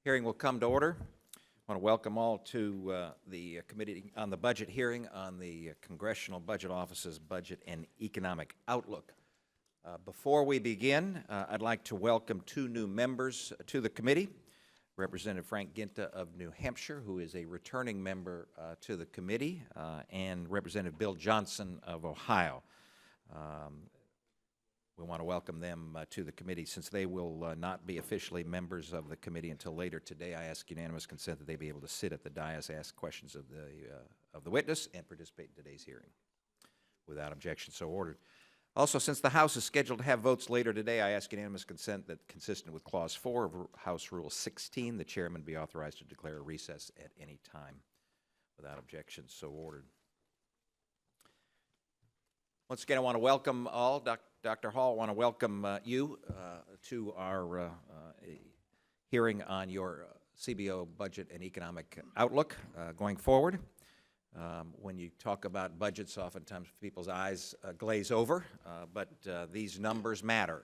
Hearing will come to order. I want to welcome all to the Committee on the Budget hearing on the Congressional Budget Office's Budget and Economic Outlook. Before we begin, I'd like to welcome two new members to the committee. Representative Frank Ginta of New Hampshire, who is a returning member to the committee, and Representative Bill Johnson of Ohio. We want to welcome them to the committee. Since they will not be officially members of the committee until later today, I ask unanimous consent that they be able to sit at the dais, ask questions of the witness, and participate in today's hearing. Without objection, so ordered. Also, since the House is scheduled to have votes later today, I ask unanimous consent that, consistent with Clause 4 of House Rule 16, the chairman be authorized to declare a recess at any time. Without objection, so ordered. Once again, I want to welcome all. Dr. Hall, I want to welcome you to our hearing on your CBO budget and economic outlook going forward. When you talk about budgets, oftentimes people's eyes glaze over, but these numbers matter.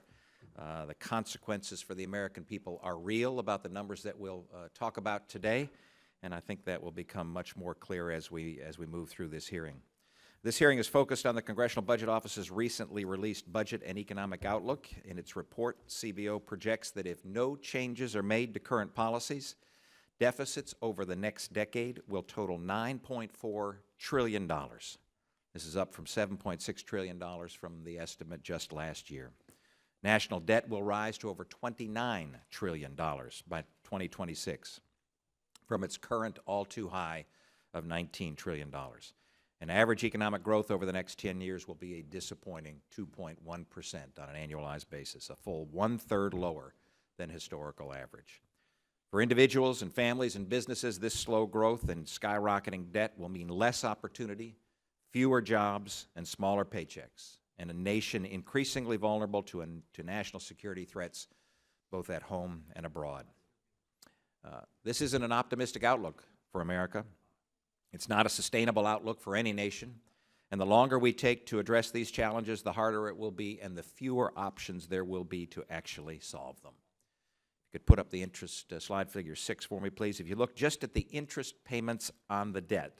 The consequences for the American people are real about the numbers that we'll talk about today, and I think that will become much more clear as we move through this hearing. This hearing is focused on the Congressional Budget Office's recently released Budget and Economic Outlook. In its report, CBO projects that if no changes are made to current policies, deficits over the next decade will total $9.4 trillion. This is up from $7.6 trillion from the estimate just last year. National debt will rise to over $29 trillion by 2026, from its current all-too-high of $19 trillion. And average economic growth over the next 10 years will be a disappointing 2.1% on an annualized basis, a full one-third lower than historical average. For individuals and families and businesses, this slow growth and skyrocketing debt will mean less opportunity, fewer jobs, and smaller paychecks, and a nation increasingly vulnerable to national security threats both at home and abroad. This isn't an optimistic outlook for America. It's not a sustainable outlook for any nation, and the longer we take to address these challenges, the harder it will be and the fewer options there will be to actually solve them. If you could put up the interest slide figure 6 for me, please. If you look just at the interest payments on the debt,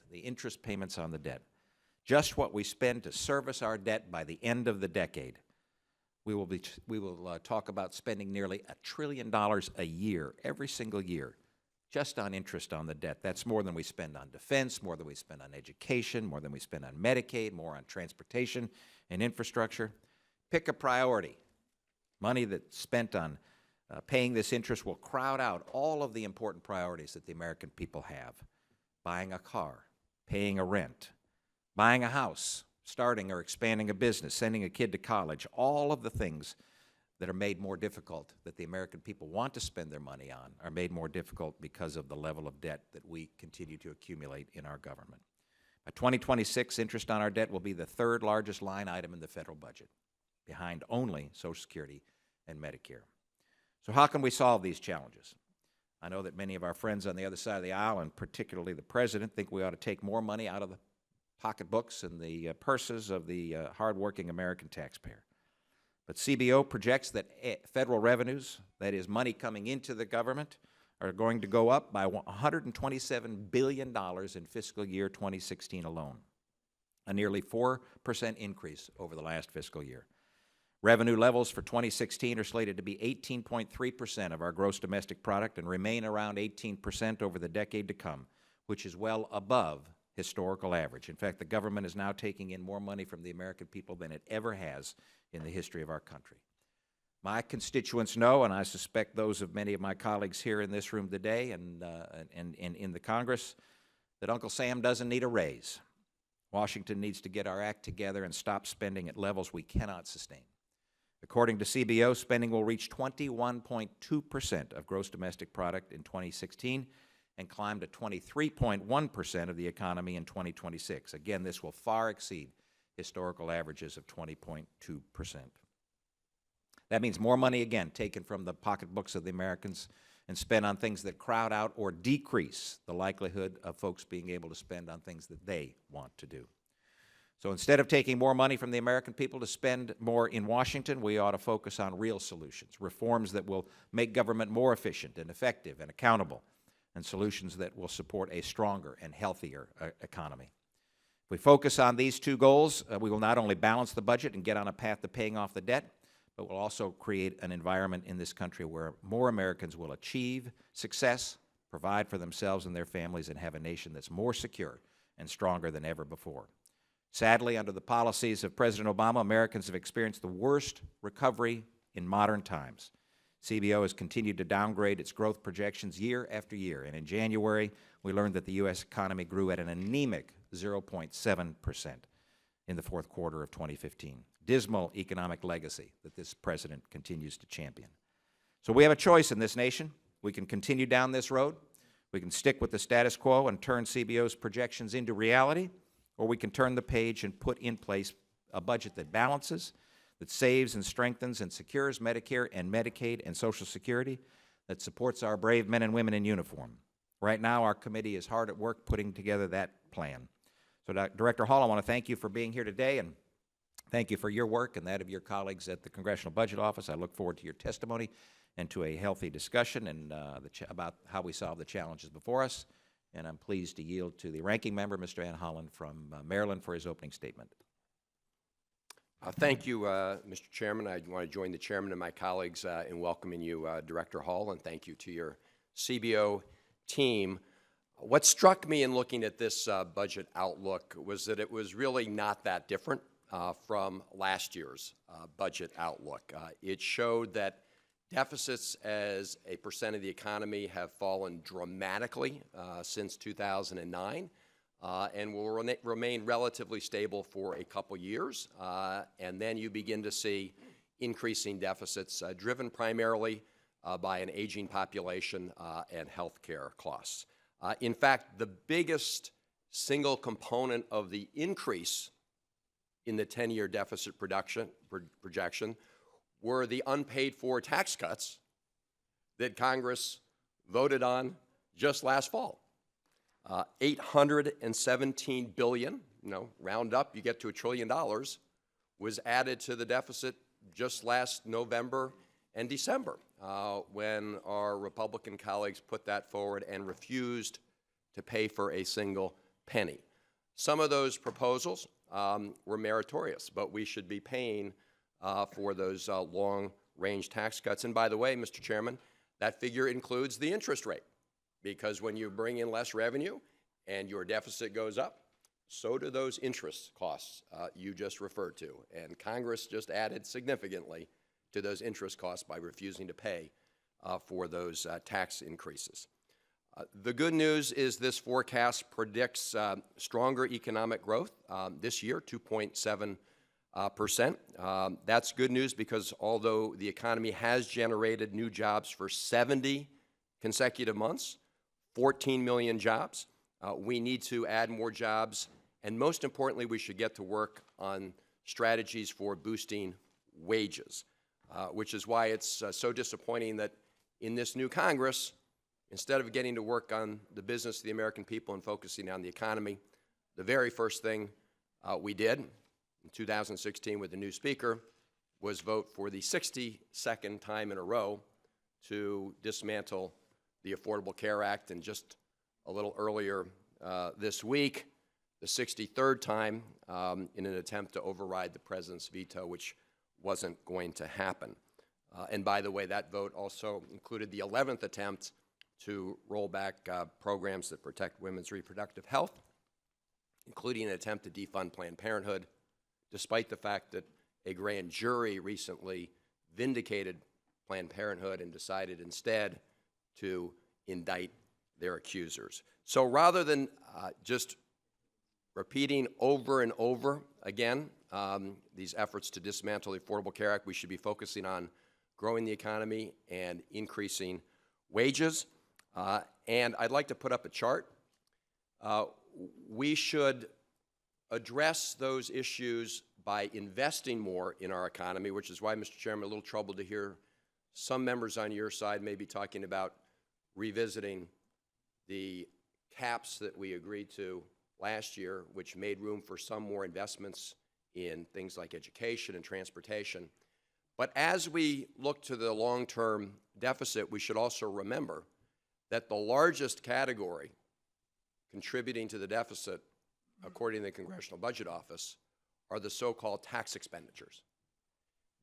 just what we spend to service our debt by the end of the decade, we will talk about spending nearly $1 trillion a year, every single year, just on interest on the debt. That's more than we spend on defense, more than we spend on education, more than we spend on Medicaid, more on transportation and infrastructure. Pick a priority. Money that's spent on paying this interest will crowd out all of the important priorities that the American people have. Buying a car, paying a rent, buying a house, starting or expanding a business, sending a kid to college, all of the things that are made more difficult, that the American people want to spend their money on, are made more difficult because of the level of debt that we continue to accumulate in our government. By 2026, interest on our debt will be the third largest line item in the federal budget, behind only Social Security and Medicare. So how can we solve these challenges? I know that many of our friends on the other side of the aisle, and particularly the President, think we ought to take more money out of the pocketbooks and the purses of the hardworking American taxpayer. But CBO projects that federal revenues, that is money coming into the government, are going to go up by $127 billion in fiscal year 2016 alone, a nearly 4% increase over the last fiscal year. Revenue levels for 2016 are slated to be 18.3% of our gross domestic product and remain around 18% over the decade to come, which is well above historical average. In fact, the government is now taking in more money from the American people than it ever has in the history of our country. My constituents know, and I suspect those of many of my colleagues here in this room today and in the Congress, that Uncle Sam doesn't need a raise. Washington needs to get our act together and stop spending at levels we cannot sustain. According to CBO, spending will reach 21.2% of gross domestic product in 2016 and climb to 23.1% of the economy in 2026. Again, this will far exceed historical averages of 20.2%. That means more money, again, taken from the pocketbooks of the Americans and spent on things that crowd out or decrease the likelihood of folks being able to spend on things that they want to do. So instead of taking more money from the American people to spend more in Washington, we ought to focus on real solutions, reforms that will make government more efficient and effective and accountable, and solutions that will support a stronger and healthier economy. If we focus on these two goals, we will not only balance the budget and get on a path to paying off the debt, but we'll also create an environment in this country where more Americans will achieve success, provide for themselves and their families, and have a nation that's more secure and stronger than ever before. Sadly, under the policies of President Obama, Americans have experienced the worst recovery in modern times. CBO has continued to downgrade its growth projections year after year, and in January, we learned that the U.S. economy grew at an anemic 0.7% in the fourth quarter of 2015. Dismal economic legacy that this president continues to champion. So we have a choice in this nation. We can continue down this road. We can stick with the status quo and turn CBO's projections into reality, or we can turn the page and put in place a budget that balances, that saves and strengthens and secures Medicare and Medicaid and Social Security, that supports our brave men and women in uniform. Right now, our committee is hard at work putting together that plan. So, Director Hall, I want to thank you for being here today, and thank you for your work and that of your colleagues at the Congressional Budget Office. I look forward to your testimony and to a healthy discussion and about how we solve the challenges before us. And I'm pleased to yield to the ranking member, Mr. Ann Holland from Maryland, for his opening statement. Thank you, Mr. Chairman. I want to join the chairman and my colleagues in welcoming you, Director Hall, and thank you to your CBO team. What struck me in looking at this budget outlook was that it was really not that different from last year's budget outlook. It showed that deficits as a percent of the economy have fallen dramatically since 2009 and will remain relatively stable for a couple years. And then you begin to see increasing deficits driven primarily by an aging population and health care costs. In fact, the biggest single component of the increase in the 10-year deficit projection were the unpaid-for tax cuts that Congress voted on just last fall. $817 billion, round up, you get to $1 trillion, was added to the deficit just last November and December when our Republican colleagues put that forward and refused to pay for a single penny. Some of those proposals were meritorious, but we should be paying for those long-range tax cuts. And by the way, Mr. Chairman, that figure includes the interest rate, because when you bring in less revenue and your deficit goes up, so do those interest costs you just referred to. And Congress just added significantly to those interest costs by refusing to pay for those tax increases. The good news is this forecast predicts stronger economic growth this year, 2.7%. That's good news because although the economy has generated new jobs for 70 consecutive months, 14 million jobs, we need to add more jobs, and most importantly, we should get to work on strategies for boosting wages, which is why it's so disappointing that in this new Congress, instead of getting to work on the business of the American people and focusing on the economy, the very first thing we did in 2016 with the new speaker was vote for the 62nd time in a row to dismantle the Affordable Care Act, and just a little earlier this week, the 63rd time in an attempt to override the president's veto, which wasn't going to happen. And by the way, that vote also included the 11th attempt to roll back programs that protect women's reproductive health, including an attempt to defund Planned Parenthood, despite the fact that a grand jury recently vindicated Planned Parenthood and decided instead to indict their accusers. So rather than just repeating over and over again these efforts to dismantle the Affordable Care Act, we should be focusing on growing the economy and increasing wages. And I'd like to put up a chart. We should address those issues by investing more in our economy, which is why, Mr. Chairman, I'm a little troubled to hear some members on your side may be talking about revisiting the caps that we agreed to last year, which made room for some more investments in things like education and transportation. But as we look to the long-term deficit, we should also remember that the largest category contributing to the deficit, according to the Congressional Budget Office, are the so-called tax expenditures.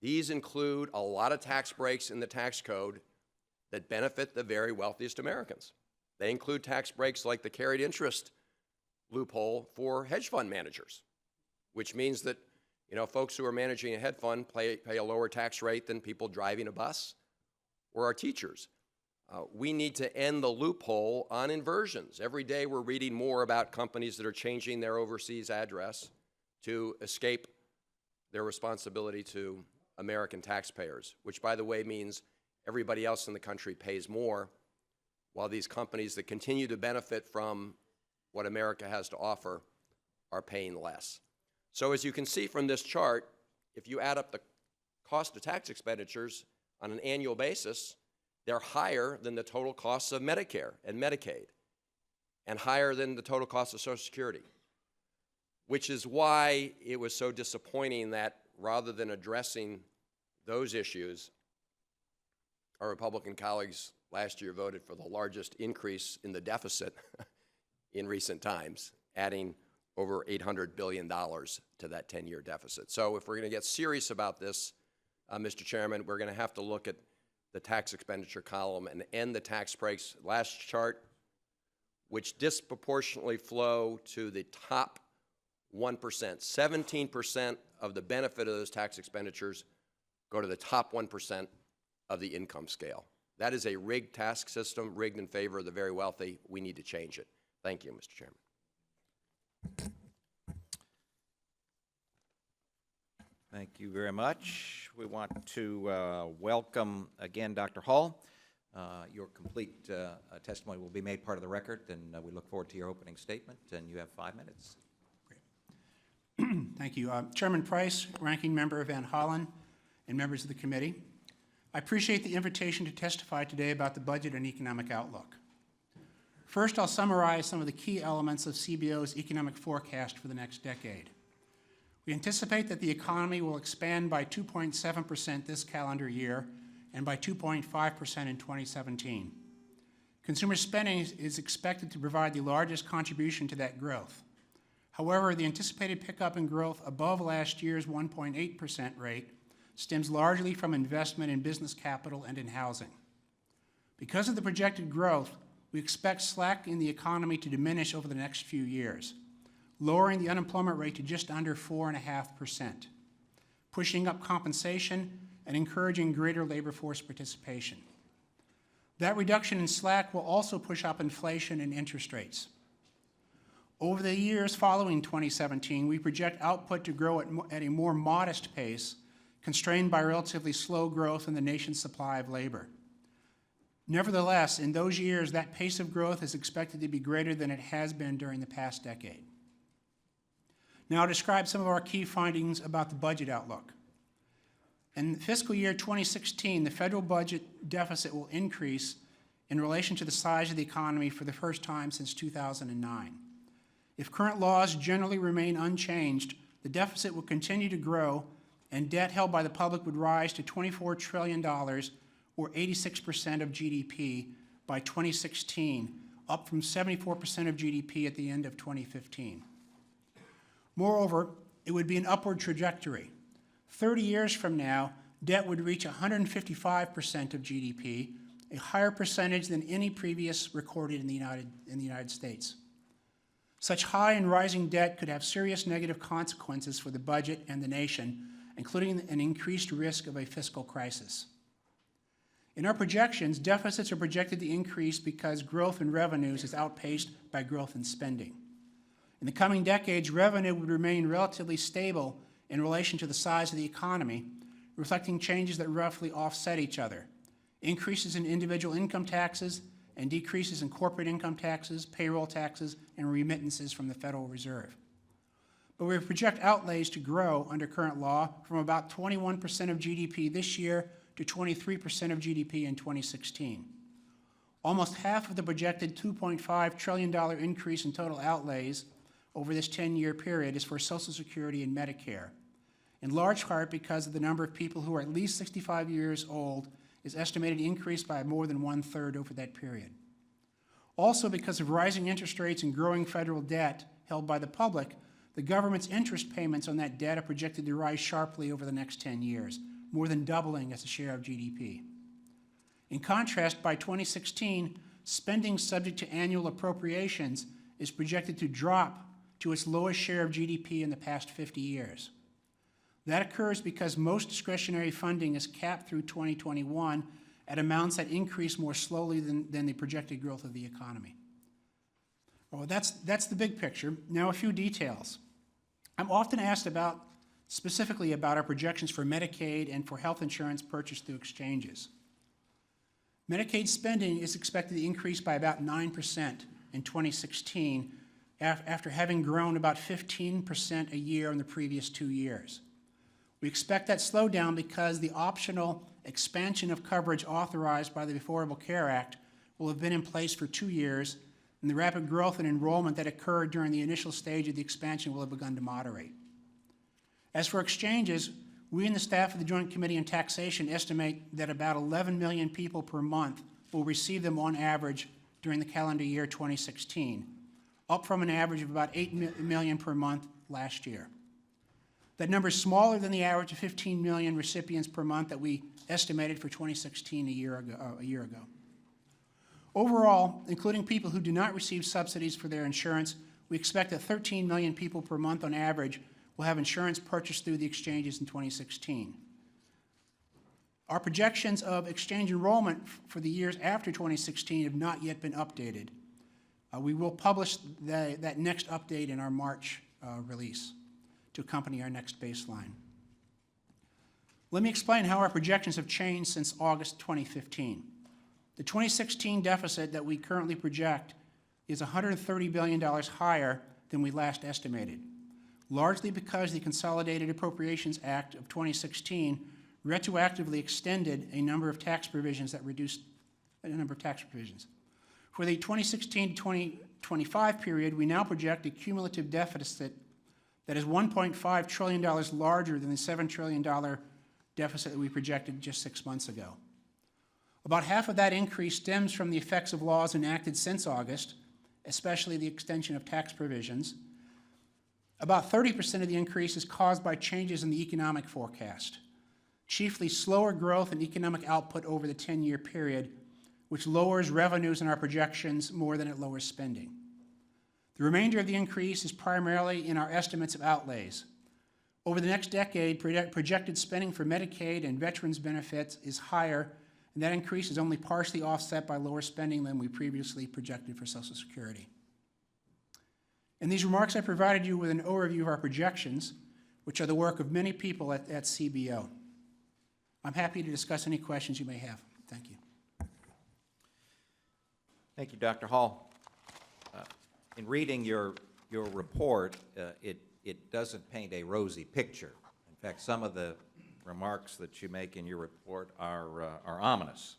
These include a lot of tax breaks in the tax code that benefit the very wealthiest Americans. They include tax breaks like the carried interest loophole for hedge fund managers, which means that folks who are managing a hedge fund pay a lower tax rate than people driving a bus or our teachers. We need to end the loophole on inversions. Every day we're reading more about companies that are changing their overseas address to escape their responsibility to American taxpayers, which, by the way, means everybody else in the country pays more, while these companies that continue to benefit from what America has to offer are paying less. So as you can see from this chart, if you add up the cost of tax expenditures on an annual basis, they're higher than the total costs of Medicare and Medicaid, and higher than the total cost of Social Security, which is why it was so disappointing that rather than addressing those issues, our Republican colleagues last year voted for the largest increase in the deficit in recent times, adding over $800 billion to that 10-year deficit. So if we're going to get serious about this, Mr. Chairman, we're going to have to look at the tax expenditure column and end the tax breaks. Last chart, which disproportionately flow to the top 1%. 17% of the benefit of those tax expenditures go to the top 1% of the income scale. That is a rigged tax system, rigged in favor of the very wealthy. We need to change it. Thank you, Mr. Chairman. Thank you very much. We want to welcome again Dr. Hall. Your complete testimony will be made part of the record, and we look forward to your opening statement, and you have 5 minutes. Thank you. Chairman Price, Ranking Member Van Hollen, and members of the committee, I appreciate the invitation to testify today about the budget and economic outlook. First, I'll summarize some of the key elements of CBO's economic forecast for the next decade. We anticipate that the economy will expand by 2.7% this calendar year and by 2.5% in 2017. Consumer spending is expected to provide the largest contribution to that growth. However, the anticipated pickup in growth above last year's 1.8% rate stems largely from investment in business capital and in housing. Because of the projected growth, we expect slack in the economy to diminish over the next few years, lowering the unemployment rate to just under 4.5%, pushing up compensation and encouraging greater labor force participation. That reduction in slack will also push up inflation and interest rates. Over the years following 2017, we project output to grow at a more modest pace, constrained by relatively slow growth in the nation's supply of labor. Nevertheless, in those years, that pace of growth is expected to be greater than it has been during the past decade. Now I'll describe some of our key findings about the budget outlook. In fiscal year 2016, the federal budget deficit will increase in relation to the size of the economy for the first time since 2009. If current laws generally remain unchanged, the deficit will continue to grow and debt held by the public would rise to $24 trillion, or 86% of GDP, by 2016, up from 74% of GDP at the end of 2015. Moreover, it would be an upward trajectory. 30 years from now, debt would reach 155% of GDP, a higher percentage than any previous recorded in the United States. Such high and rising debt could have serious negative consequences for the budget and the nation, including an increased risk of a fiscal crisis. In our projections, deficits are projected to increase because growth in revenues is outpaced by growth in spending. In the coming decades, revenue would remain relatively stable in relation to the size of the economy, reflecting changes that roughly offset each other: increases in individual income taxes and decreases in corporate income taxes, payroll taxes, and remittances from the Federal Reserve. But we project outlays to grow under current law from about 21% of GDP this year to 23% of GDP in 2016. Almost half of the projected $2.5 trillion increase in total outlays over this 10-year period is for Social Security and Medicare, in large part because of the number of people who are at least 65 years old is estimated to increase by more than 1/3 over that period. Also, because of rising interest rates and growing federal debt held by the public, the government's interest payments on that debt are projected to rise sharply over the next 10 years, more than doubling as a share of GDP. In contrast, by 2016, spending subject to annual appropriations is projected to drop to its lowest share of GDP in the past 50 years. That occurs because most discretionary funding is capped through 2021 at amounts that increase more slowly than the projected growth of the economy. Well, that's the big picture. Now a few details. I'm often asked specifically about our projections for Medicaid and for health insurance purchased through exchanges. Medicaid spending is expected to increase by about 9% in 2016 after having grown about 15% a year in the previous 2 years. We expect that slowdown because the optional expansion of coverage authorized by the Affordable Care Act will have been in place for 2 years, and the rapid growth in enrollment that occurred during the initial stage of the expansion will have begun to moderate. As for exchanges, we and the staff of the Joint Committee on Taxation estimate that about 11 million people per month will receive them on average during the calendar year 2016, up from an average of about 8 million per month last year. That number is smaller than the average of 15 million recipients per month that we estimated for 2016 a year ago. Overall, including people who do not receive subsidies for their insurance, we expect that 13 million people per month on average will have insurance purchased through the exchanges in 2016. Our projections of exchange enrollment for the years after 2016 have not yet been updated. We will publish that next update in our March release to accompany our next baseline. Let me explain how our projections have changed since August 2015. The 2016 deficit that we currently project is $130 billion higher than we last estimated, largely because the Consolidated Appropriations Act of 2016 retroactively extended a number of tax provisions that reduced a number of tax provisions. For the 2016 to 2025 period, we now project a cumulative deficit that is $1.5 trillion larger than the $7 trillion deficit that we projected just 6 months ago. About half of that increase stems from the effects of laws enacted since August, especially the extension of tax provisions. About 30% of the increase is caused by changes in the economic forecast, chiefly slower growth in economic output over the 10-year period, which lowers revenues in our projections more than it lowers spending. The remainder of the increase is primarily in our estimates of outlays. Over the next decade, projected spending for Medicaid and veterans benefits is higher, and that increase is only partially offset by lower spending than we previously projected for Social Security. In these remarks, I provided you with an overview of our projections, which are the work of many people at CBO. I'm happy to discuss any questions you may have. Thank you. Thank you, Dr. Hall. In reading your report, it doesn't paint a rosy picture. In fact, some of the remarks that you make in your report are ominous.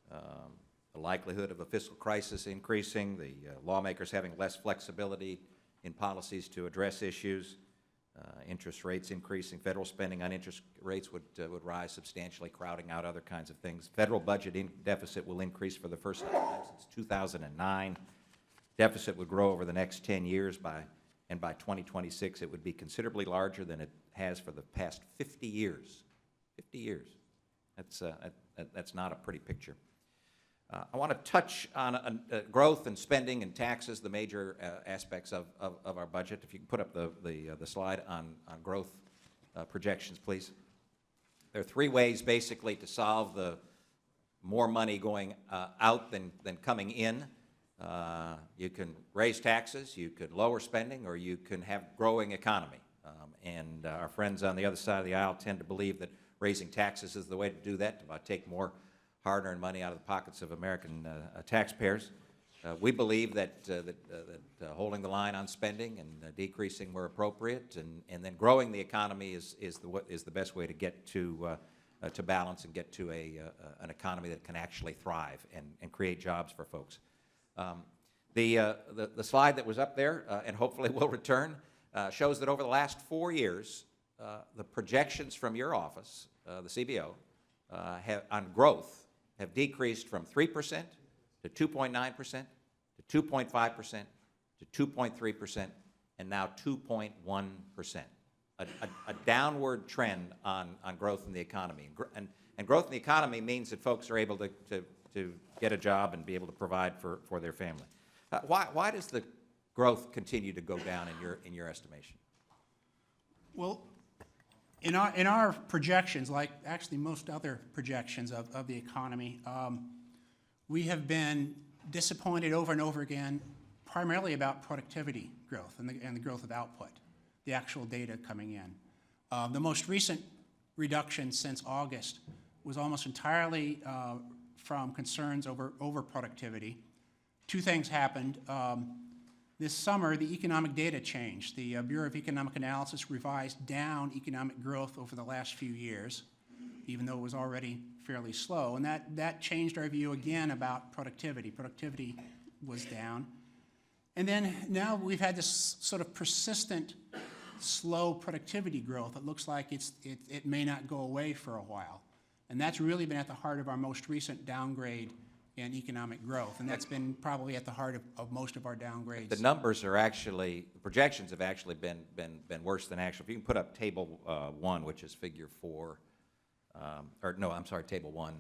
The likelihood of a fiscal crisis increasing, the lawmakers having less flexibility in policies to address issues, interest rates increasing, federal spending on interest rates would rise substantially, crowding out other kinds of things. Federal budget deficit will increase for the first time since 2009. Deficit would grow over the next 10 years, and by 2026 it would be considerably larger than it has for the past 50 years. 50 years. That's not a pretty picture. I want to touch on growth and spending and taxes, the major aspects of our budget. If you can put up the slide on growth projections, please. There are three ways basically to solve the more money going out than coming in. You can raise taxes, you could lower spending, or you can have growing economy. And our friends on the other side of the aisle tend to believe that raising taxes is the way to do that, to take more hard-earned money out of the pockets of American taxpayers. We believe that holding the line on spending and decreasing where appropriate, and then growing the economy is the best way to get to balance and get to an economy that can actually thrive and create jobs for folks. The slide that was up there, and hopefully will return, shows that over the last 4 years, the projections from your office, the CBO, on growth have decreased from 3% to 2.9%, to 2.5%, to 2.3%, and now 2.1%. A downward trend on growth in the economy. And growth in the economy means that folks are able to get a job and be able to provide for their family. Why does the growth continue to go down in your estimation? Well, in our projections, like actually most other projections of the economy, we have been disappointed over and over again, primarily about productivity growth and the growth of output, the actual data coming in. The most recent reduction since August was almost entirely from concerns over productivity. Two things happened. This summer, the economic data changed. The Bureau of Economic Analysis revised down economic growth over the last few years, even though it was already fairly slow. And that changed our view again about productivity. Productivity was down. And then now we've had this sort of persistent, slow productivity growth. It looks like it may not go away for a while. And that's really been at the heart of our most recent downgrade in economic growth. And that's been probably at the heart of most of our downgrades. The numbers are actually, the projections have actually been worse than actual. If you can put up table 1, which is figure 4, or no, I'm sorry, table 1.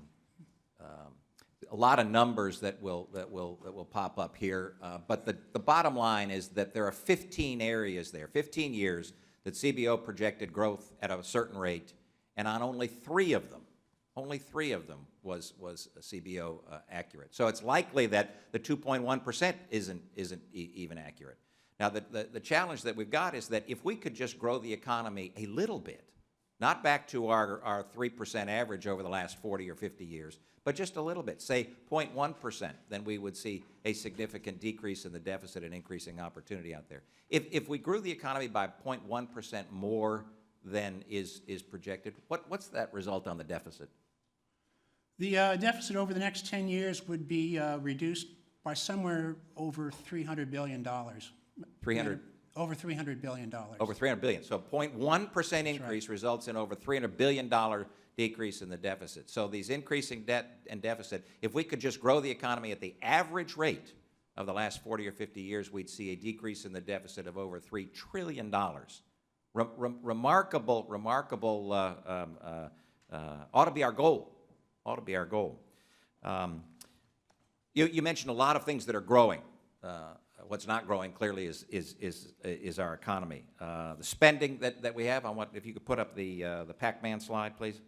A lot of numbers that will pop up here, but the bottom line is that there are 15 areas there, 15 years that CBO projected growth at a certain rate, and on only 3 of them was CBO accurate. So it's likely that the 2.1% isn't even accurate. Now the challenge that we've got is that if we could just grow the economy a little bit, not back to our 3% average over the last 40 or 50 years, but just a little bit, say 0.1%, then we would see a significant decrease in the deficit and increasing opportunity out there. If we grew the economy by 0.1% more than is projected, what's that result on the deficit? The deficit over the next 10 years would be reduced by somewhere over $300 billion. 300? Over $300 billion. Over $300 billion. So 0.1% increase results in over $300 billion decrease in the deficit. So these increasing debt and deficit, if we could just grow the economy at the average rate of the last 40 or 50 years, we'd see a decrease in the deficit of over $3 trillion. Remarkable, ought to be our goal. Ought to be our goal. You mentioned a lot of things that are growing. What's not growing clearly is our economy. The spending that we have. If you could put up the Pac-Man slide, please.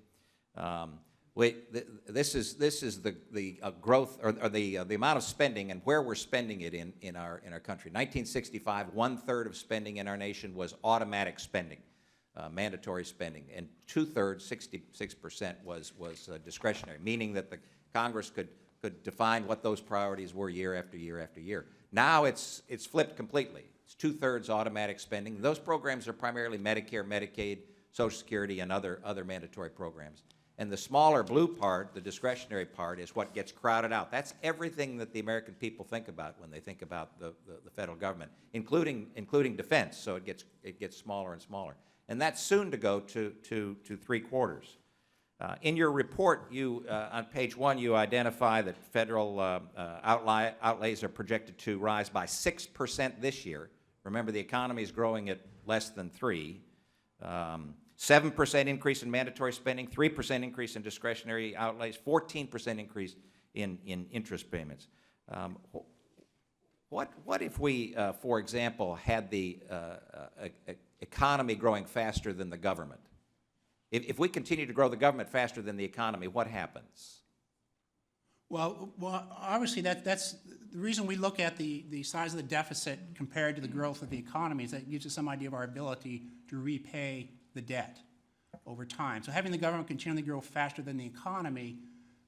This is the growth or the amount of spending and where we're spending it in our country. 1965, 1/3 of spending in our nation was automatic spending, mandatory spending, and 2/3, 66%, was discretionary, meaning that the Congress could define what those priorities were year after year after year. Now it's flipped completely. It's 2/3 automatic spending. Those programs are primarily Medicare, Medicaid, Social Security, and other mandatory programs. And the smaller blue part, the discretionary part, is what gets crowded out. That's everything that the American people think about when they think about the federal government, including defense. So it gets smaller and smaller. And that's soon to go to 3/4. In your report, on page 1, you identify that federal outlays are projected to rise by 6% this year. Remember, the economy is growing at less than 3%. 7% increase in mandatory spending, 3% increase in discretionary outlays, 14% increase in interest payments. What if we, for example, had the economy growing faster than the government? If we continue to grow the government faster than the economy, what happens? Well, obviously that's the reason we look at the size of the deficit compared to the growth of the economy is that it gives us some idea of our ability to repay the debt over time. So having the government continually grow faster than the economy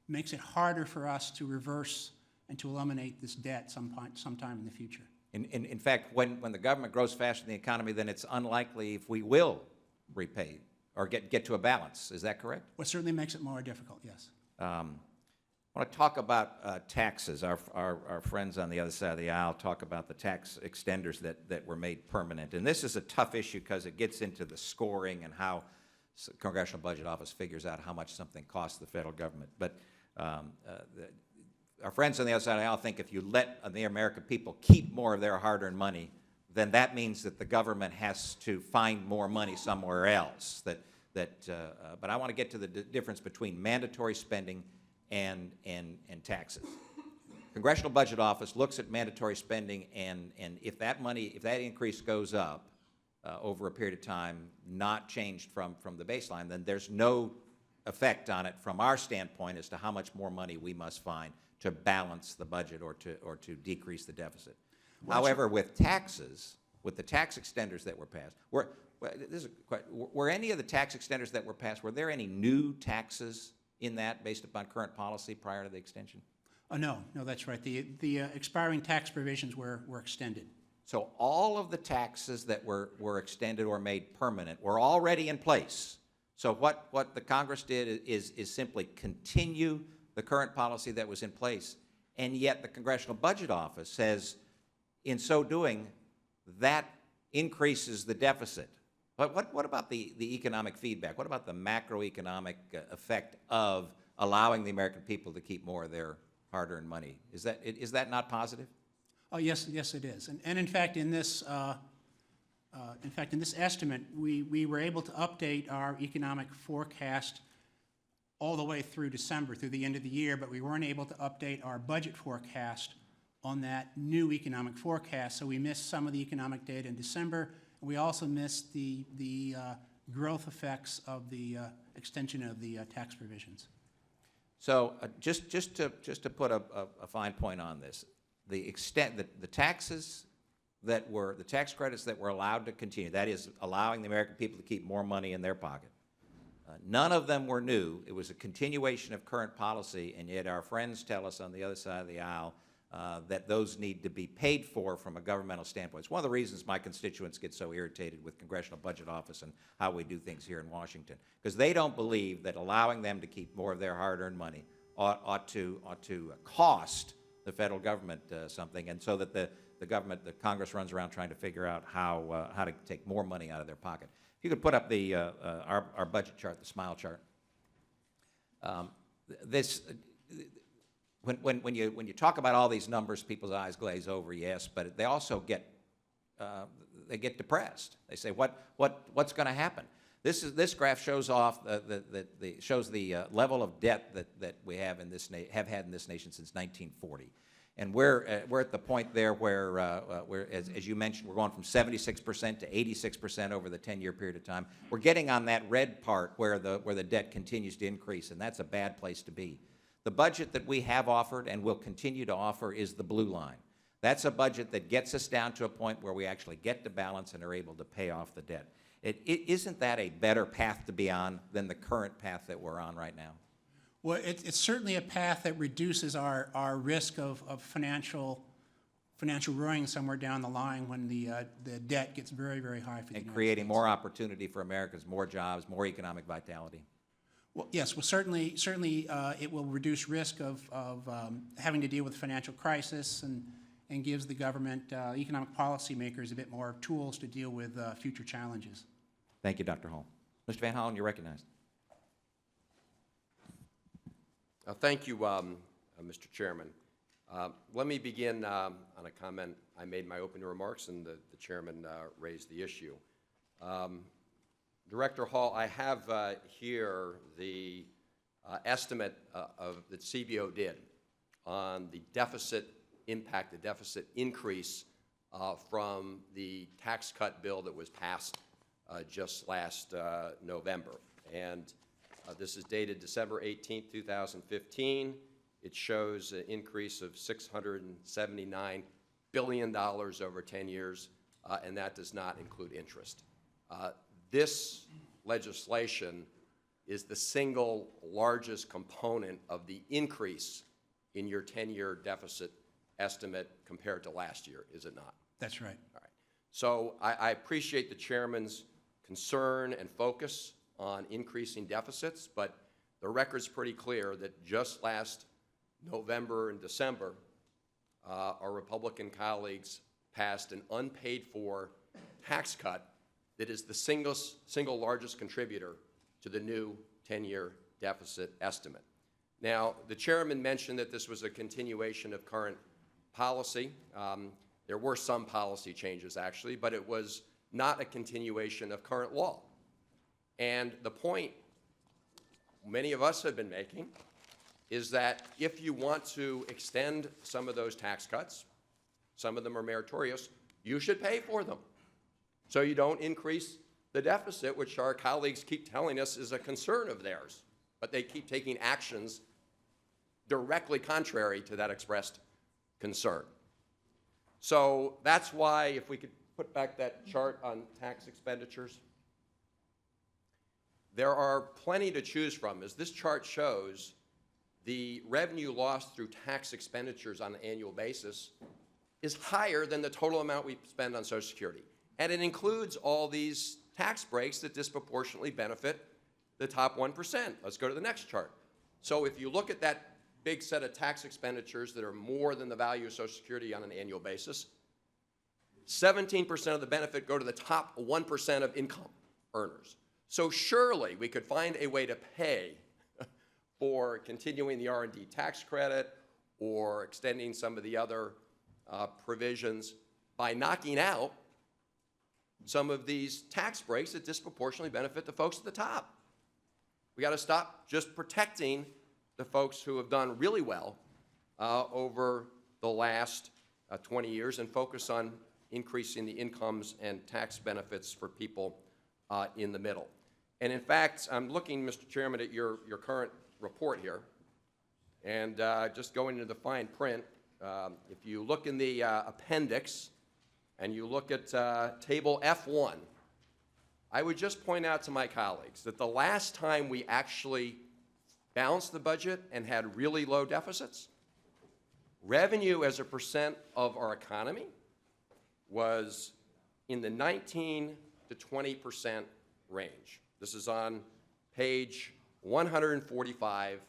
makes it harder for us to reverse and to eliminate this debt sometime in the future. In fact, when the government grows faster than the economy, then it's unlikely if we will repay or get to a balance. Is that correct? What certainly makes it more difficult, yes. I want to talk about taxes. Our friends on the other side of the aisle talk about the tax extenders that were made permanent. And this is a tough issue because it gets into the scoring and how the Congressional Budget Office figures out how much something costs the federal government. But our friends on the other side of the aisle think if you let the American people keep more of their hard-earned money, then that means that the government has to find more money somewhere else. But I want to get to the difference between mandatory spending and taxes. Congressional Budget Office looks at mandatory spending, and if that increase goes up over a period of time, not changed from the baseline, then there's no effect on it from our standpoint as to how much more money we must find to balance the budget or to decrease the deficit. However, with taxes, with the tax extenders that were passed, were any of the tax extenders that were passed, were there any new taxes in that based upon current policy prior to the extension? No, that's right. The expiring tax provisions were extended. So all of the taxes that were extended or made permanent were already in place. So what the Congress did is simply continue the current policy that was in place, and yet the Congressional Budget Office says, in so doing, that increases the deficit. But what about the economic feedback? What about the macroeconomic effect of allowing the American people to keep more of their hard-earned money? Is that not positive? Oh, yes, it is. And in fact, in this estimate, we were able to update our economic forecast all the way through December, through the end of the year, but we weren't able to update our budget forecast on that new economic forecast. So we missed some of the economic data in December, and we also missed the growth effects of the extension of the tax provisions. So just to put a fine point on this, the extent that the tax credits that were allowed to continue, that is allowing the American people to keep more money in their pocket, none of them were new. It was a continuation of current policy, and yet our friends tell us on the other side of the aisle that those need to be paid for from a governmental standpoint. It's one of the reasons my constituents get so irritated with Congressional Budget Office and how we do things here in Washington, because they don't believe that allowing them to keep more of their hard-earned money ought to cost the federal government something, and so that the Congress runs around trying to figure out how to take more money out of their pocket. If you could put up our budget chart, the SMILE chart. When you talk about all these numbers, people's eyes glaze over, yes, but they also get depressed. They say, what's going to happen? This graph shows off the level of debt that we have had in this nation since 1940. And we're at the point there where, as you mentioned, we're going from 76% to 86% over the 10-year period of time. We're getting on that red part where the debt continues to increase, and that's a bad place to be. The budget that we have offered and will continue to offer is the blue line. That's a budget that gets us down to a point where we actually get to balance and are able to pay off the debt. Isn't that a better path to be on than the current path that we're on right now? Well, it's certainly a path that reduces our risk of financial ruin somewhere down the line when the debt gets very, very high for the United States. And creating more opportunity for Americans, more jobs, more economic vitality. Well, yes, well, certainly it will reduce risk of having to deal with financial crisis and gives the government, economic policymakers, a bit more tools to deal with future challenges. Thank you, Dr. Hall. Mr. Van Hollen, you're recognized. Thank you, Mr. Chairman. Let me begin on a comment I made in my opening remarks, and the Chairman raised the issue. Director Hall, I have here the estimate that CBO did on the deficit impact, the deficit increase from the tax cut bill that was passed just last November. And this is dated December 18, 2015. It shows an increase of $679 billion over 10 years, and that does not include interest. This legislation is the single largest component of the increase in your 10-year deficit estimate compared to last year, is it not? That's right. All right. So I appreciate the Chairman's concern and focus on increasing deficits, but the record's pretty clear that just last November and December, our Republican colleagues passed an unpaid-for tax cut that is the single largest contributor to the new 10-year deficit estimate. Now, the chairman mentioned that this was a continuation of current policy. There were some policy changes, actually, but it was not a continuation of current law. And the point many of us have been making is that if you want to extend some of those tax cuts, some of them are meritorious, you should pay for them so you don't increase the deficit, which our colleagues keep telling us is a concern of theirs. But they keep taking actions directly contrary to that expressed concern. So that's why, if we could put back that chart on tax expenditures, there are plenty to choose from. As this chart shows, the revenue lost through tax expenditures on an annual basis is higher than the total amount we spend on Social Security. And it includes all these tax breaks that disproportionately benefit the top 1%. Let's go to the next chart. So if you look at that big set of tax expenditures that are more than the value of Social Security on an annual basis, 17% of the benefit go to the top 1% of income earners. So surely we could find a way to pay for continuing the R&D tax credit or extending some of the other provisions by knocking out some of these tax breaks that disproportionately benefit the folks at the top. We got to stop just protecting the folks who have done really well over the last 20 years and focus on increasing the incomes and tax benefits for people in the middle. And in fact, I'm looking, Mr. Chairman, at your current report here, and just going into the fine print, if you look in the appendix and you look at table F1, I would just point out to my colleagues that the last time we actually balanced the budget and had really low deficits, revenue as a percent of our economy was in the 19 to 20% range. This is on page 145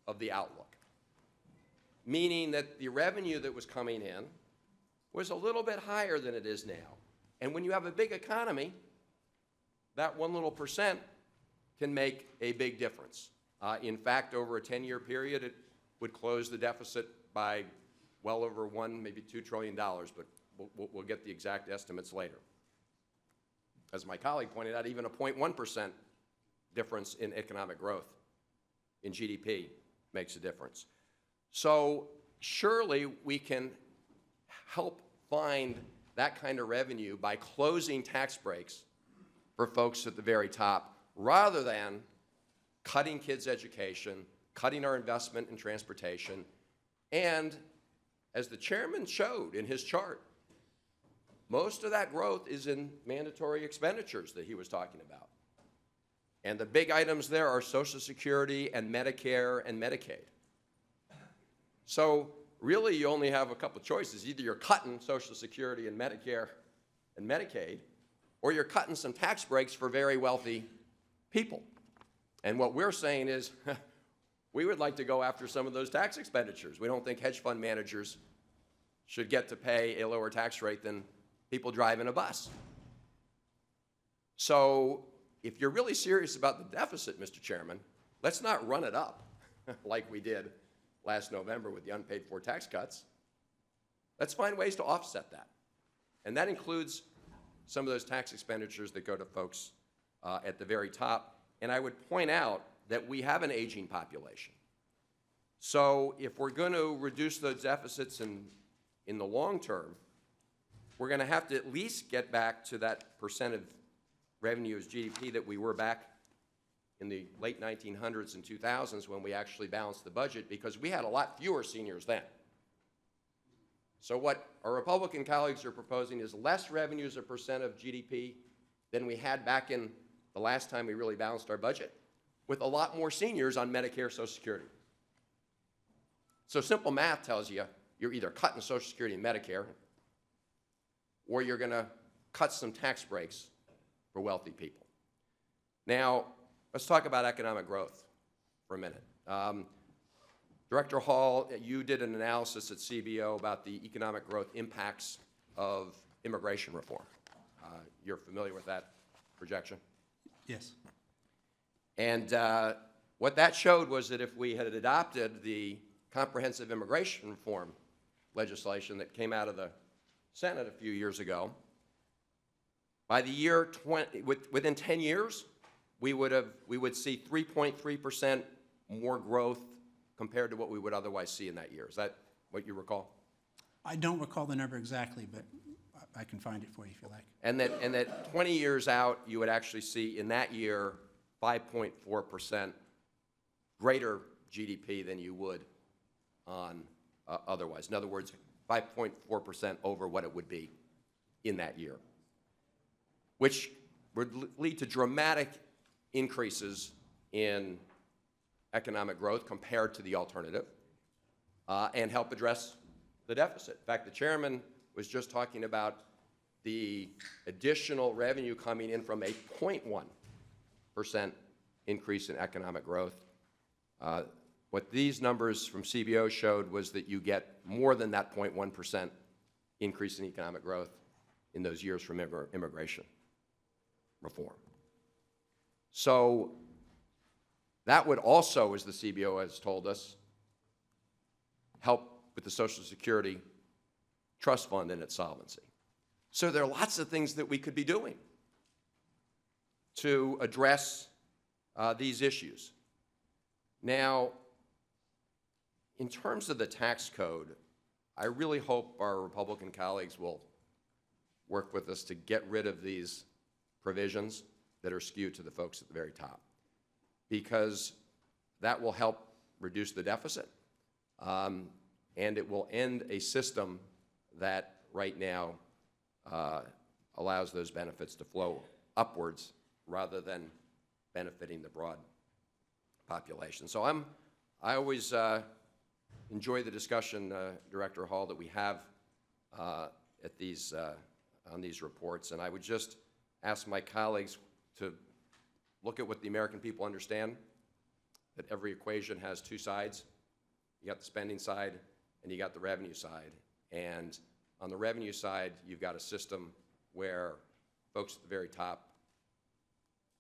of the Outlook, meaning that the revenue that was coming in was a little bit higher than it is now. And when you have a big economy, that one little percent can make a big difference. In fact, over a 10-year period, it would close the deficit by well over $1, maybe $2 trillion, but we'll get the exact estimates later. As my colleague pointed out, even a 0.1% difference in economic growth in GDP makes a difference. So surely we can help find that kind of revenue by closing tax breaks for folks at the very top, rather than cutting kids' education, cutting our investment in transportation, and as the chairman showed in his chart, most of that growth is in mandatory expenditures that he was talking about. And the big items there are Social Security and Medicare and Medicaid. So really you only have a couple choices. Either you're cutting Social Security and Medicare and Medicaid, or you're cutting some tax breaks for very wealthy people. And what we're saying is, we would like to go after some of those tax expenditures. We don't think hedge fund managers should get to pay a lower tax rate than people driving a bus. So if you're really serious about the deficit, Mr. Chairman, let's not run it up like we did last November with the unpaid-for tax cuts. Let's find ways to offset that. And that includes some of those tax expenditures that go to folks at the very top. And I would point out that we have an aging population. So if we're going to reduce those deficits in the long term, we're going to have to at least get back to that percent of revenue as GDP that we were back in the late 1900s and 2000s when we actually balanced the budget, because we had a lot fewer seniors then. So what our Republican colleagues are proposing is less revenue as a percent of GDP than we had back in the last time we really balanced our budget, with a lot more seniors on Medicare, Social Security. So simple math tells you you're either cutting Social Security and Medicare, or you're going to cut some tax breaks for wealthy people. Now, let's talk about economic growth for a minute. Director Hall, you did an analysis at CBO about the economic growth impacts of immigration reform. You're familiar with that projection? Yes. And what that showed was that if we had adopted the comprehensive immigration reform legislation that came out of the Senate a few years ago, by the year within 10 years, we would see 3.3% more growth compared to what we would otherwise see in that year. Is that what you recall? I don't recall the number exactly, but I can find it for you if you like. And that 20 years out, you would actually see in that year 5.4% greater GDP than you would on otherwise. In other words, 5.4% over what it would be in that year, which would lead to dramatic increases in economic growth compared to the alternative, and help address the deficit. In fact, the chairman was just talking about the additional revenue coming in from a 0.1% increase in economic growth. What these numbers from CBO showed was that you get more than that 0.1% increase in economic growth in those years from immigration reform. So that would also, as the CBO has told us, help with the Social Security Trust Fund and its solvency. So there are lots of things that we could be doing to address these issues. Now, in terms of the tax code, I really hope our Republican colleagues will work with us to get rid of these provisions that are skewed to the folks at the very top, because that will help reduce the deficit, and it will end a system that right now allows those benefits to flow upwards rather than benefiting the broad population. So I always enjoy the discussion, Director Hall, that we have at these on these reports, and I would just ask my colleagues to look at what the American people understand, that every equation has two sides. You got the spending side and you got the revenue side. And on the revenue side, you've got a system where folks at the very top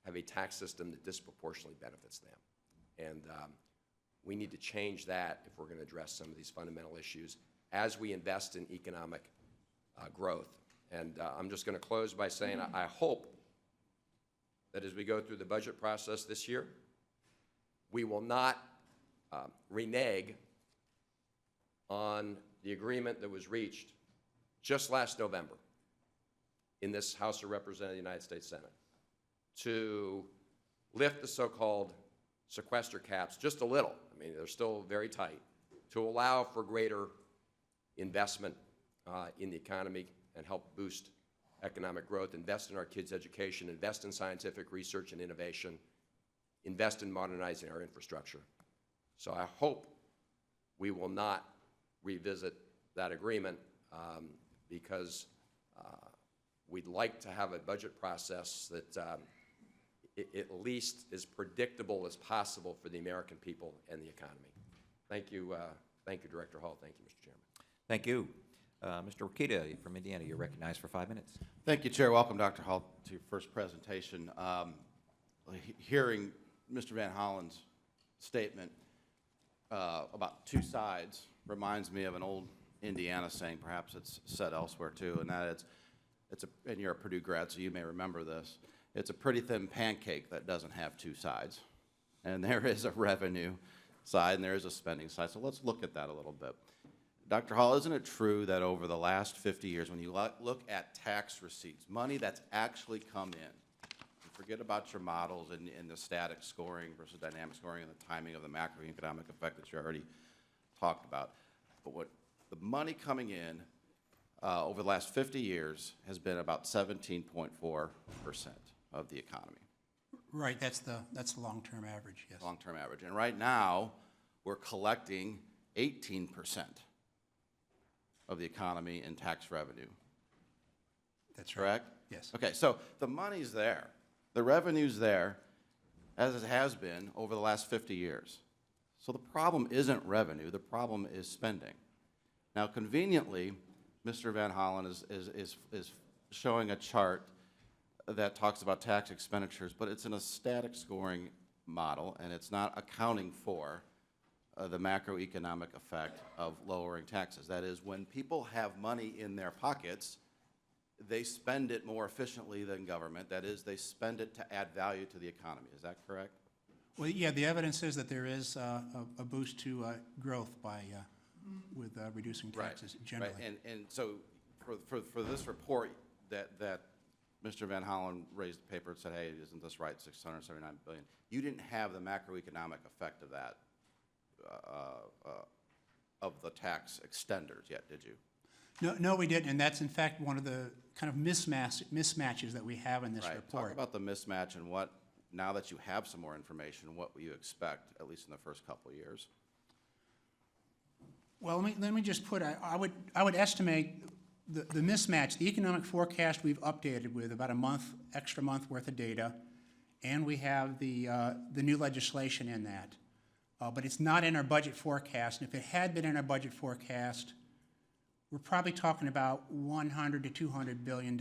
have a tax system that disproportionately benefits them. And we need to change that if we're going to address some of these fundamental issues as we invest in economic growth. And I'm just going to close by saying I hope that as we go through the budget process this year, we will not renege on the agreement that was reached just last November in this House of Representatives of the United States Senate to lift the so-called sequester caps just a little. I mean, they're still very tight, to allow for greater investment in the economy and help boost economic growth, invest in our kids' education, invest in scientific research and innovation, invest in modernizing our infrastructure. So I hope we will not revisit that agreement because we'd like to have a budget process that at least is predictable as possible for the American people and the economy. Thank you, Director Hall. Thank you, Mr. Chairman. Thank you. Mr. Wakita from Indiana, you're recognized for 5 minutes. Thank you, Chair. Welcome, Dr. Hall, to your first presentation. Hearing Mr. Van Hollen's statement about two sides reminds me of an old Indiana saying, perhaps it's said elsewhere too, and that and you're a Purdue grad, so you may remember this, it's a pretty thin pancake that doesn't have two sides. And there is a revenue side and there is a spending side, so let's look at that a little bit. Dr. Hall, isn't it true that over the last 50 years, when you look at tax receipts, money that's actually come in, you forget about your models and the static scoring versus dynamic scoring and the timing of the macroeconomic effect that you already talked about, but what the money coming in over the last 50 years has been about 17.4% of the economy. Right, that's the long-term average, yes. Long-term average. And right now, we're collecting 18% of the economy in tax revenue. That's right. Correct? Yes. Okay, so the money's there. The revenue's there, as it has been over the last 50 years. So the problem isn't revenue, the problem is spending. Now, conveniently, Mr. Van Hollen is showing a chart that talks about tax expenditures, but it's in a static scoring model, and it's not accounting for the macroeconomic effect of lowering taxes. That is, when people have money in their pockets, they spend it more efficiently than government. That is, they spend it to add value to the economy. Is that correct? Well, yeah, the evidence is that there is a boost to growth by, with reducing taxes generally. Right. And so for this report that Mr. Van Hollen raised the paper and said, hey, isn't this right, $679 billion? You didn't have the macroeconomic effect of that, of the tax extenders yet, did you? No, we didn't, and that's in fact one of the kind of mismatches that we have in this Right. report. Talk about the mismatch and what, now that you have some more information, what you expect, at least in the first couple of years. Well, let me just put, I would estimate the mismatch, the economic forecast we've updated with about extra month worth of data, and we have the new legislation in that. But it's not in our budget forecast, and if it had been in our budget forecast, we're probably talking about $100 to $200 billion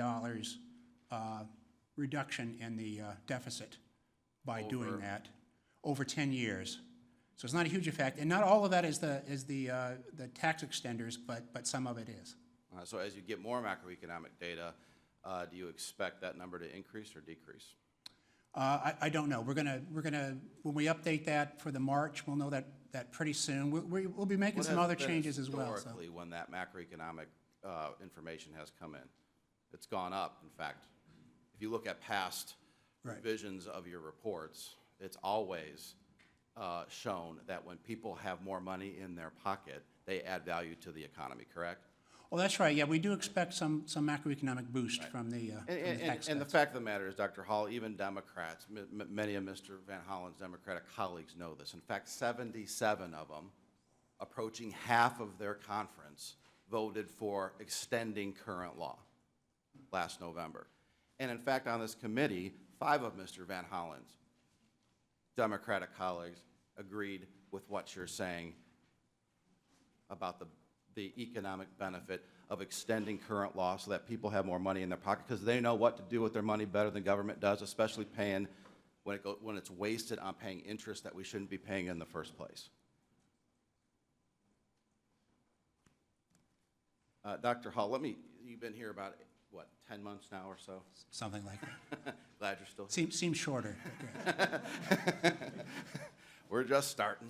reduction in the deficit by doing that over 10 years. So it's not a huge effect, and not all of that is the tax extenders, but some of it is. So as you get more macroeconomic data, do you expect that number to increase or decrease? I don't know. We're gonna when we update that for the March, we'll know that pretty soon. We'll be making some other changes as well. So. Historically, when that macroeconomic information has come in, it's gone up. In fact, if you look at past revisions of your reports, it's always shown that when people have more money in their pocket, they add value to the economy, correct? Well, that's right. Yeah, we do expect some macroeconomic boost from the tax And the cuts. fact of the matter is, Dr. Hall, even Democrats, many of Mr. Van Hollen's Democratic colleagues know this. In fact, 77 of them, approaching half of their conference, voted for extending current law last November. And in fact, on this committee, 5 of Mr. Van Hollen's Democratic colleagues agreed with what you're saying about the economic benefit of extending current law so that people have more money in their pocket because they know what to do with their money better than government does, especially paying when it's wasted on paying interest that we shouldn't be paying in the first place. Dr. Hall, you've been here about, what, 10 months now or so? Something like that. Glad you're still here. Seems shorter. But great. We're just starting.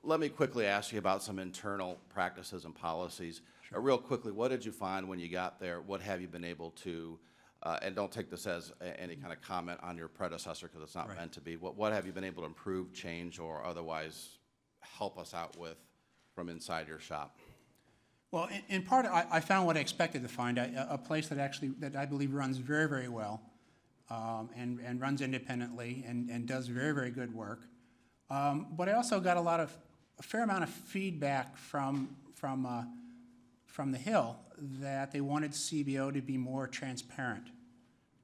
Let me quickly ask you about some internal practices and policies. Real quickly, what did you find when you got there? What have you been able to, and don't take this as any kind of comment on your predecessor because it's not meant to be. What have you been able to improve, change, or otherwise help us out with from inside your shop? Well, in part, I found what I expected to find, a place that I believe runs very, very well, and runs independently and does very, very good work. But I also got a fair amount of feedback from the Hill that they wanted CBO to be more transparent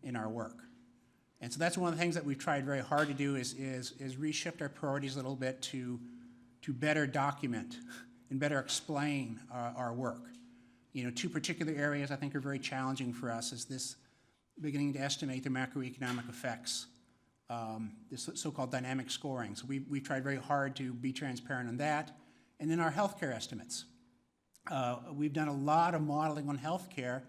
in our work. And so that's one of the things that we've tried very hard to do is reshift our priorities a little bit to better document and better explain our work. You know, 2 particular areas I think are very challenging for us is this beginning to estimate the macroeconomic effects, this so-called dynamic scoring. So we've tried very hard to be transparent on that. And then our healthcare estimates. We've done a lot of modeling on healthcare,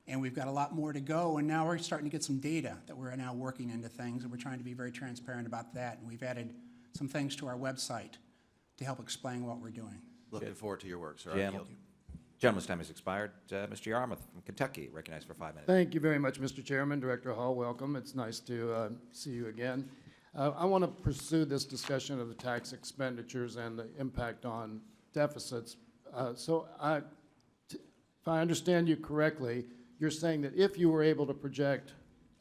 and we've got a lot more to go, and now we're starting to get some data that we're now working into things, and we're trying to be very transparent about that. And we've added some things to our website to help explain what we're doing. Looking forward to your work, sir. Gentleman's time has expired. Mr. Yarmouth from Kentucky, recognized for 5 minutes. Thank you very much, Mr. Chairman. Director Hall, welcome. It's nice to see you again. I want to pursue this discussion of the tax expenditures and the impact on deficits. If I understand you correctly, you're saying that if you were able to project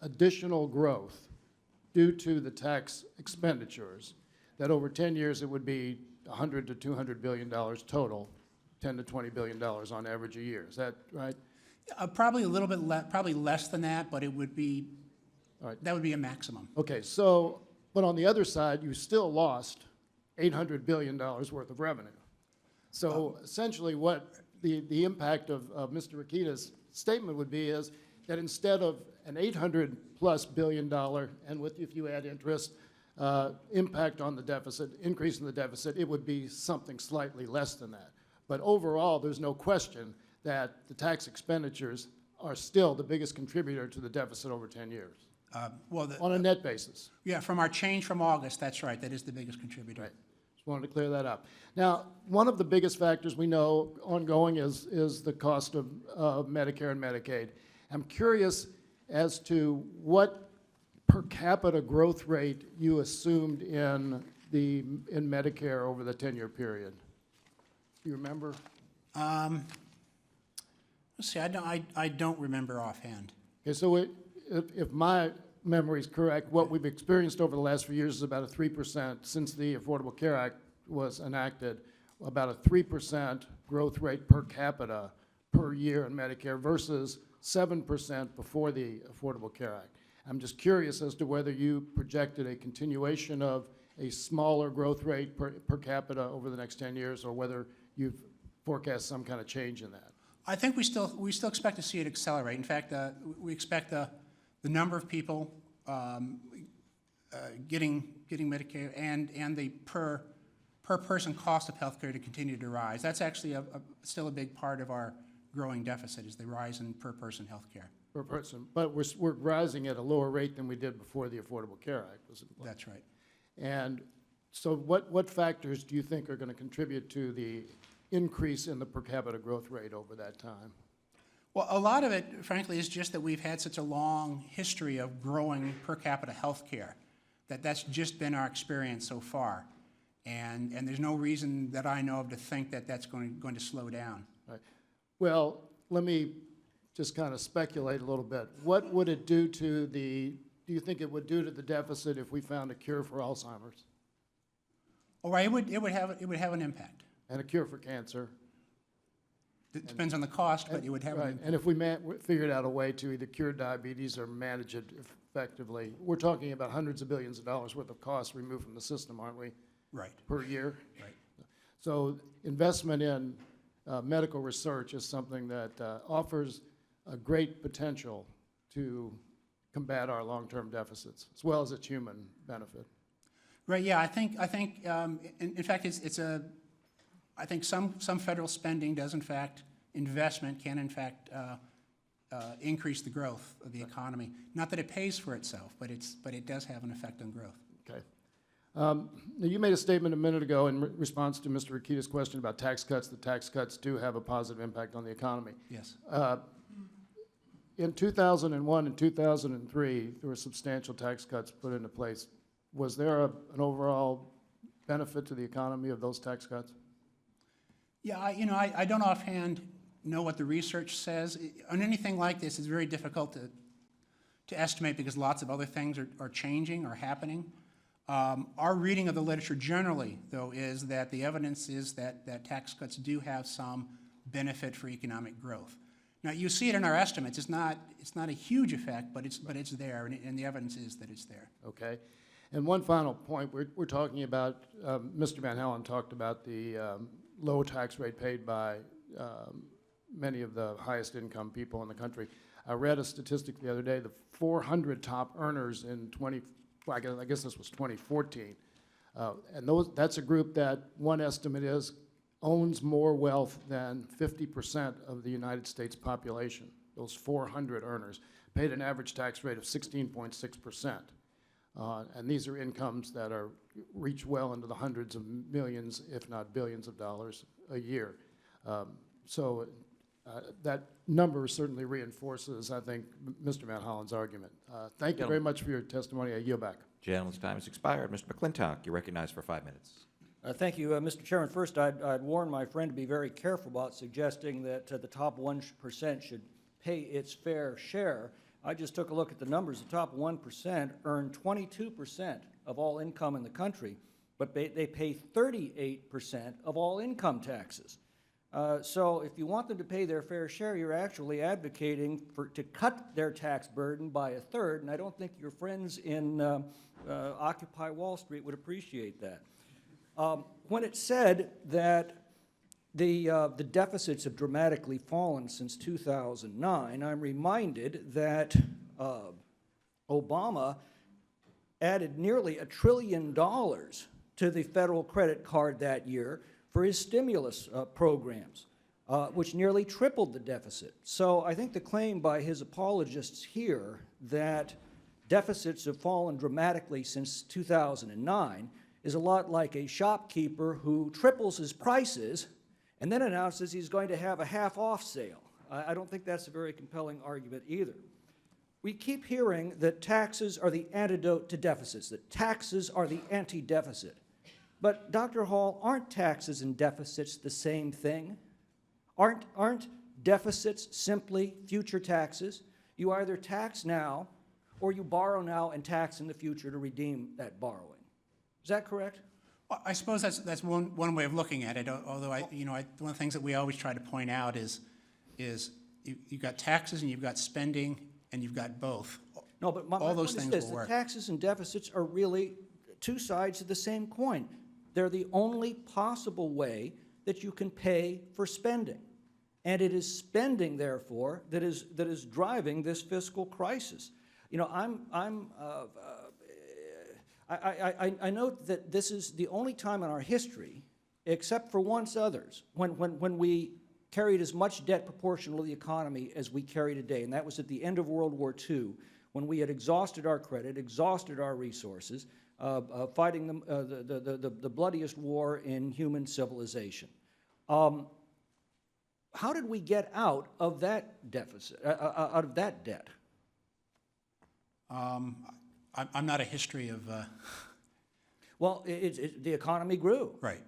additional growth due to the tax expenditures, that over 10 years it would be $100 to $200 billion total, $10 to $20 billion on average a year. Is that right? Probably a little bit probably less than that, but it would be, All right. that would be a maximum. Okay, so, but on the other side, you still lost $800 billion worth of revenue. So essentially what the impact of Mr. Rikita's statement would be is that instead of an $800+ billion, and with, if you add interest, impact on the deficit, increase in the deficit, it would be something slightly less than that. But overall, there's no question that the tax expenditures are still the biggest contributor to the deficit over 10 years, Well, on a net basis. yeah, from our change from August, that's right, that is the biggest contributor. Right. Just wanted to clear that up. Now, one of the biggest factors we know ongoing is the cost of Medicare and Medicaid. I'm curious as to what per capita growth rate you assumed in Medicare over the 10-year period. Do you remember? Let's see, I don't remember offhand. Okay, so if my memory is correct, what we've experienced over the last few years is about a 3%, since the Affordable Care Act was enacted, about a 3% growth rate per capita per year in Medicare versus 7% before the Affordable Care Act. I'm just curious as to whether you projected a continuation of a smaller growth rate per capita over the next 10 years, or whether you've forecast some kind of change in that. I think we still expect to see it accelerate. In fact, we expect the number of people getting Medicare and the per person cost of healthcare to continue to rise. That's actually still a big part of our growing deficit, is the rise in per person healthcare. Per person, but we're rising at a lower rate than we did before the Affordable Care Act was in place. That's right. And so what factors do you think are going to contribute to the increase in the per capita growth rate over that time? Well, a lot of it, frankly, is just that we've had such a long history of growing per capita health care, that's just been our experience so far. And there's no reason that I know of to think that that's going to slow down. Right. Well, let me just kind of speculate a little bit. What would it do to do you think it would do to the deficit if we found a cure for Alzheimer's? Oh, right, it would have an impact. And a cure for cancer? It depends on the cost, but it would have an Right, impact. and if we figured out a way to either cure diabetes or manage it effectively, we're talking about hundreds of billions of dollars worth of costs removed from the system, aren't we? Right. Per year? Right. So investment in medical research is something that offers a great potential to combat our long-term deficits, as well as its human benefit. Right. Yeah. I think. In fact, I think some federal spending does, in fact, investment can, in fact, increase the growth of the economy. Not that it pays for itself, but it does have an effect on growth. Okay. Now you made a statement a minute ago in response to Mr. Rikita's question about tax cuts. The tax cuts do have a positive impact on the economy. Yes. In 2001 and 2003, there were substantial tax cuts put into place. Was there an overall benefit to the economy of those tax cuts? Yeah. I don't offhand know what the research says. On anything like this, it's very difficult to estimate because lots of other things are changing or happening. Our reading of the literature generally, though, is that the evidence is that tax cuts do have some benefit for economic growth. Now, you see it in our estimates. It's not a huge effect, but it's there, and the evidence is that it's there. Okay. And one final point, we're talking about, Mr. Van Halen talked about the low tax rate paid by many of the highest income people in the country. I read a statistic the other day, the 400 top earners in I guess this was 2014. And that's a group that one estimate is owns more wealth than 50% of the United States population. Those 400 earners paid an average tax rate of 16.6%. And these are incomes that reach well into the hundreds of millions, if not billions of dollars a year. So that number certainly reinforces, I think, Mr. Van Hollen's argument. Thank you very much for your testimony. I yield back. Gentleman's time has expired. Mr. McClintock, you're recognized for 5 minutes. Thank you, Mr. Chairman. First, I'd warn my friend to be very careful about suggesting that the top 1% should pay its fair share. I just took a look at the numbers. The top 1% earn 22% of all income in the country, but they pay 38% of all income taxes. So if you want them to pay their fair share, you're actually advocating to cut their tax burden by a third, and I don't think your friends in Occupy Wall Street would appreciate that. When it said that the deficits have dramatically fallen since 2009, I'm reminded that Obama added nearly $1 trillion to the federal credit card that year for his stimulus programs, which nearly tripled the deficit. So I think the claim by his apologists here that deficits have fallen dramatically since 2009 is a lot like a shopkeeper who triples his prices and then announces he's going to have a half-off sale. I don't think that's a very compelling argument either. We keep hearing that taxes are the antidote to deficits, that taxes are the anti-deficit. But, Dr. Hall, aren't taxes and deficits the same thing? Aren't deficits simply future taxes? You either tax now, or you borrow now and tax in the future to redeem that borrowing. Is that correct? Well, I suppose that's one way of looking at it, although one of the things that we always try to point out is you've got taxes and you've got spending and you've got both. No, but my all those point is things this, will the work. taxes and deficits are really two sides of the same coin. They're the only possible way that you can pay for spending. And it is spending, therefore, that is driving this fiscal crisis. You know, I note that this is the only time in our history, except for once others, when we carried as much debt proportional to the economy as we carry today, and that was at the end of World War II, when we had exhausted our credit, exhausted our resources, fighting the bloodiest war in human civilization. How did we get out of that deficit, out of that debt? I'm not a history of... Well, the economy grew. Right.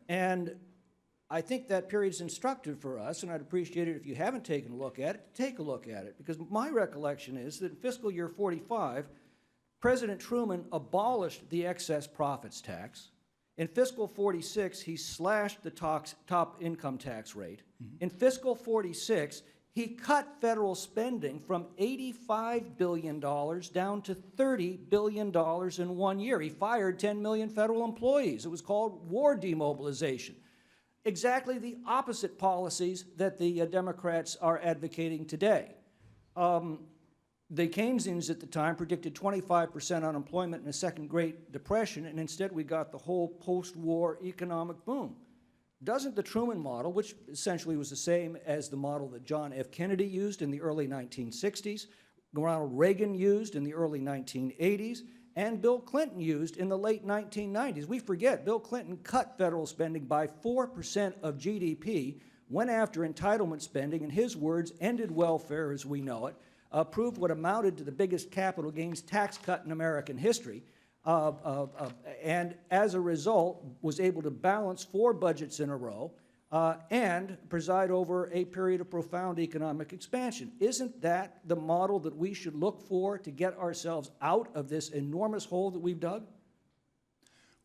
And I think that period is instructive for us, and I'd appreciate it if you haven't taken a look at it, take a look at it. Because my recollection is that in fiscal year 45, President Truman abolished the excess profits tax. In fiscal 46, he slashed the top income tax rate. In fiscal 46, he cut federal spending from $85 billion down to $30 billion in 1 year. He fired 10 million federal employees. It was called war demobilization. Exactly the opposite policies that the Democrats are advocating today. The Keynesians at the time predicted 25% unemployment in a second Great Depression, and instead we got the whole post-war economic boom. Doesn't the Truman model, which essentially was the same as the model that John F. Kennedy used in the early 1960s, Ronald Reagan used in the early 1980s, and Bill Clinton used in the late 1990s. We forget, Bill Clinton cut federal spending by 4% of GDP, went after entitlement spending, in his words, ended welfare as we know it, approved what amounted to the biggest capital gains tax cut in American history, and as a result was able to balance 4 budgets in a row and preside over a period of profound economic expansion. Isn't that the model that we should look for to get ourselves out of this enormous hole that we've dug?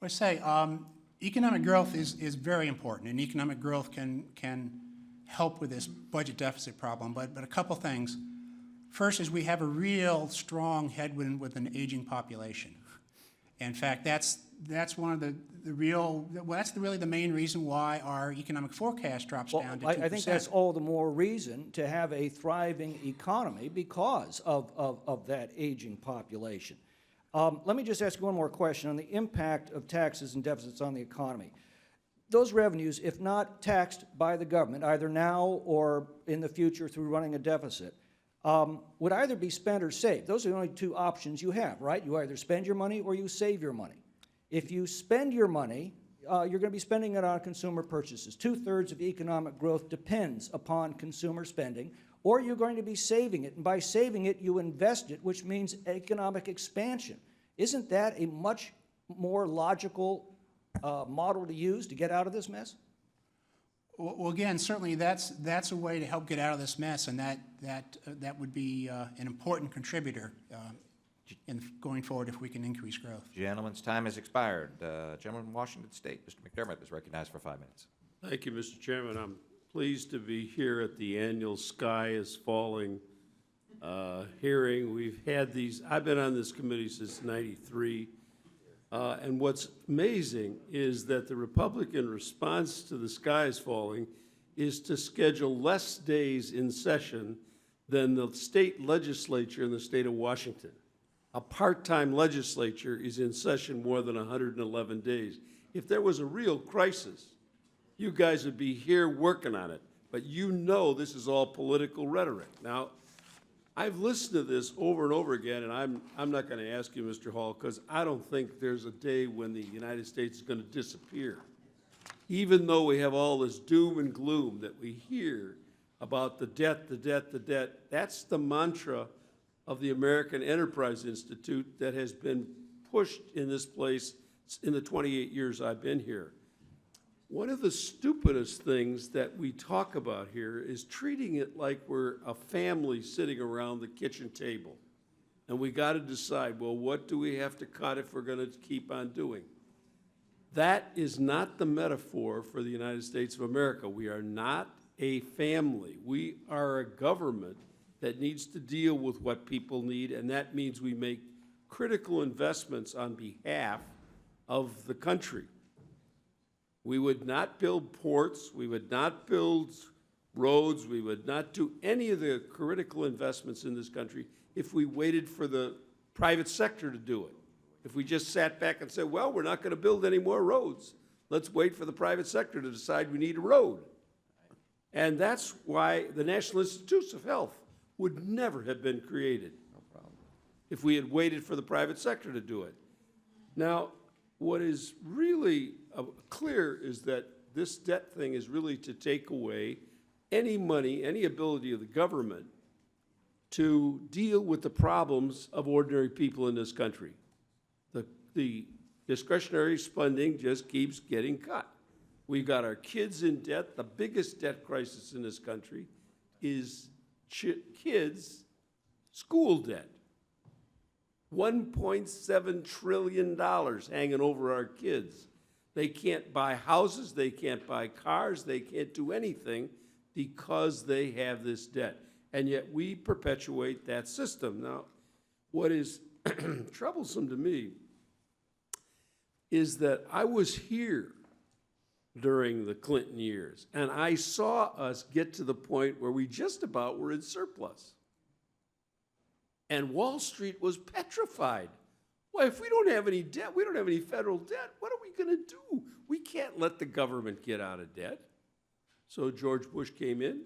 Well, I say economic growth is very important, and economic growth can help with this budget deficit problem, but a couple things. First is we have a real strong headwind with an aging population. In fact, that's one of that's really the main reason why our economic forecast drops down to 2%. I think that's all the more reason to have a thriving economy because of that aging population. Let me just ask one more question on the impact of taxes and deficits on the economy. Those revenues, if not taxed by the government, either now or in the future through running a deficit, would either be spent or saved. Those are the only 2 options you have, right? You either spend your money or you save your money. If you spend your money, you're going to be spending it on consumer purchases. 2/3 of economic growth depends upon consumer spending, or you're going to be saving it. And by saving it, you invest it, which means economic expansion. Isn't that a much more logical model to use to get out of this mess? Well, again, certainly that's a way to help get out of this mess, and that would be an important contributor in going forward if we can increase growth. Gentleman's time has expired. Gentleman from Washington State, Mr. McDermott, is recognized for 5 minutes. Thank you, Mr. Chairman. I'm pleased to be here at the annual Sky is Falling hearing. We've had these, I've been on this committee since '93, And what's amazing is that the Republican response to the sky is falling is to schedule less days in session than the state legislature in the state of Washington. A part-time legislature is in session more than 111 days. If there was a real crisis, you guys would be here working on it. But you know this is all political rhetoric. Now, I've listened to this over and over again, and I'm not going to ask you, Mr. Hall, because I don't think there's a day when the United States is going to disappear. Even though we have all this doom and gloom that we hear about the debt, the debt, the debt, that's the mantra of the American Enterprise Institute that has been pushed in this place in the 28 years I've been here. One of the stupidest things that we talk about here is treating it like we're a family sitting around the kitchen table. And we got to decide, well, what do we have to cut if we're going to keep on doing? That is not the metaphor for the United States of America. We are not a family. We are a government that needs to deal with what people need, and that means we make critical investments on behalf of the country. We would not build ports, we would not build roads, we would not do any of the critical investments in this country if we waited for the private sector to do it. If we just sat back and said, well, we're not going to build any more roads. Let's wait for the private sector to decide we need a road. And that's why the National Institutes of Health would never have been created if we had waited for the private sector to do it. Now, what is really clear is that this debt thing is really to take away any money, any ability of the government to deal with the problems of ordinary people in this country. The discretionary spending just keeps getting cut. We've got our kids in debt. The biggest debt crisis in this country is kids' school debt. $1.7 trillion hanging over our kids. They can't buy houses, they can't buy cars, they can't do anything because they have this debt. And yet we perpetuate that system. Now, what is troublesome to me is that I was here during the Clinton years, and I saw us get to the point where we just about were in surplus. And Wall Street was petrified. Well, if we don't have any debt, we don't have any federal debt, what are we going to do? We can't let the government get out of debt. So George Bush came in,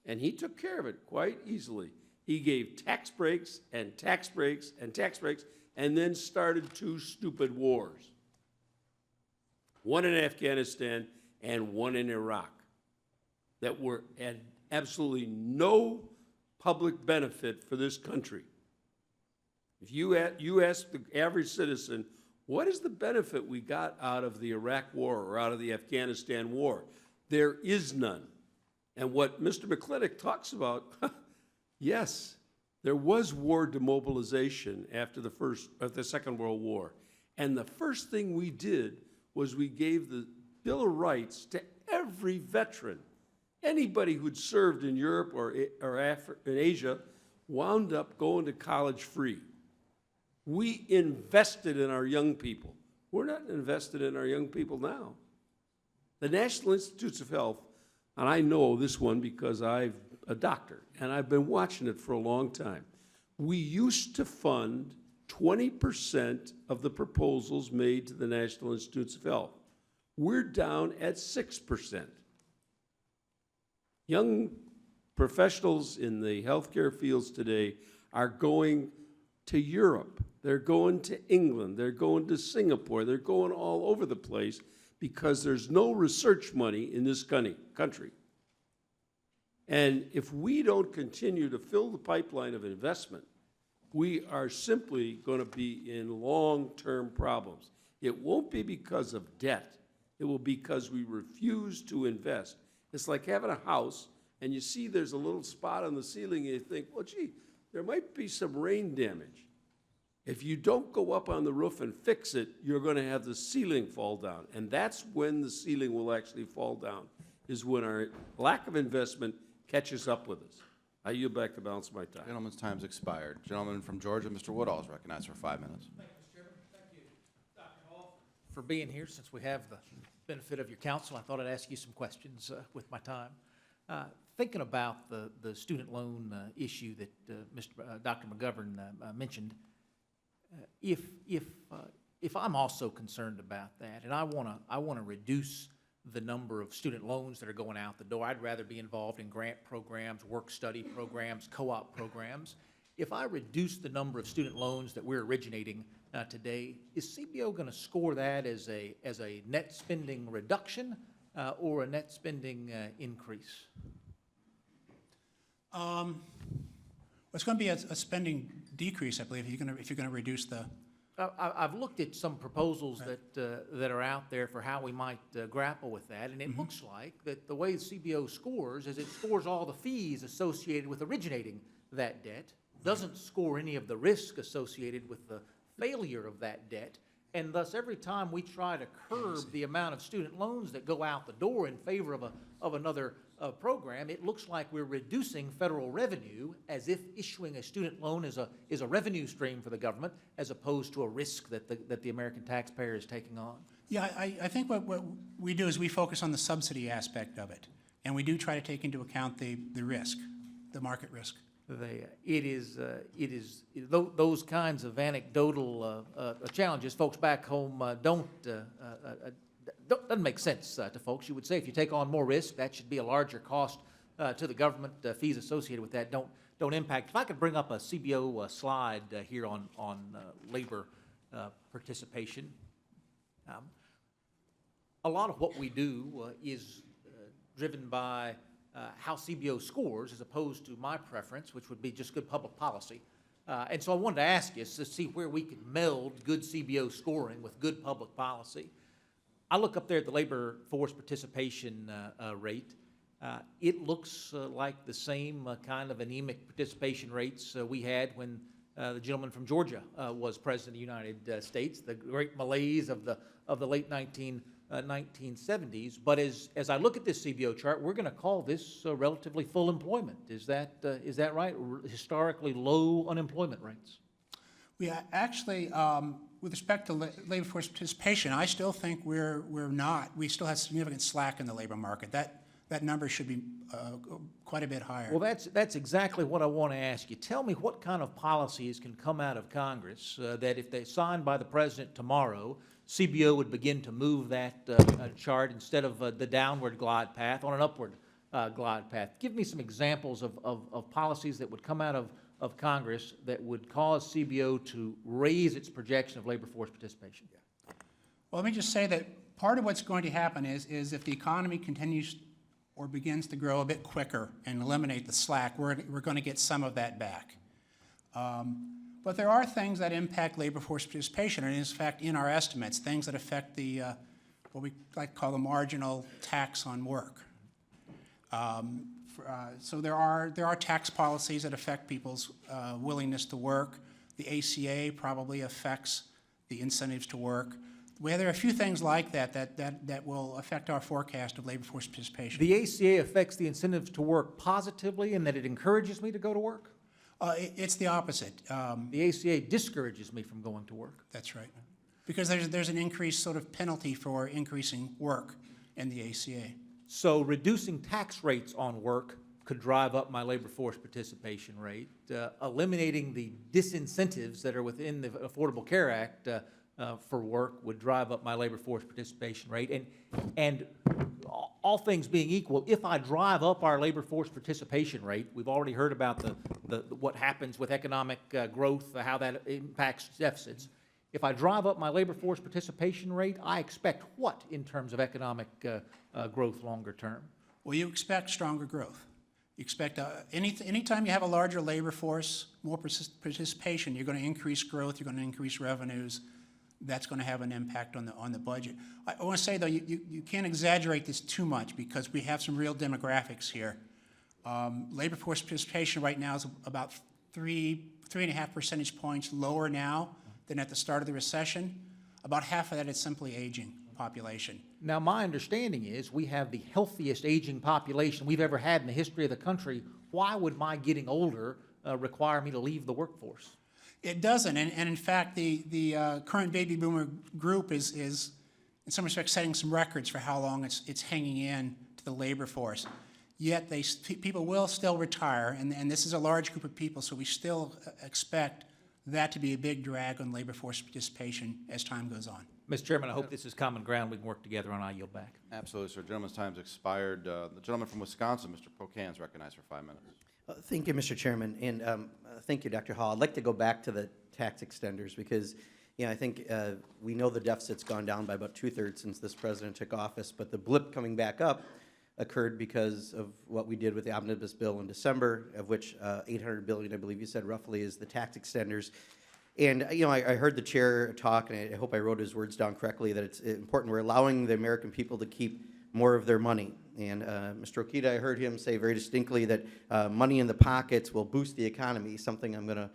and he took care of it quite easily. He gave tax breaks and tax breaks and tax breaks, and then started two stupid wars. One in Afghanistan and one in Iraq that had absolutely no public benefit for this country. If you ask the average citizen, what is the benefit we got out of the Iraq war or out of the Afghanistan war? There is none. And what Mr. McClintock talks about, yes, there was war demobilization after the Second World War. And the first thing we did was we gave the Bill of Rights to every veteran. Anybody who'd served in Europe or in Asia wound up going to college free. We invested in our young people. We're not invested in our young people now. The National Institutes of Health, and I know this one because I'm a doctor, and I've been watching it for a long time. We used to fund 20% of the proposals made to the National Institutes of Health. We're down at 6%. Young professionals in the healthcare fields today are going to Europe. They're going to England. They're going to Singapore. They're going all over the place because there's no research money in this country. And if we don't continue to fill the pipeline of investment, we are simply going to be in long-term problems. It won't be because of debt. It will be because we refuse to invest. It's like having a house, and you see there's a little spot on the ceiling, and you think, well, gee, there might be some rain damage. If you don't go up on the roof and fix it, you're going to have the ceiling fall down. And that's when the ceiling will actually fall down, is when our lack of investment catches up with us. I yield back the balance of my time. Gentleman's time's expired. Gentleman from Georgia, Mr. Woodall is recognized for 5 minutes. Thank you, Mr. Chairman. Thank you, Dr. Hall. for being here. Since we have the benefit of your counsel, I thought I'd ask you some questions with my time. Thinking about the student loan issue that Dr. McGovern mentioned, if I'm also concerned about that, and I want to reduce the number of student loans that are going out the door, I'd rather be involved in grant programs, work-study programs, co-op programs. If I reduce the number of student loans that we're originating today, is CBO going to score that as a net spending reduction or a net spending increase? It's going to be a spending decrease, I believe, if you're going to reduce the. I've looked at some proposals that are out there for how we might grapple with that, and it looks like that the way the CBO scores is it scores all the fees associated with originating that debt, doesn't score any of the risk associated with the failure of that debt, and thus every time we try to curb the amount of student loans that go out the door in favor of another program, it looks like we're reducing federal revenue as if issuing a student loan is a revenue stream for the government as opposed to a risk that the American taxpayer is taking on. Yeah, I think what we do is we focus on the subsidy aspect of it, and we do try to take into account the risk, the market risk. Those kinds of anecdotal challenges, folks back home doesn't make sense to folks. You would say if you take on more risk, that should be a larger cost to the government. Fees associated with that don't impact. If I could bring up a CBO slide here on labor participation. A lot of what we do is driven by how CBO scores as opposed to my preference, which would be just good public policy. And so I wanted to ask you to see where we could meld good CBO scoring with good public policy. I look up there at the labor force participation rate. It looks like the same kind of anemic participation rates we had when the gentleman from Georgia was president of the United States, the great malaise of the late 1970s. But as I look at this CBO chart, we're going to call this relatively full employment. Is that right? Historically low unemployment rates. We actually, with respect to labor force participation, I still think we're not. We still have significant slack in the labor market. That number should be quite a bit higher. Well, that's exactly what I want to ask you. Tell me what kind of policies can come out of Congress that if they're signed by the president tomorrow, CBO would begin to move that chart instead of the downward glide path on an upward glide path. Give me some examples of policies that would come out of Congress that would cause CBO to raise its projection of labor force participation. Well, let me just say that part of what's going to happen is if the economy continues or begins to grow a bit quicker and eliminate the slack, we're going to get some of that back. But there are things that impact labor force participation, and in fact, in our estimates, things that affect the what we like to call the marginal tax on work. So there are tax policies that affect people's willingness to work. The ACA probably affects the incentives to work. Well, there are a few things like that will affect our forecast of labor force participation. The ACA affects the incentives to work positively in that it encourages me to go to work? It's the opposite. The ACA discourages me from going to work. That's right. Because there's an increased sort of penalty for increasing work in the ACA. So reducing tax rates on work could drive up my labor force participation rate. Eliminating the disincentives that are within the Affordable Care Act for work would drive up my labor force participation rate. And all things being equal, if I drive up our labor force participation rate, we've already heard about what happens with economic growth, how that impacts deficits. If I drive up my labor force participation rate, I expect what in terms of economic growth longer term? Well, you expect stronger growth. You expect anytime you have a larger labor force, more participation, you're going to increase growth, you're going to increase revenues. That's going to have an impact on the budget. I want to say, though, you can't exaggerate this too much because we have some real demographics here. Labor force participation right now is about 3.5 percentage points lower now than at the start of the recession. About half of that is simply aging population. Now, my understanding is we have the healthiest aging population we've ever had in the history of the country. Why would my getting older require me to leave the workforce? It doesn't, and in fact, the current baby boomer group is in some respects, setting some records for how long it's hanging in to the labor force. Yet people will still retire, and this is a large group of people, so we still expect that to be a big drag on labor force participation as time goes on. Mr. Chairman, I hope this is common ground. We can work together on. I yield back. Absolutely, sir. Gentleman's time's expired. The gentleman from Wisconsin, Mr. Pocan, is recognized for 5 minutes. Thank you, Mr. Chairman, and thank you, Dr. Hall. I'd like to go back to the tax extenders because, I think we know the deficit's gone down by about 2/3 since this president took office, but the blip coming back up occurred because of what we did with the omnibus bill in December, of which $800 billion, I believe you said roughly, is the tax extenders. And, I heard the chair talk, and I hope I wrote his words down correctly, that it's important we're allowing the American people to keep more of their money. And Mr. Okita, I heard him say very distinctly that money in the pockets will boost the economy, something I'm going to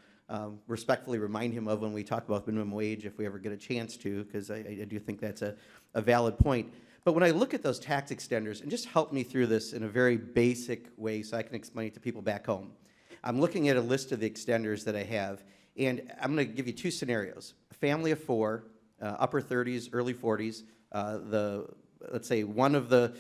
respectfully remind him of when we talk about minimum wage if we ever get a chance to, because I do think that's a valid point. But when I look at those tax extenders, and just help me through this in a very basic way so I can explain it to people back home. I'm looking at a list of the extenders that I have, and I'm going to give you two scenarios. A family of four, upper 30s, early 40s. Let's say one of the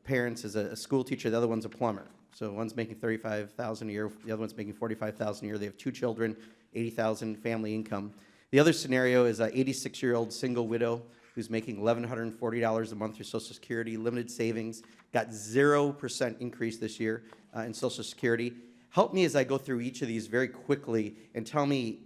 parents is a school teacher, the other one's a plumber. So one's making $35,000 a year, the other one's making $45,000 a year. They have two children, $80,000 family income. The other scenario is an 86-year-old single widow who's making $1,140 a month through Social Security, limited savings, got 0% increase this year in Social Security. Help me as I go through each of these very quickly and tell me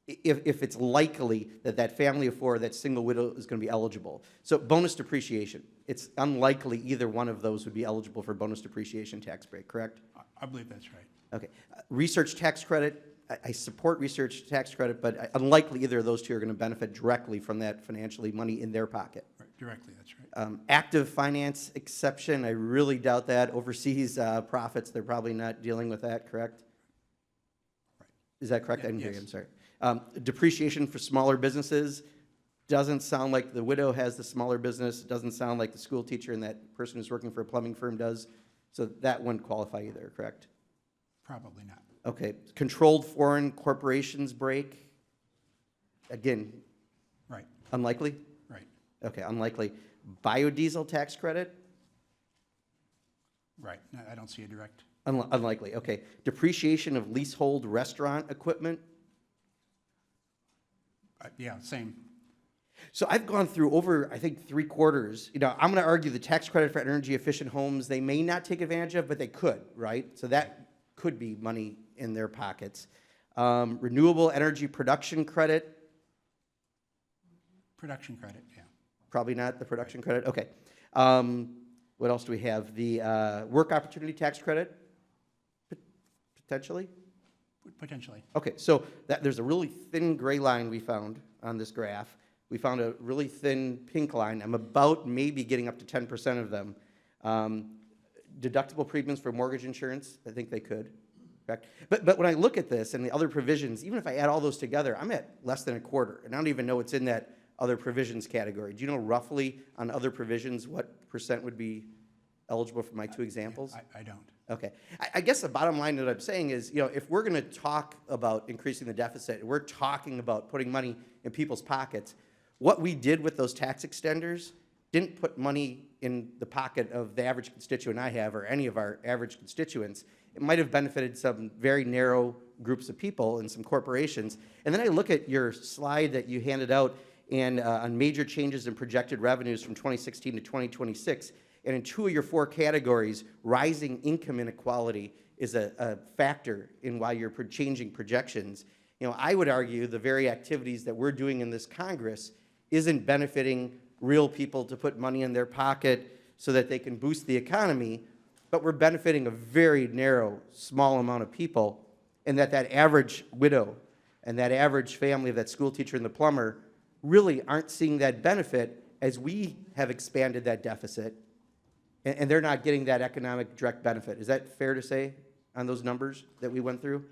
if it's likely that that family of four, that single widow, is going to be eligible. So bonus depreciation. It's unlikely either one of those would be eligible for bonus depreciation tax break, correct? I believe that's right. Okay. Research tax credit. I support research tax credit, but unlikely either of those two are going to benefit directly from that financially money in their pocket. Right, directly, that's right. Active finance exception, I really doubt that. Overseas profits, they're probably not dealing with that, correct? Right. Is that correct? Yeah, I didn't hear you, yes. I'm sorry. Depreciation for smaller businesses, doesn't sound like the widow has the smaller business. It doesn't sound like the school teacher and that person who's working for a plumbing firm does. So that wouldn't qualify either, correct? Probably not. Okay. Controlled foreign corporations break, again, Right, unlikely? right, Okay, unlikely. Biodiesel tax credit? right. No, I don't see a direct. Unlikely, okay. Depreciation of leasehold restaurant equipment? Yeah, same. So I've gone through over, I think, 3/4. I'm going to argue the tax credit for energy efficient homes, they may not take advantage of, but they could, right? So that could be money in their pockets. Renewable energy production credit, Production credit, yeah. probably not the production credit, okay. What else do we have? The work opportunity tax credit, potentially? Potentially. Okay, so there's a really thin gray line we found on this graph. We found a really thin pink line. I'm about maybe getting up to 10% of them. Deductible premiums for mortgage insurance, I think they could, correct? But when I look at this and the other provisions, even if I add all those together, I'm at less than 1/4, and I don't even know what's in that other provisions category. Do you know roughly on other provisions what percent would be eligible for my two examples? I don't. Okay. I guess the bottom line that I'm saying is, if we're going to talk about increasing the deficit, we're talking about putting money in people's pockets, what we did with those tax extenders didn't put money in the pocket of the average constituent I have or any of our average constituents. It might have benefited some very narrow groups of people and some corporations. And then I look at your slide that you handed out and on major changes in projected revenues from 2016 to 2026. And in 2 of your 4 categories, rising income inequality is a factor in why you're changing projections. I would argue the very activities that we're doing in this Congress isn't benefiting real people to put money in their pocket so that they can boost the economy, but we're benefiting a very narrow, small amount of people, and that average widow and that average family of that school teacher and the plumber really aren't seeing that benefit as we have expanded that deficit, and they're not getting that economic direct benefit. Is that fair to say on those numbers that we went through?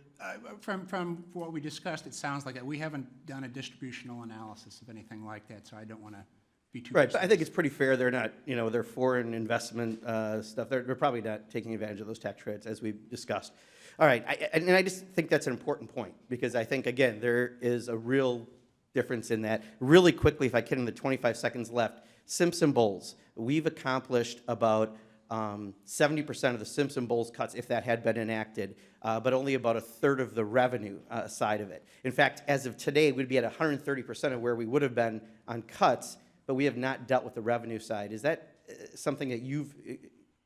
From what we discussed, it sounds like we haven't done a distributional analysis of anything like that, so I don't want to be too Right, precise. but I think it's pretty fair. They're not, their foreign investment stuff. They're probably not taking advantage of those tax credits as we've discussed. All right, and I just think that's an important point because I think, again, there is a real difference in that. Really quickly, if I can, in the 25 seconds left, Simpson Bowls, we've accomplished about 70% of the Simpson Bowls cuts if that had been enacted, but only about a third of the revenue side of it. In fact, as of today, we'd be at 130% of where we would have been on cuts, but we have not dealt with the revenue side. Is that something that you've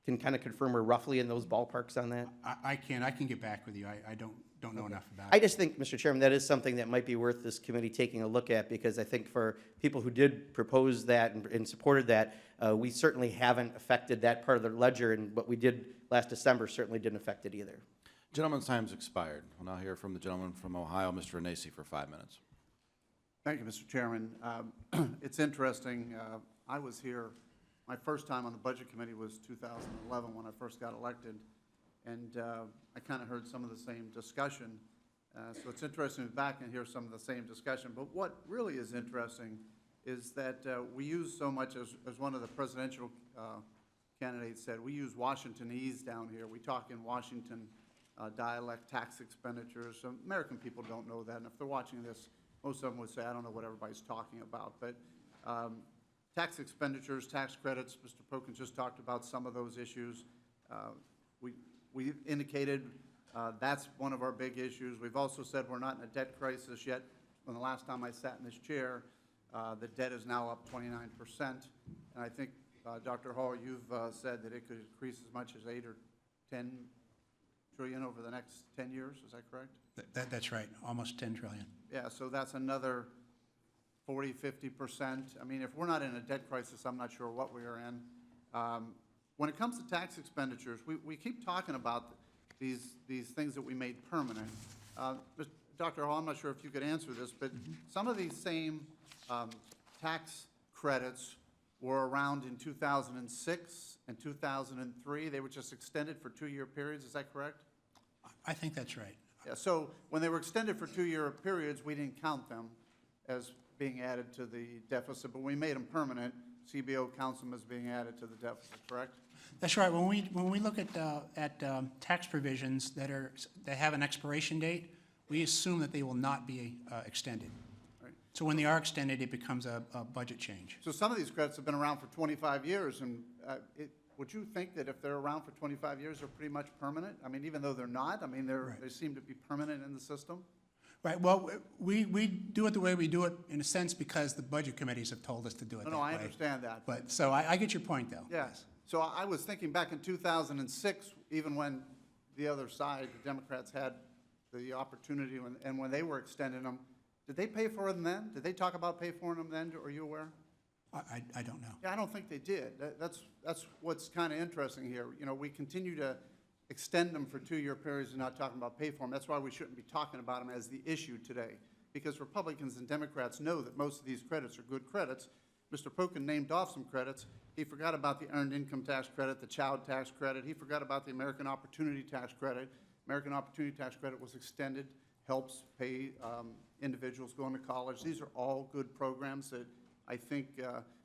can kind of confirm we're roughly in those ballparks on that? I can get back with you. I don't know enough about I it. just think, Mr. Chairman, that is something that might be worth this committee taking a look at, because I think for people who did propose that and supported that, we certainly haven't affected that part of the ledger, and what we did last December certainly didn't affect it either. Gentleman's time's expired. We'll now hear from the gentleman from Ohio, Mr. Anesi, for 5 minutes. Thank you, Mr. Chairman. It's interesting. I was here, my first time on the Budget Committee was 2011 when I first got elected, and I kind of heard some of the same discussion. So it's interesting to be back and hear some of the same discussion. But what really is interesting is that we use so much, as one of the presidential candidates said, we use Washingtonese down here. We talk in Washington dialect, tax expenditures. So American people don't know that, and if they're watching this, most of them would say, I don't know what everybody's talking about. But tax expenditures, tax credits, Mr. Pokin just talked about some of those issues. We indicated that's one of our big issues. We've also said we're not in a debt crisis yet. When the last time I sat in this chair, the debt is now up 29%. And I think, Dr. Hall, you've said that it could increase as much as 8 or 10 trillion over the next 10 years. Is that correct? That's right, almost 10 trillion. Yeah, so that's another 40, 50%. I mean, if we're not in a debt crisis, I'm not sure what we are in. When it comes to tax expenditures, we keep talking about these things that we made permanent. Dr. Hall, I'm not sure if you could answer this, but some of these same tax credits were around in 2006 and 2003. They were just extended for 2-year periods. Is that correct? I think that's right. Yeah, so when they were extended for 2-year periods, we didn't count them as being added to the deficit, but we made them permanent. CBO counts them as being added to the deficit, correct? That's right. When we look at tax provisions that have an expiration date, we assume that they will not be extended. Right. So when they are extended, it becomes a budget change. So some of these credits have been around for 25 years, and would you think that if they're around for 25 years, they're pretty much permanent? I mean, even though they're not, I mean, they seem to be permanent in the system? Right. Well, we do it the way we do it in a sense because the budget committees have told us to do it that way. No, I understand that. But so I get your point, though. Yes. So I was thinking back in 2006, even when the other side, the Democrats, had the opportunity and when they were extending them, did they pay for them then? Did they talk about pay for them then? Are you aware? I don't know. Yeah, I don't think they did. That's what's kind of interesting here. You know, we continue to extend them for 2-year periods and not talking about pay for them. That's why we shouldn't be talking about them as the issue today, because Republicans and Democrats know that most of these credits are good credits. Mr. Pokin named off some credits. He forgot about the Earned Income Tax Credit, the Child Tax Credit. He forgot about the American Opportunity Tax Credit. American Opportunity Tax Credit was extended, helps pay individuals going to college. These are all good programs that I think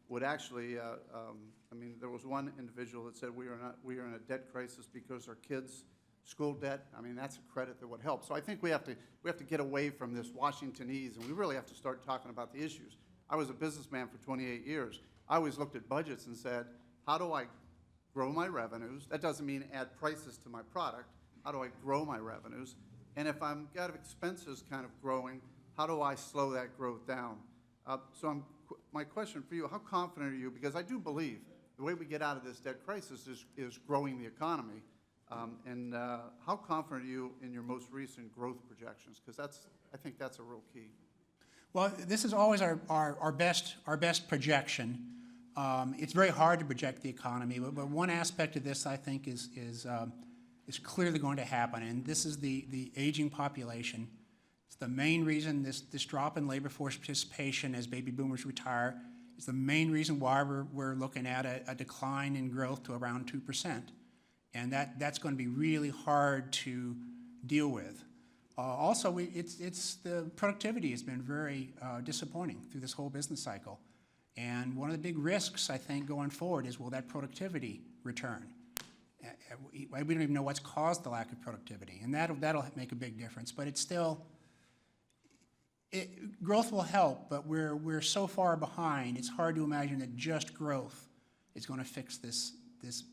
would actually, I mean, there was one individual that said we are in a debt crisis because our kids' school debt. I mean, that's a credit that would help. So I think we have to get away from this Washingtonese, and we really have to start talking about the issues. I was a businessman for 28 years. I always looked at budgets and said, how do I grow my revenues? That doesn't mean add prices to my product. How do I grow my revenues? And if I'm got expenses kind of growing, how do I slow that growth down? My question for you, how confident are you? Because I do believe the way we get out of this debt crisis is growing the economy. How confident are you in your most recent growth projections? Because I think that's a real key. Well, this is always our best projection. It's very hard to project the economy, but one aspect of this I think is clearly going to happen, and this is the aging population. It's the main reason this drop in labor force participation as baby boomers retire is the main reason why we're looking at a decline in growth to around 2%, and that's going to be really hard to deal with. Also, it's the productivity has been very disappointing through this whole business cycle. And one of the big risks, I think, going forward is will that productivity return? We don't even know what's caused the lack of productivity, and that'll make a big difference. But it's still, Growth will help, but we're so far behind, it's hard to imagine that just growth is going to fix this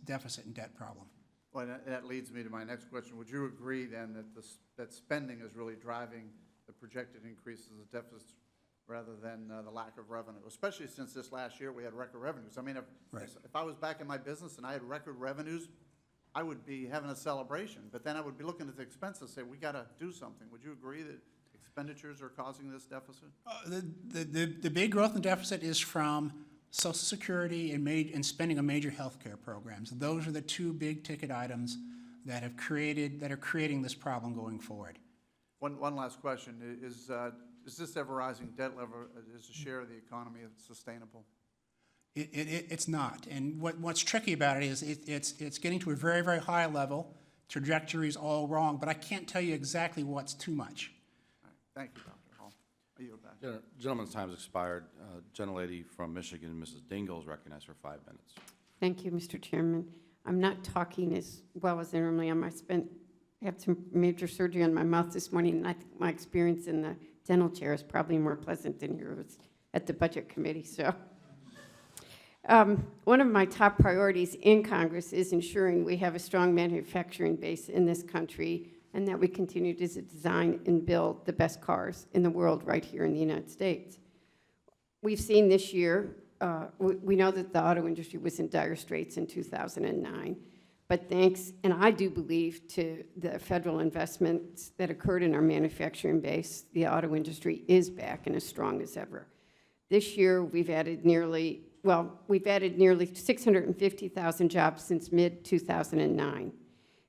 deficit and debt problem. Well, that leads me to my next question. Would you agree then that that spending is really driving the projected increases of deficits rather than the lack of revenue, especially since this last year we had record revenues? I mean, if I was back in my business and I had record revenues, I would be having a celebration, but then I would be looking at the expenses and say, we got to do something. Would you agree that expenditures are causing this deficit? The big growth in deficit is from Social Security and spending on major health care programs. Those are the two big ticket items that are creating this problem going forward. One last question. Is this ever-rising debt level, is a share of the economy sustainable? It's not. And what's tricky about it is it's getting to a very, very high level. Trajectory's all wrong, but I can't tell you exactly what's too much. All right. Thank you, Dr. Hall. I yield back. Gentleman's time has expired. Gentlelady from Michigan, Mrs. Dingle, is recognized for 5 minutes. Thank you, Mr. Chairman. I'm not talking as well as I normally am. I had some major surgery on my mouth this morning, and I think my experience in the dental chair is probably more pleasant than yours at the Budget Committee. So, one of my top priorities in Congress is ensuring we have a strong manufacturing base in this country and that we continue to design and build the best cars in the world right here in the United States. We've seen this year, we know that the auto industry was in dire straits in 2009, but thanks, and I do believe, to the federal investments that occurred in our manufacturing base, the auto industry is back and as strong as ever. This year, we've added nearly 650,000 jobs since mid-2009,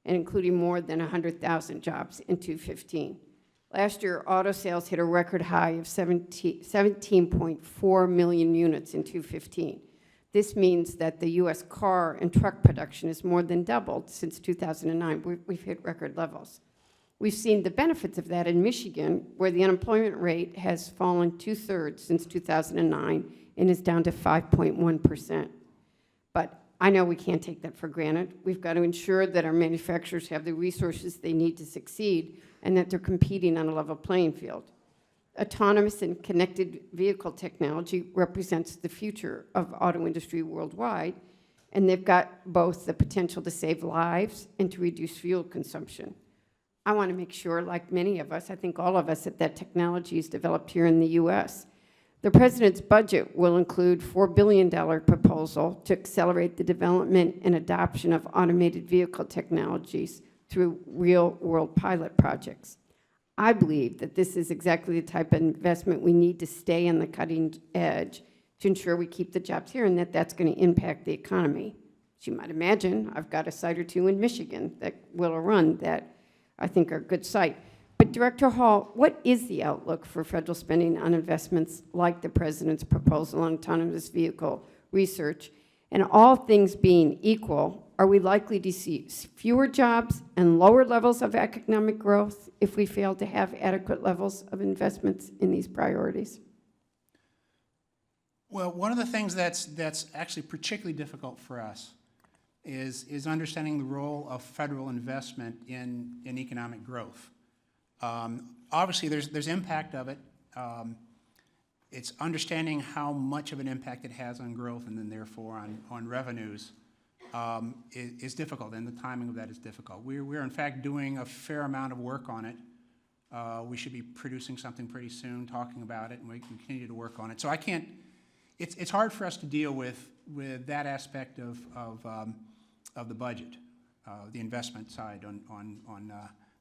and including more than 100,000 jobs in 2015. Last year, auto sales hit a record high of 17.4 million units in 2015. This means that the U.S. car and truck production has more than doubled since 2009. We've hit record levels. We've seen the benefits of that in Michigan, where the unemployment rate has fallen 2/3 since 2009 and is down to 5.1%. But I know we can't take that for granted. We've got to ensure that our manufacturers have the resources they need to succeed and that they're competing on a level playing field. Autonomous and connected vehicle technology represents the future of auto industry worldwide, and they've got both the potential to save lives and to reduce fuel consumption. I want to make sure, like many of us, I think all of us, that technology is developed here in the U.S. The President's budget will include $4 billion proposal to accelerate the development and adoption of automated vehicle technologies through real-world pilot projects. I believe that this is exactly the type of investment we need to stay on the cutting edge to ensure we keep the jobs here and that that's going to impact the economy. As you might imagine, I've got a site or two in Michigan that will run that I think are a good site. But Director Hall, what is the outlook for federal spending on investments like the President's proposal on autonomous vehicle research? And all things being equal, are we likely to see fewer jobs and lower levels of economic growth if we fail to have adequate levels of investments in these priorities? Well, one of the things that's actually particularly difficult for us is understanding the role of federal investment in economic growth. Obviously, there's impact of it. It's understanding how much of an impact it has on growth and then therefore on revenues is difficult, and the timing of that is difficult. We're in fact doing a fair amount of work on it. We should be producing something pretty soon, talking about it, and we can continue to work on it. So I can't, it's hard for us to deal with that aspect of the budget, the investment side on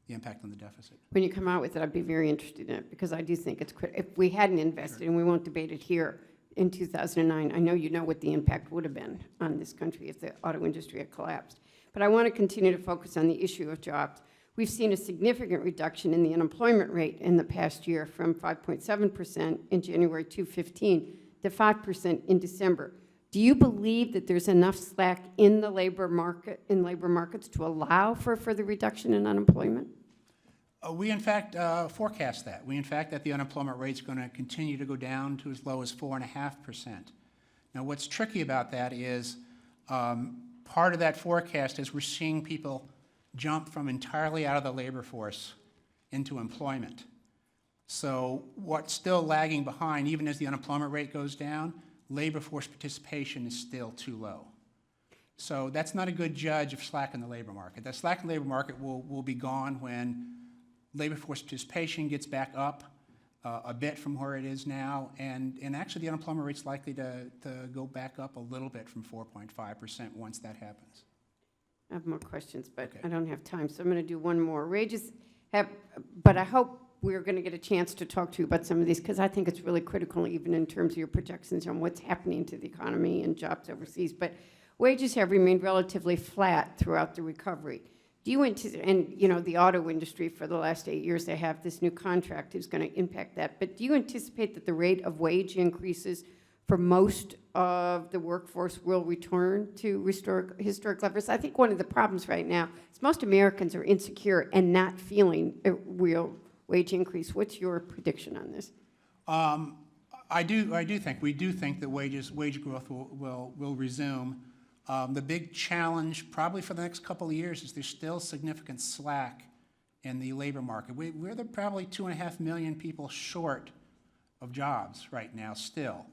the impact on the deficit. When you come out with it, I'd be very interested in it, because I do think it's critical. If we hadn't invested, and we won't debate it here, in 2009, I know you know what the impact would have been on this country if the auto industry had collapsed. But I want to continue to focus on the issue of jobs. We've seen a significant reduction in the unemployment rate in the past year from 5.7% in January 2015 to 5% in December. Do you believe that there's enough slack in the labor markets to allow for a further reduction in unemployment? We, in fact, forecast that. We, in fact, that the unemployment rate is going to continue to go down to as low as 4.5%. Now, what's tricky about that is part of that forecast is we're seeing people jump from entirely out of the labor force into employment. So what's still lagging behind, even as the unemployment rate goes down, labor force participation is still too low. So that's not a good judge of slack in the labor market. That slack in the labor market will be gone when labor force participation gets back up a bit from where it is now, and actually the unemployment rate's likely to go back up a little bit from 4.5% once that happens. I have more questions, but Okay. I don't have time, so I'm going to do one more. Wages have, but I hope we're going to get a chance to talk to you about some of these, because I think it's really critical, even in terms of your projections on what's happening to the economy and jobs overseas. But wages have remained relatively flat throughout the recovery. Do you anticipate, and you know, the auto industry for the last 8 years, they have this new contract is going to impact that, but do you anticipate that the rate of wage increases for most of the workforce will return to historic levels? I think one of the problems right now is most Americans are insecure and not feeling a real wage increase. What's your prediction on this? We do think that wage growth will resume. The big challenge probably for the next couple of years is there's still significant slack in the labor market. We're probably 2.5 million people short of jobs right now still.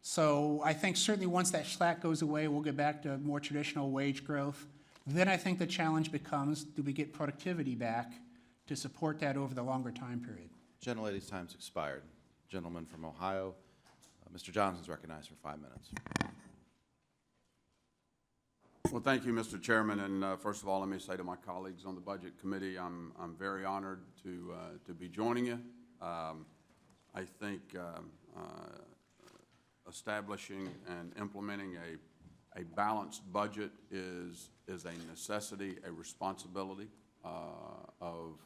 So I think certainly once that slack goes away, we'll get back to more traditional wage growth. Then I think the challenge becomes, do we get productivity back to support that over the longer time period? Gentlelady's time's expired. Gentleman from Ohio, Mr. Johnson's recognized for 5 minutes. Well, thank you, Mr. Chairman, and first of all, let me say to my colleagues on the Budget Committee, I'm very honored to be joining you. I think establishing and implementing a balanced budget is a necessity, a responsibility of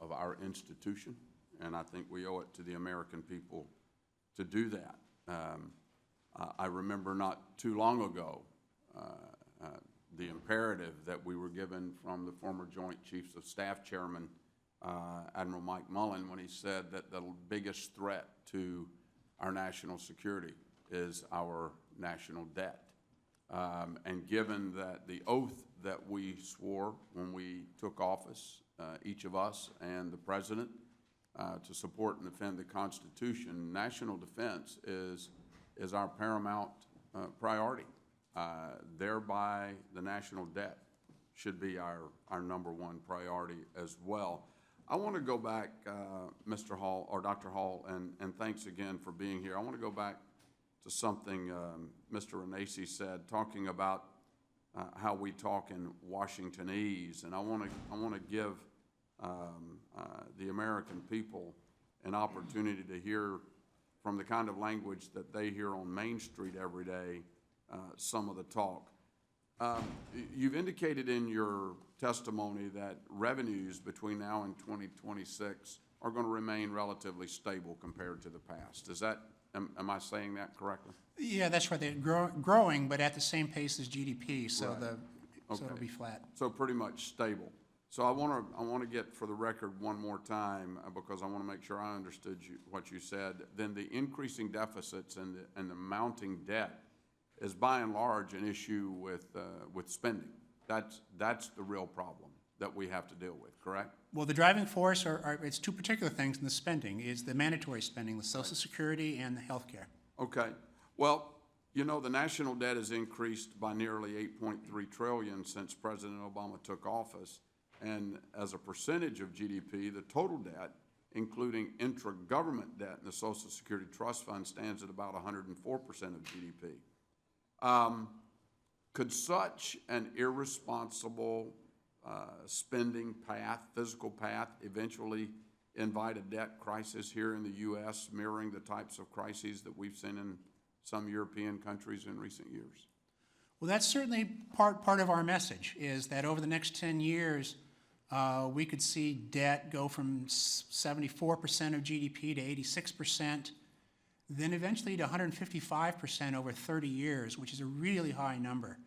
our institution, and I think we owe it to the American people to do that. I remember not too long ago the imperative that we were given from the former Joint Chiefs of Staff Chairman, Admiral Mike Mullen, when he said that the biggest threat to our national security is our national debt. And given that the oath that we swore when we took office, each of us and the President, to support and defend the Constitution, national defense is our paramount priority. Thereby, the national debt should be our #1 priority as well. I want to go back, Mr. Hall, or Dr. Hall, and thanks again for being here. I want to go back to something Mr. Renacci said, talking about how we talk in Washingtonese, and I want to give the American people an opportunity to hear from the kind of language that they hear on Main Street every day, some of the talk. You've indicated in your testimony that revenues between now and 2026 are going to remain relatively stable compared to the past. Is that, am I saying that correctly? Yeah, that's right. They're growing, but at the same pace as GDP, so Right. so it'll be flat. So pretty much stable. So I want to get for the record one more time, because I want to make sure I understood what you said. Then the increasing deficits and the mounting debt is by and large an issue with spending. That's the real problem that we have to deal with, correct? Well, the driving force it's two particular things in the spending, is the mandatory spending, the Social Security and the health care. Okay. Well, you know, the national debt has increased by nearly $8.3 trillion since President Obama took office. And as a percentage of GDP, the total debt, including intra-government debt in the Social Security Trust Fund, stands at about 104% of GDP. Could such an irresponsible spending path, physical path, eventually invite a debt crisis here in the U.S., mirroring the types of crises that we've seen in some European countries in recent years? Well, that's certainly part of our message, is that over the next 10 years, we could see debt go from 74% of GDP to 86%, then eventually to 155% over 30 years, which is a really high number.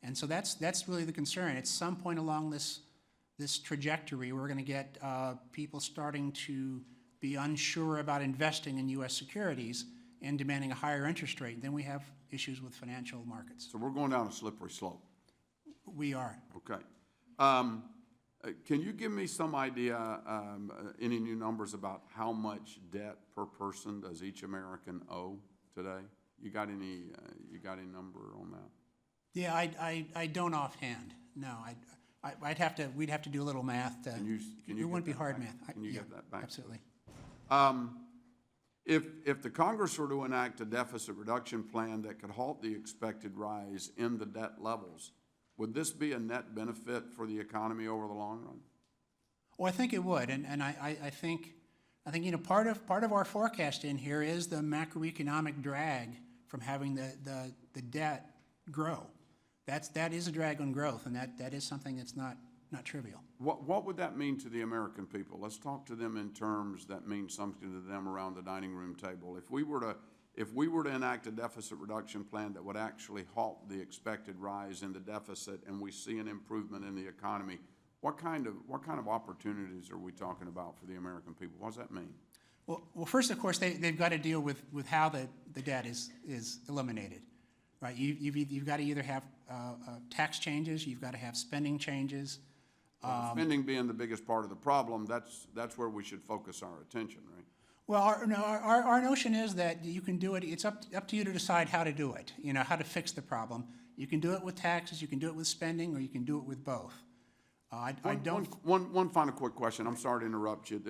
And so that's really the concern. At some point along this trajectory, we're going to get people starting to be unsure about investing in U.S. securities and demanding a higher interest rate. Then we have issues with financial markets. So we're going down a slippery slope. We are. Okay. Can you give me some idea, any new numbers about how much debt per person does each American owe today? You got any number on that? Yeah, I don't offhand, no. We'd have to do a little math. Can you It get wouldn't be that hard back? math. Can you Yeah, get that back? Absolutely. If the Congress were to enact a deficit reduction plan that could halt the expected rise in the debt levels, would this be a net benefit for the economy over the long run? Well, I think it would, and I think, you know, part of our forecast in here is the macroeconomic drag from having the debt grow. That is a drag on growth, and that is something that's not trivial. What would that mean to the American people? Let's talk to them in terms that mean something to them around the dining room table. If we were to enact a deficit reduction plan that would actually halt the expected rise in the deficit, and we see an improvement in the economy, what kind of opportunities are we talking about for the American people? What does that mean? Well, first, of course, they've got to deal with how the debt is eliminated, right? You've got to either have tax changes, you've got to have spending changes. Spending being the biggest part of the problem, that's where we should focus our attention, right? Well, our notion is that you can do it. It's up to you to decide how to do it. You know, how to fix the problem. You can do it with taxes, you can do it with spending, or you can do it with both. One final quick question. I'm sorry to interrupt you.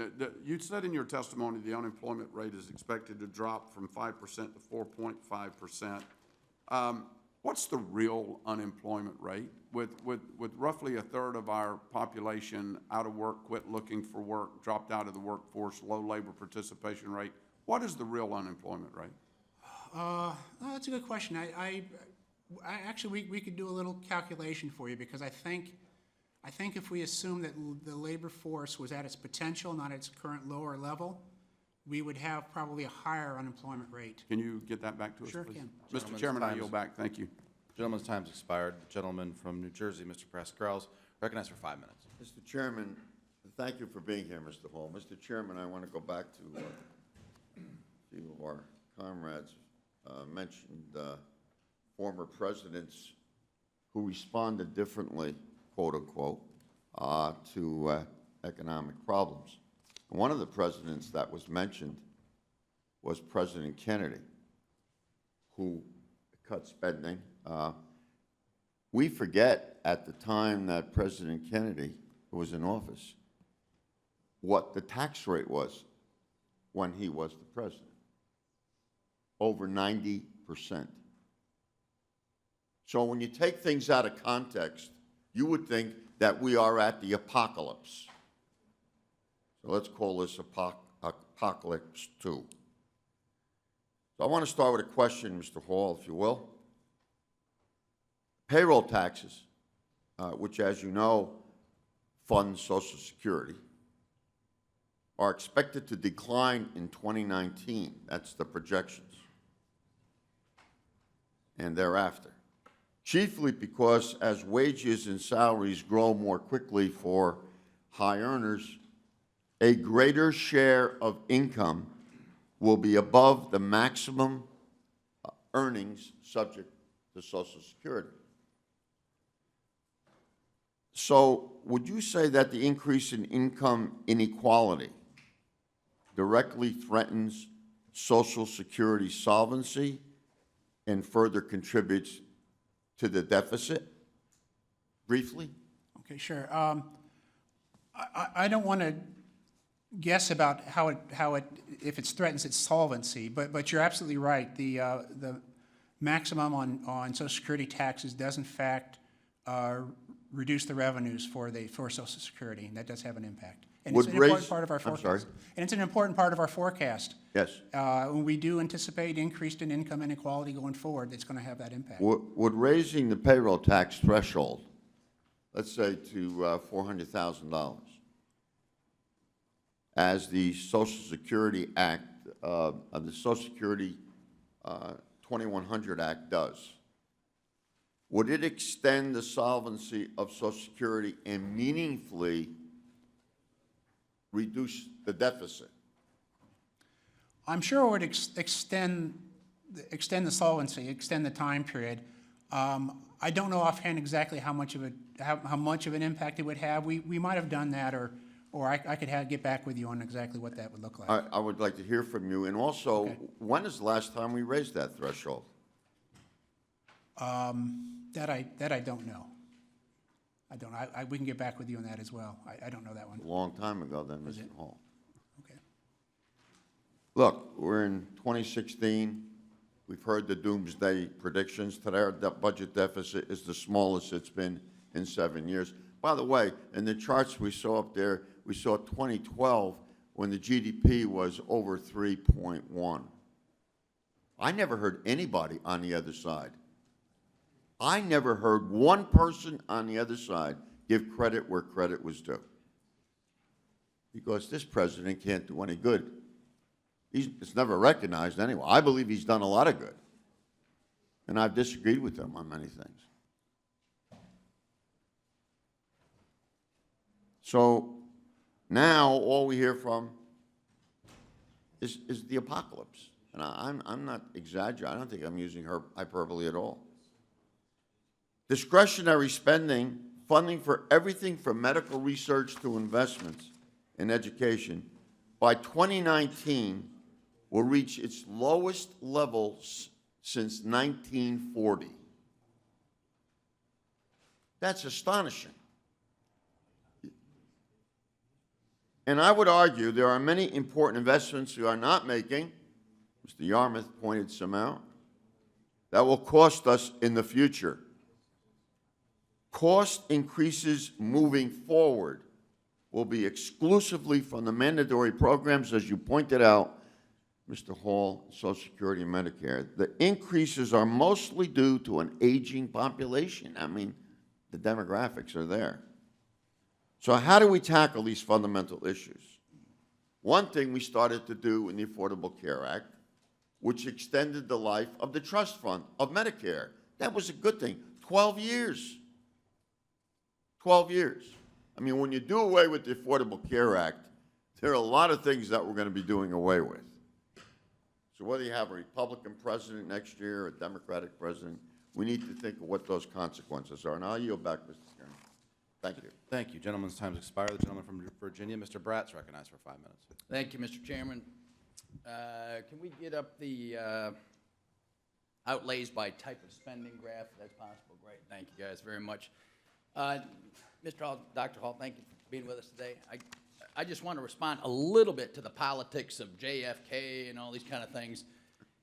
You said in your testimony the unemployment rate is expected to drop from 5% to 4.5%. What's the real unemployment rate? With roughly a third of our population out of work, quit looking for work, dropped out of the workforce, low labor participation rate, what is the real unemployment rate? That's a good question. Actually, we could do a little calculation for you, because I think if we assume that the labor force was at its potential, not its current lower level, we would have probably a higher unemployment rate. Can you get that back to us, Sure please? can. Mr. Chairman, I yield back. Thank you. Gentleman's time's expired. The gentleman from New Jersey, Mr. Pascrell, recognized for 5 minutes. Mr. Chairman, thank you for being here, Mr. Hall. Mr. Chairman, I want to go back to a few of our comrades mentioned former presidents who responded differently, quote unquote, to economic problems. One of the presidents that was mentioned was President Kennedy, who cut spending. We forget at the time that President Kennedy was in office what the tax rate was when he was the president. Over 90%. So when you take things out of context, you would think that we are at the apocalypse. So let's call this Apocalypse 2. So I want to start with a question, Mr. Hall, if you will. Payroll taxes, which, as you know, fund Social Security, are expected to decline in 2019. That's the projections. And thereafter. Chiefly because as wages and salaries grow more quickly for high earners, a greater share of income will be above the maximum earnings subject to Social Security. So would you say that the increase in income inequality directly threatens Social Security solvency and further contributes to the deficit? Briefly? Okay, sure. I don't want to guess about how it if it threatens its solvency, but you're absolutely right. The maximum on Social Security taxes does in fact reduce the revenues for Social Security, and that does have an impact. And it's an important part of our forecast. I'm sorry? And it's an important part of our forecast. Yes. When we do anticipate increased in income inequality going forward, it's going to have that impact. Would raising the payroll tax threshold, let's say to $400,000, as the Social Security Act, the Social Security 2100 Act does, would it extend the solvency of Social Security and meaningfully reduce the deficit? I'm sure it would extend the solvency, extend the time period. I don't know offhand exactly how much of an impact it would have. We might have done that, or I could get back with you on exactly what that would look like. I would like to hear from you. And also, Okay. when is the last time we raised that threshold? That I don't know. I don't. We can get back with you on that as well. I don't know that one. A long time ago then, Was Mr. it? Hall. Okay. Look, we're in 2016. We've heard the doomsday predictions. Today, our budget deficit is the smallest it's been in 7 years. By the way, in the charts we saw up there, we saw 2012 when the GDP was over 3.1. I never heard anybody on the other side. I never heard one person on the other side give credit where credit was due. Because this president can't do any good. It's never recognized anyway. I believe he's done a lot of good. And I've disagreed with him on many things. So now all we hear from is the apocalypse. And I'm not exaggerating. I don't think I'm using hyperbole at all. Discretionary spending, funding for everything from medical research to investments in education, by 2019 will reach its lowest levels since 1940. That's astonishing. And I would argue there are many important investments we are not making, Mr. Yarmouth pointed some out, that will cost us in the future. Cost increases moving forward will be exclusively from the mandatory programs, as you pointed out, Mr. Hall, Social Security and Medicare. The increases are mostly due to an aging population. I mean, the demographics are there. So how do we tackle these fundamental issues? One thing we started to do in the Affordable Care Act, which extended the life of the trust fund of Medicare. That was a good thing. 12 years. 12 years. I mean, when you do away with the Affordable Care Act, there are a lot of things that we're going to be doing away with. So whether you have a Republican president next year or a Democratic president, we need to think of what those consequences are. And I'll yield back, Mr. Chairman. Thank you. Thank you. Gentleman's time's expired. The gentleman from Virginia, Mr. Bratt's recognized for 5 minutes. Thank you, Mr. Chairman. Can we get up the outlays by type of spending graph, if that's possible? Great. Thank you guys very much. Mr. Hall, Dr. Hall, thank you for being with us today. I just want to respond a little bit to the politics of JFK and all these kind of things.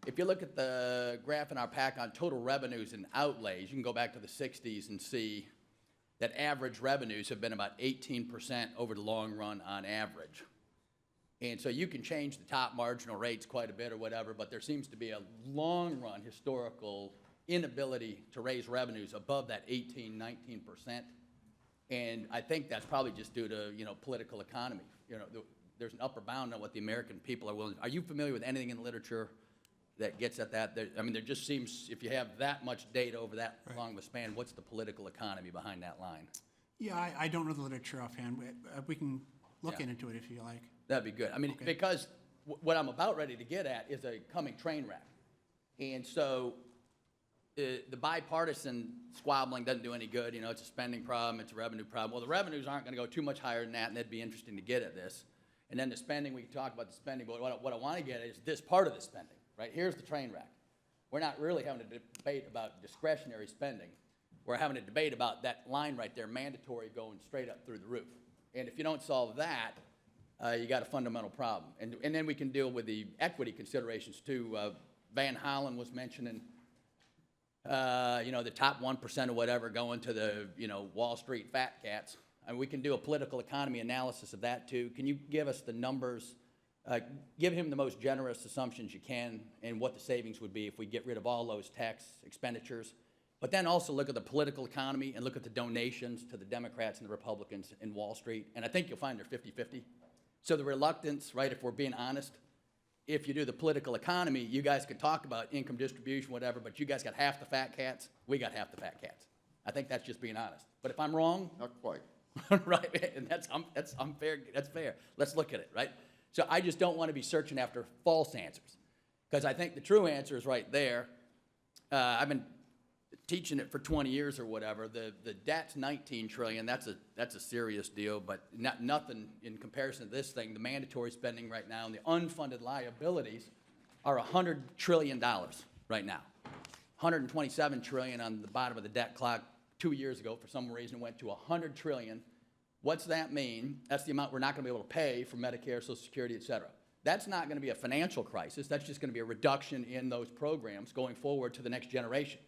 If you look at the graph in our pack on total revenues and outlays, you can go back to the 60s and see that average revenues have been about 18% over the long run on average. And so you can change the top marginal rates quite a bit or whatever, but there seems to be a long-run historical inability to raise revenues above that 18, 19%. And I think that's probably just due to, political economy. There's an upper bound on what the American people are willing to. Are you familiar with anything in literature that gets at that? There just seems, if you have that much data over that long of a span, what's the political economy behind that line? Yeah, I don't know the literature offhand. We can look into it if you like. That'd be good. Because what I'm about ready to get at is a coming train wreck. And so the bipartisan squabbling doesn't do any good. It's a spending problem, it's a revenue problem. Well, the revenues aren't going to go too much higher than that, and that'd be interesting to get at this. And then the spending, we can talk about the spending, but what I want to get at is this part of the spending, right? Here's the train wreck. We're not really having a debate about discretionary spending. We're having a debate about that line right there, mandatory, going straight up through the roof. And if you don't solve that, you got a fundamental problem. And then we can deal with the equity considerations too. Van Hollen was mentioning, the top 1% or whatever going to the, Wall Street fat cats. And we can do a political economy analysis of that too. Can you give us the numbers? Give him the most generous assumptions you can and what the savings would be if we get rid of all those tax expenditures. But then also look at the political economy and look at the donations to the Democrats and the Republicans in Wall Street. And I think you'll find they're 50-50. So the reluctance, right, if we're being honest, if you do the political economy, you guys can talk about income distribution, whatever, but you guys got half the fat cats, we got half the fat cats. I think that's just being honest. But if I'm wrong, Not quite. right, and that's unfair. That's fair. Let's look at it, right? So I just don't want to be searching after false answers, because I think the true answer is right there. I've been teaching it for 20 years or whatever, the debt's 19 trillion. That's a serious deal, but nothing in comparison to this thing. The mandatory spending right now and the unfunded liabilities are $100 trillion right now. 127 trillion on the bottom of the debt clock 2 years ago. For some reason, it went to 100 trillion. What's that mean? That's the amount we're not going to be able to pay for Medicare, Social Security, et cetera. That's not going to be a financial crisis. That's just going to be a reduction in those programs going forward to the next generation.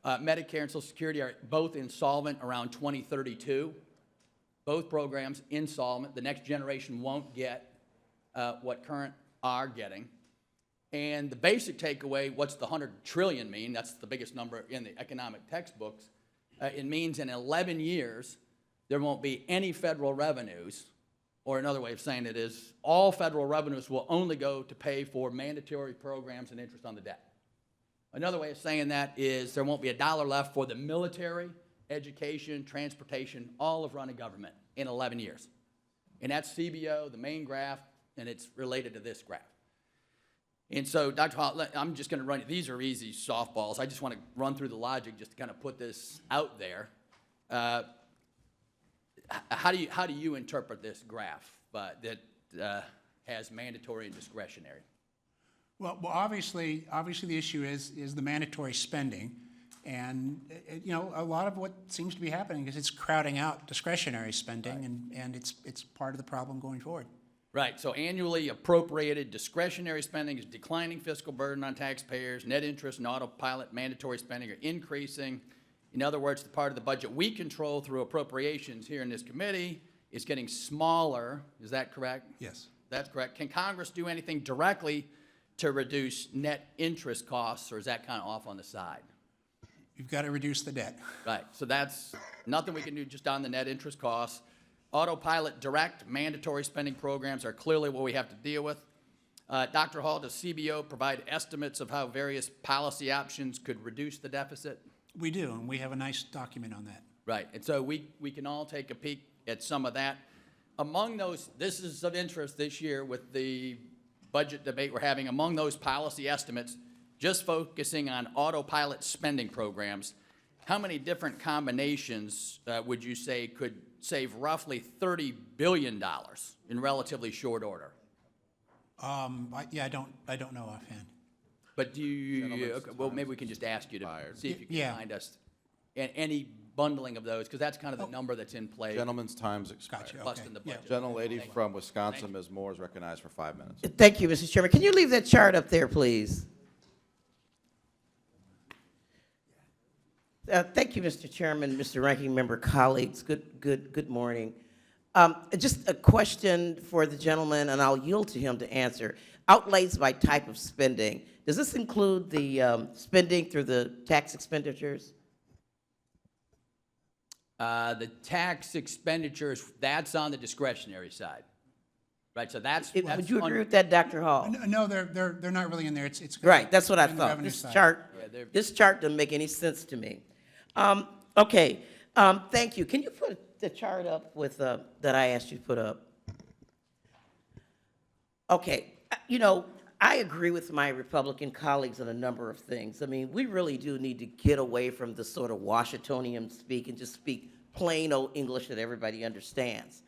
Medicare and Social Security are both insolvent around 2032. Both programs insolvent. The next generation won't get what current are getting. And the basic takeaway, what's the 100 trillion mean? That's the biggest number in the economic textbooks. It means in 11 years, there won't be any federal revenues, or another way of saying it is, all federal revenues will only go to pay for mandatory programs and interest on the debt. Another way of saying that is there won't be $1 left for the military, education, transportation, all of running government in 11 years. And that's CBO, the main graph, and it's related to this graph. And so, Dr. Hall, I'm just going to run, these are easy softballs. I just want to run through the logic just to kind of put this out there. How do you interpret this graph that has mandatory and discretionary? Well, obviously the issue is the mandatory spending. And, you know, a lot of what seems to be happening is it's crowding out discretionary spending, and it's part of the problem going forward. Right, so annually appropriated discretionary spending is declining fiscal burden on taxpayers. Net interest and autopilot mandatory spending are increasing. In other words, the part of the budget we control through appropriations here in this committee is getting smaller. Is that correct? Yes. That's correct. Can Congress do anything directly to reduce net interest costs, or is that kind of off on the side? You've got to reduce the debt. Right, so that's nothing we can do just on the net interest costs. Autopilot direct mandatory spending programs are clearly what we have to deal with. Dr. Hall, does CBO provide estimates of how various policy options could reduce the deficit? We do, and we have a nice document on that. Right, and so we can all take a peek at some of that. Among those, this is of interest this year with the budget debate we're having, among those policy estimates, just focusing on autopilot spending programs, how many different combinations would you say could save roughly $30 billion in relatively short order? Yeah, I don't know offhand. But do you, okay, well, maybe we can just ask you to see if you can find us any bundling of those, because that's kind of the number that's in play. Gentleman's time's expired. Gotcha, Plus okay. in the budget. Gentlelady from Wisconsin, Ms. Moore, is recognized for 5 minutes. Thank you, Mr. Chairman. Can you leave that chart up there, please? Thank you, Mr. Chairman, Mr. Ranking Member, colleagues. Good morning. Just a question for the gentleman, and I'll yield to him to answer. Outlays by type of spending. Does this include the spending through the tax expenditures? The tax expenditures, that's on the discretionary side. Right, so that's Would you agree with that, Dr. Hall? No, they're not really in there. It's Right, that's what I in the thought. revenue This side. chart, Yeah, this chart doesn't make any sense to me. Okay, thank you. Can you put the chart up with, that I asked you to put up? Okay, you know, I agree with my Republican colleagues on a number of things. I mean, we really do need to get away from the sort of Washingtonian speak and just speak plain old English that everybody understands.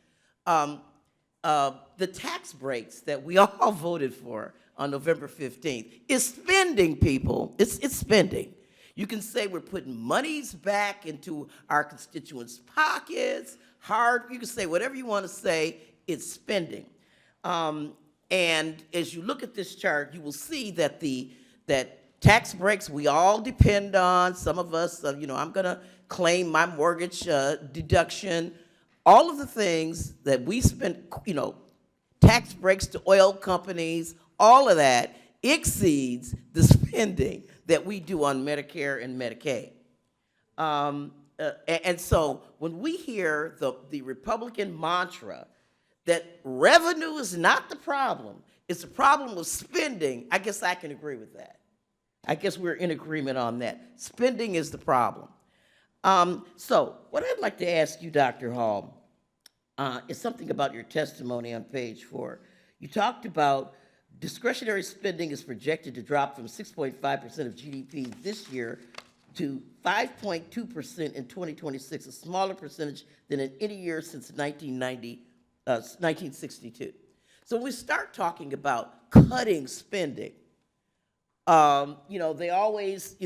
The tax breaks that we all voted for on November 15th is spending, people. It's spending. You can say we're putting monies back into our constituents' pockets, you can say whatever you want to say, it's spending. And as you look at this chart, you will see that that tax breaks we all depend on. Some of us, you know, I'm going to claim my mortgage deduction. All of the things that we spend, you know, tax breaks to oil companies, all of that exceeds the spending that we do on Medicare and Medicaid. And so when we hear the Republican mantra that revenue is not the problem, it's a problem with spending, I guess I can agree with that. I guess we're in agreement on that. Spending is the problem. So what I'd like to ask you, Dr. Hall, is something about your testimony on page 4. You talked about discretionary spending is projected to drop from 6.5% of GDP this year to 5.2% in 2026, a smaller percentage than in any year since 1962. So when we start talking about cutting spending, they always,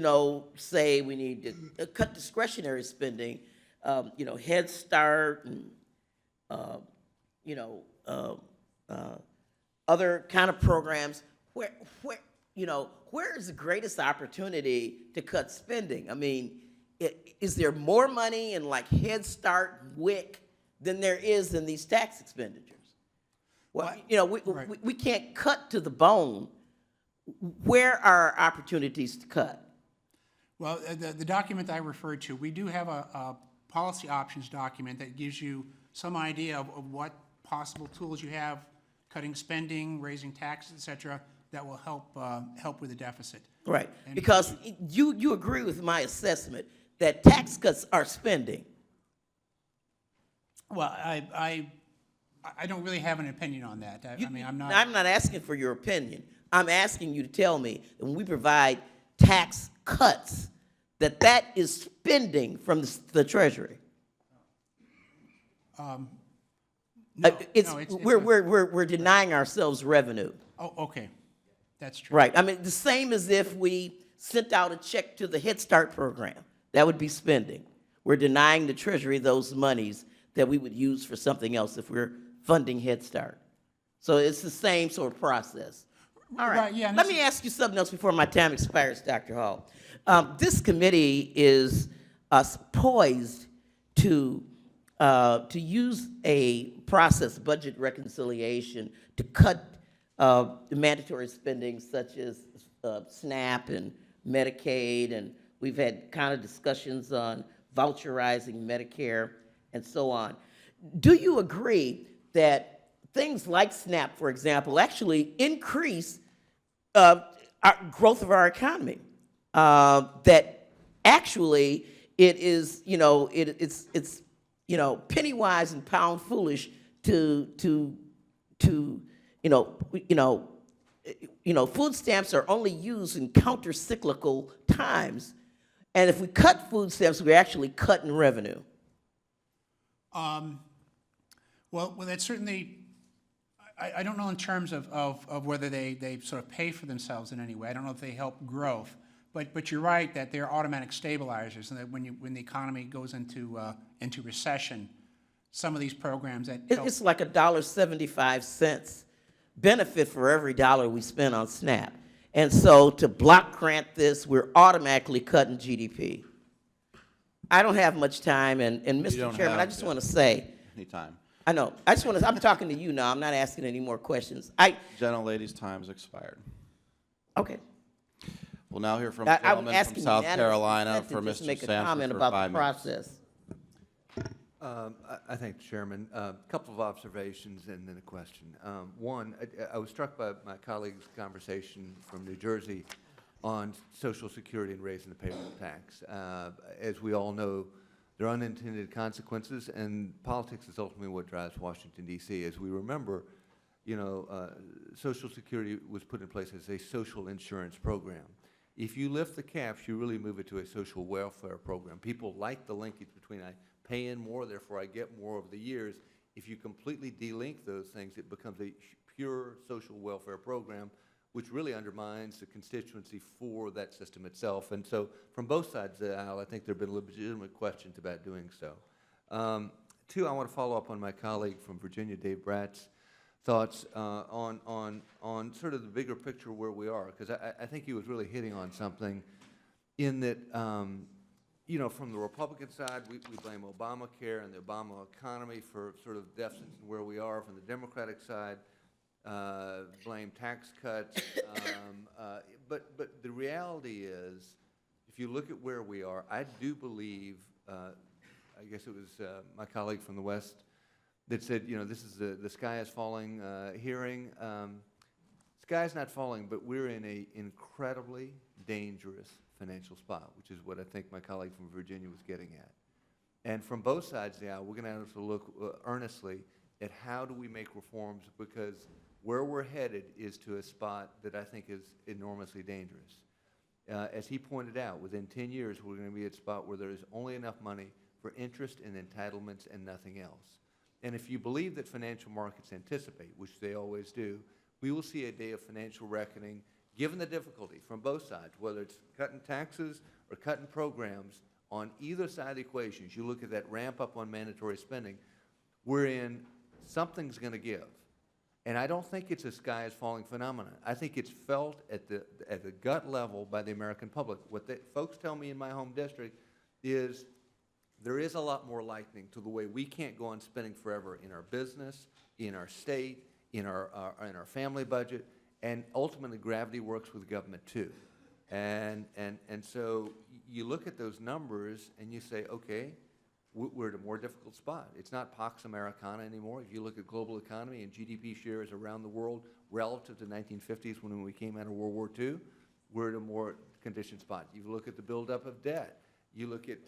say we need to cut discretionary spending, Head Start and, other kind of programs. Where is the greatest opportunity to cut spending? I mean, is there more money in like Head Start, WIC, than there is in these tax expenditures? Well, we can't cut to the bone. Where are opportunities to cut? Well, the document I referred to, we do have a policy options document that gives you some idea of what possible tools you have, cutting spending, raising taxes, et cetera, that will help with the deficit. Right, because you agree with my assessment that tax cuts are spending. Well, I don't really have an opinion on that. I'm not. I'm not asking for your opinion. I'm asking you to tell me that when we provide tax cuts, that is spending from the Treasury. We're denying ourselves revenue. Oh, okay, that's true. Right. I mean, the same as if we sent out a check to the Head Start program. That would be spending. We're denying the Treasury those monies that we would use for something else if we're funding Head Start. So it's the same sort of process. All right. Yeah, let me ask you something else before my time expires, Dr. Hall. This committee is poised to use a process, budget reconciliation, to cut the mandatory spending such as SNAP and Medicaid, and we've had kind of discussions on voucherizing Medicare and so on. Do you agree that things like SNAP, for example, actually increase our growth of our economy? That actually it is, it's penny wise and pound foolish to food stamps are only used in counter-cyclical times, and if we cut food stamps, we're actually cutting revenue. Well, that's certainly. I don't know in terms of whether they sort of pay for themselves in any way. I don't know if they help growth, but you're right that they're automatic stabilizers, and that when the economy goes into recession, some of these programs that help. It's like $1.75 benefit for every dollar we spend on SNAP, and so to block grant this, we're automatically cutting GDP. I don't have much time, and Mr. Chairman, I just want to say. Anytime. I know. I just want to. I'm talking to you now. I'm not asking any more questions. Gentlelady's time's expired. Okay. We'll now hear from the gentleman from South Carolina for just Mr. make a Sanford comment for about 5 the minutes. process. I thank the Chairman. A couple of observations and then a question. One, I was struck by my colleague's conversation from New Jersey on Social Security and raising the payroll tax. As we all know, there are unintended consequences, and politics is ultimately what drives Washington, D.C. As we remember, Social Security was put in place as a social insurance program. If you lift the caps, you really move it to a social welfare program. People like the linkage between I pay in more, therefore I get more over the years. If you completely delink those things, it becomes a pure social welfare program, which really undermines the constituency for that system itself. And so from both sides of the aisle, I think there have been legitimate questions about doing so. Two, I want to follow up on my colleague from Virginia, Dave Bratt's thoughts on sort of the bigger picture where we are, because I think he was really hitting on something in that, from the Republican side, we blame Obamacare and the Obama economy for sort of deficits and where we are. From the Democratic side, blame tax cuts. But the reality is, if you look at where we are, I do believe, I guess it was my colleague from the West that said, this is the sky is falling hearing. Sky's not falling, but we're in an incredibly dangerous financial spot, which is what I think my colleague from Virginia was getting at. And from both sides of the aisle, we're going to have to look earnestly at how do we make reforms, because where we're headed is to a spot that I think is enormously dangerous. As he pointed out, within 10 years, we're going to be at a spot where there is only enough money for interest and entitlements and nothing else. And if you believe that financial markets anticipate, which they always do, we will see a day of financial reckoning, given the difficulty from both sides, whether it's cutting taxes or cutting programs on either side of the equation. As you look at that ramp up on mandatory spending, wherein something's going to give. And I don't think it's a sky is falling phenomenon. I think it's felt at the gut level by the American public. What the folks tell me in my home district is there is a lot more lightning to the way we can't go on spending forever in our business, in our state, in our family budget, and ultimately gravity works with government too. And so you look at those numbers and you say, okay, we're at a more difficult spot. It's not Pax Americana anymore. If you look at global economy and GDP shares around the world relative to the 1950s when we came out of World War II, we're at a more conditioned spot. You look at the buildup of debt. You look at,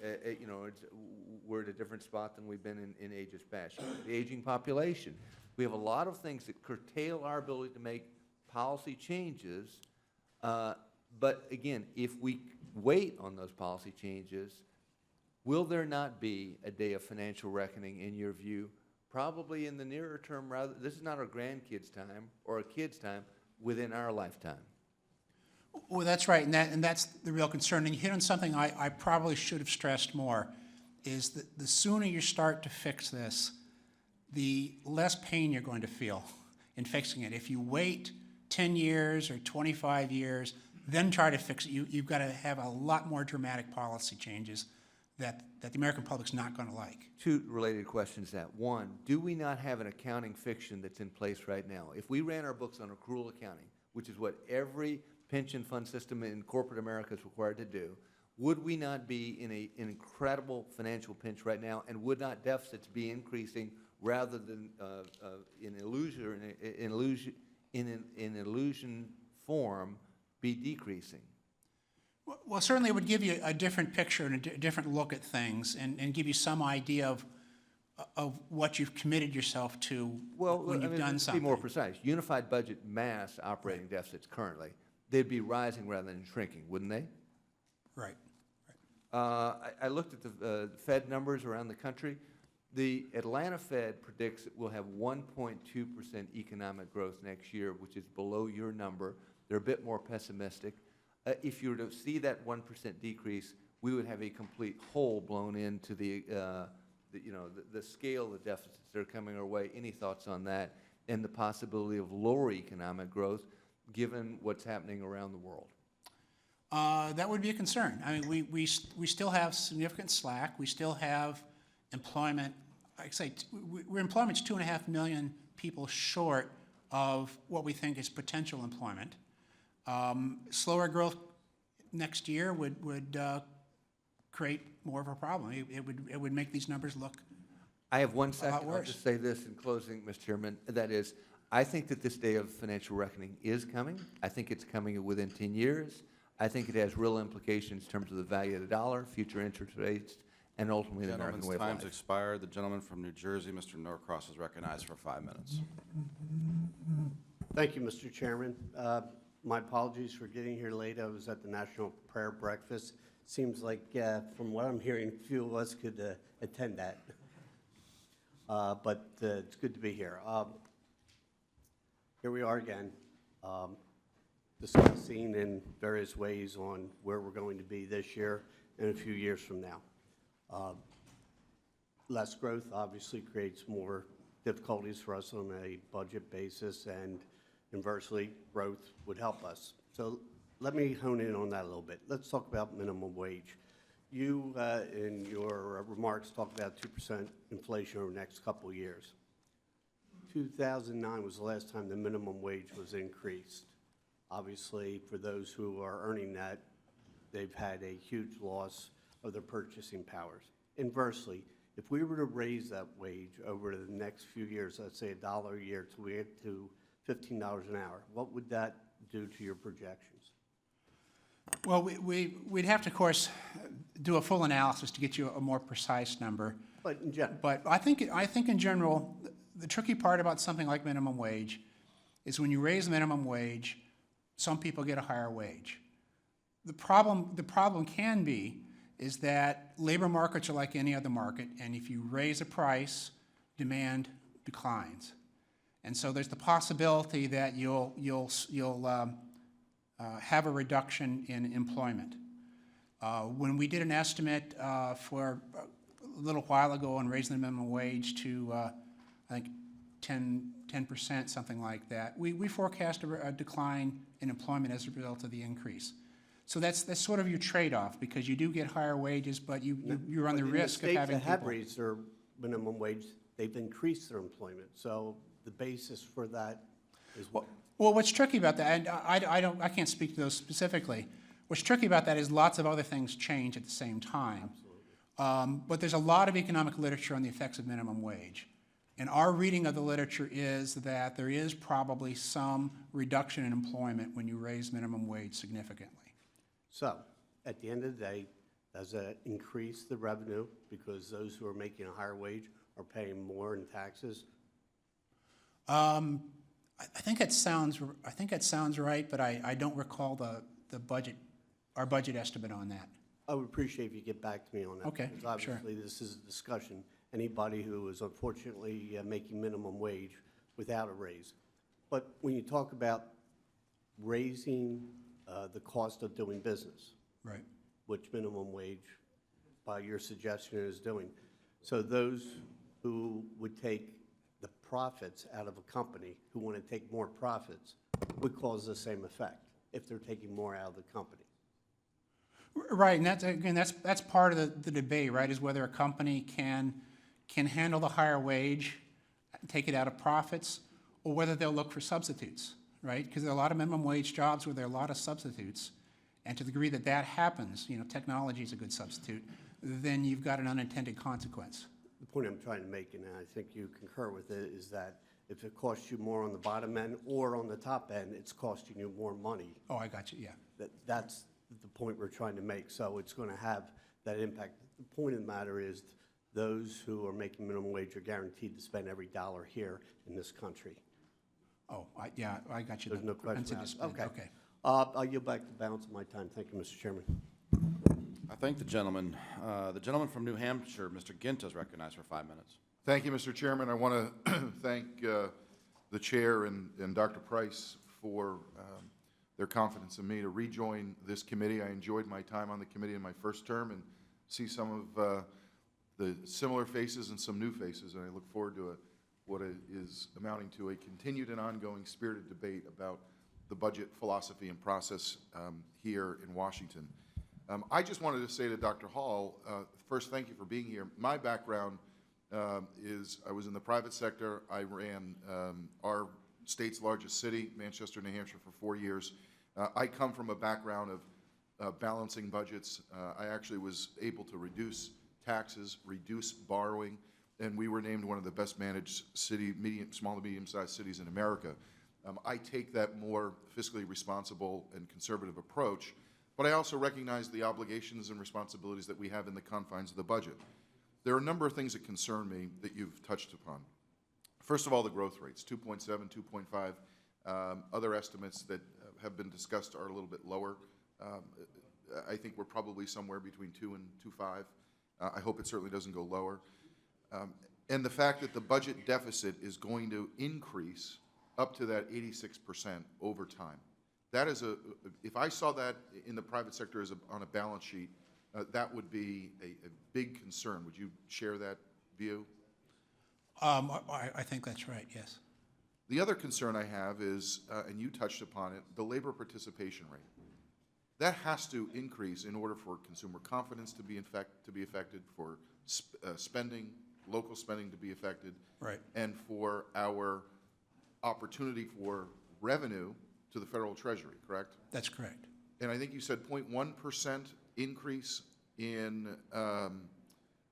we're at a different spot than we've been in ages past. The aging population. We have a lot of things that curtail our ability to make policy changes. But again, if we wait on those policy changes, will there not be a day of financial reckoning, in your view, probably in the nearer term? Rather, this is not our grandkids' time or our kids' time, within our lifetime. Well, that's right, and that's the real concern. And you hit on something I probably should have stressed more, is that the sooner you start to fix this, the less pain you're going to feel in fixing it. If you wait 10 years or 25 years, then try to fix it, you've got to have a lot more dramatic policy changes that the American public's not going to like. Two related questions to that. One, do we not have an accounting fiction that's in place right now? If we ran our books on accrual accounting, which is what every pension fund system in corporate America is required to do, would we not be in an incredible financial pinch right now, and would not deficits be increasing rather than in illusion form be decreasing? Well, certainly it would give you a different picture and a different look at things, and give you some idea of what you've committed yourself to when you've done something. To be more precise, unified budget mass operating deficits currently, they'd be rising rather than shrinking, wouldn't they? Right. I looked at the Fed numbers around the country. The Atlanta Fed predicts it will have 1.2% economic growth next year, which is below your number. They're a bit more pessimistic. If you were to see that 1% decrease, we would have a complete hole blown into the scale of the deficits that are coming our way. Any thoughts on that, and the possibility of lower economic growth given what's happening around the world? That would be a concern. I mean, we still have significant slack. We still have employment. Like I say, employment's 2.5 million people short of what we think is potential employment. Slower growth next year would create more of a problem. It would make these numbers look I have 1 a second. lot I'll worse. just say this in closing, Mr. Chairman. That is, I think that this day of financial reckoning is coming. I think it's coming within 10 years. I think it has real implications in terms of the value of the dollar, future interest rates, and ultimately the American way of life. Gentleman's time's expired. The gentleman from New Jersey, Mr. Norcross, is recognized for 5 minutes. Thank you, Mr. Chairman. My apologies for getting here late. I was at the National Prayer Breakfast. Seems like, from what I'm hearing, few of us could attend that. But it's good to be here. Here we are again, discussing in various ways on where we're going to be this year and a few years from now. Less growth obviously creates more difficulties for us on a budget basis, and inversely, growth would help us. So let me hone in on that a little bit. Let's talk about minimum wage. You, in your remarks, talked about 2% inflation over the next couple of years. 2009 was the last time the minimum wage was increased. Obviously, for those who are earning that, they've had a huge loss of their purchasing powers. Inversely, if we were to raise that wage over the next few years, let's say $1 a year till we get to $15 an hour, what would that do to your projections? Well, we'd have to, of course, do a full analysis to get you a more precise number. But in general. But I think in general, the tricky part about something like minimum wage is when you raise the minimum wage, some people get a higher wage. The problem can be is that labor markets are like any other market, and if you raise a price, demand declines. And so there's the possibility that you'll have a reduction in employment. When we did an estimate for a little while ago on raising the minimum wage to, I think, 10%, something like that, we forecast a decline in employment as a result of the increase. So that's sort of your trade-off, because you do get higher wages, but you run the risk of having In the states that have people. raised their minimum wage, they've increased their employment. So the basis for that is what? Well, what's tricky about that, and I can't speak to those specifically. What's tricky about that is lots of other things change at the same time. Absolutely. But there's a lot of economic literature on the effects of minimum wage. And our reading of the literature is that there is probably some reduction in employment when you raise minimum wage significantly. So, at the end of the day, does that increase the revenue because those who are making a higher wage are paying more in taxes? I think that sounds right, but I don't recall the budget, our budget estimate on that. I would appreciate if you get back to me on that. Okay, because sure. obviously this is a discussion. Anybody who is unfortunately making minimum wage without a raise. But when you talk about raising the cost of doing business, Right. which minimum wage, by your suggestion, is doing. So those who would take the profits out of a company, who want to take more profits, would cause the same effect if they're taking more out of the company. Right, and that's part of the debate, right, is whether a company can handle the higher wage, take it out of profits, or whether they'll look for substitutes, right? Because there are a lot of minimum wage jobs where there are a lot of substitutes, and to the degree that that happens, technology is a good substitute, then you've got an unintended consequence. The point I'm trying to make, and I think you concur with it, is that if it costs you more on the bottom end or on the top end, it's costing you more money. Oh, I got you, yeah. That's the point we're trying to make. So it's going to have that impact. The point of the matter is those who are making minimum wage are guaranteed to spend every dollar here in this country. Oh, yeah, I got you. There's no question. Propensity to spend, okay. I'll yield back the balance of my time. Thank you, Mr. Chairman. I thank the gentleman. The gentleman from New Hampshire, Mr. Gint, is recognized for 5 minutes. Thank you, Mr. Chairman. I want to thank the chair and Dr. Price for their confidence in me to rejoin this committee. I enjoyed my time on the committee in my first term and see some of the similar faces and some new faces, and I look forward to what is amounting to a continued and ongoing spirited debate about the budget philosophy and process here in Washington. I just wanted to say to Dr. Hall, first, thank you for being here. My background is I was in the private sector. I ran our state's largest city, Manchester, New Hampshire, for 4 years. I come from a background of balancing budgets. I actually was able to reduce taxes, reduce borrowing, and we were named one of the best managed small to medium-sized cities in America. I take that more fiscally responsible and conservative approach, but I also recognize the obligations and responsibilities that we have in the confines of the budget. There are a number of things that concern me that you've touched upon. First of all, the growth rates, 2.7, 2.5. Other estimates that have been discussed are a little bit lower. I think we're probably somewhere between 2 and 2.5. I hope it certainly doesn't go lower. And the fact that the budget deficit is going to increase up to that 86% over time. That is if I saw that in the private sector on a balance sheet, that would be a big concern. Would you share that view? I think that's right, yes. The other concern I have is, and you touched upon it, the labor participation rate. That has to increase in order for consumer confidence to be affected, for spending, local spending to be affected, right, and for our opportunity for revenue to the federal treasury, correct? That's correct. And I think you said 0.1% increase in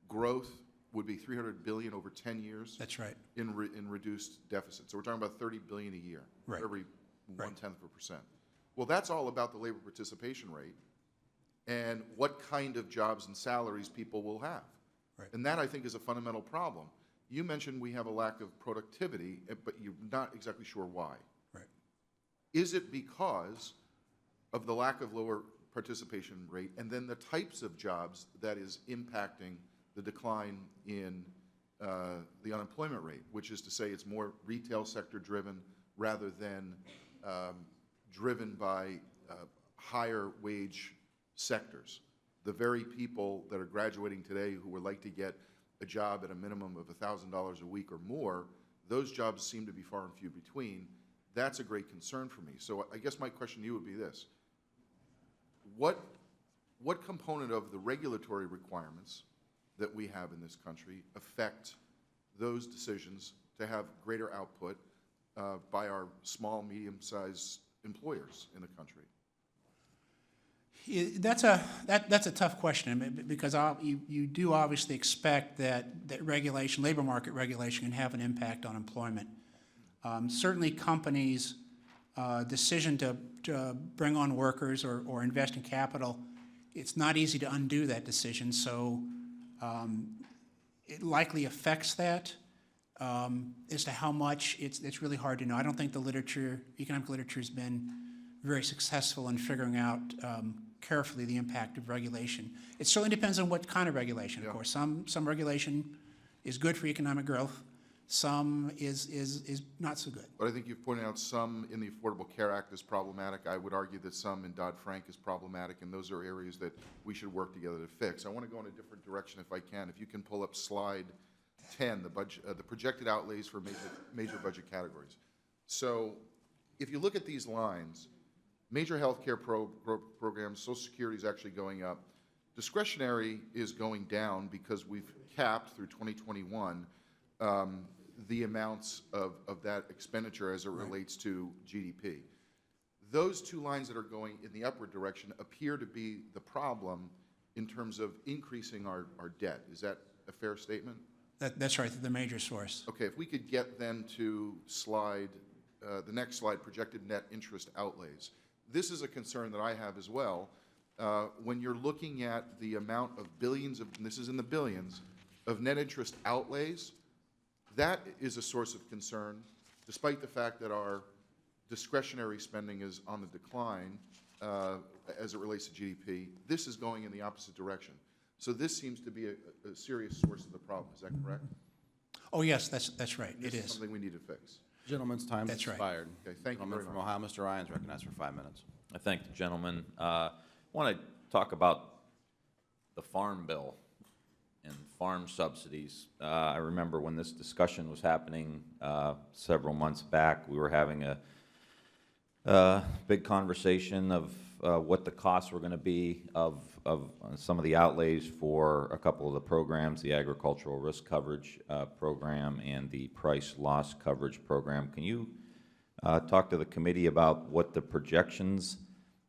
growth would be $300 billion over 10 years. That's right. In reduced deficit. So we're talking about $30 billion a year, right, for every right, 0.1%. Well, that's all about the labor participation rate and what kind of jobs and salaries people will have. right. And that, I think, is a fundamental problem. You mentioned we have a lack of productivity, but you're not exactly sure why. Right. Is it because of the lack of lower participation rate, and then the types of jobs that is impacting the decline in the unemployment rate, which is to say it's more retail sector driven rather than driven by higher wage sectors. The very people that are graduating today who would like to get a job at a minimum of $1,000 a week or more, those jobs seem to be far and few between. That's a great concern for me. So I guess my question to you would be this. What component of the regulatory requirements that we have in this country affect those decisions to have greater output by our small, medium-sized employers in the country? That's a tough question, because you do obviously expect that regulation, labor market regulation, can have an impact on employment. Certainly companies' decision to bring on workers or invest in capital, it's not easy to undo that decision, so it likely affects that. As to how much, it's really hard to know. I don't think the economic literature has been very successful in figuring out carefully the impact of regulation. It certainly depends on what kind of regulation, of course. Some regulation is good for economic growth. Some is not so good. But I think you've pointed out some in the Affordable Care Act is problematic. I would argue that some in Dodd-Frank is problematic, and those are areas that we should work together to fix. I want to go in a different direction if I can. If you can pull up slide 10, the projected outlays for major budget categories. So if you look at these lines, major health care programs, Social Security is actually going up. Discretionary is going down because we've capped through 2021 the amounts of that expenditure as it relates to GDP. Those two lines that are going in the upward direction appear to be the problem in terms of increasing our debt. Is that a fair statement? That's right, the major source. Okay, if we could get then to the next slide, projected net interest outlays. This is a concern that I have as well. When you're looking at the amount of billions of, and this is in the billions, of net interest outlays, that is a source of concern, despite the fact that our discretionary spending is on the decline as it relates to GDP. This is going in the opposite direction. So this seems to be a serious source of the problem. Is that correct? Oh, yes, that's right. This it is is. something we need to fix. Gentleman's time has That's right. expired. Okay, thank you very From much. Ohio, Mr. Ryan is recognized for 5 minutes. I thank the gentleman. I want to talk about the Farm Bill and farm subsidies. I remember when this discussion was happening several months back, we were having a big conversation of what the costs were going to be of some of the outlays for a couple of the programs, the Agricultural Risk Coverage Program and the Price Loss Coverage Program. Can you talk to the committee about what the projections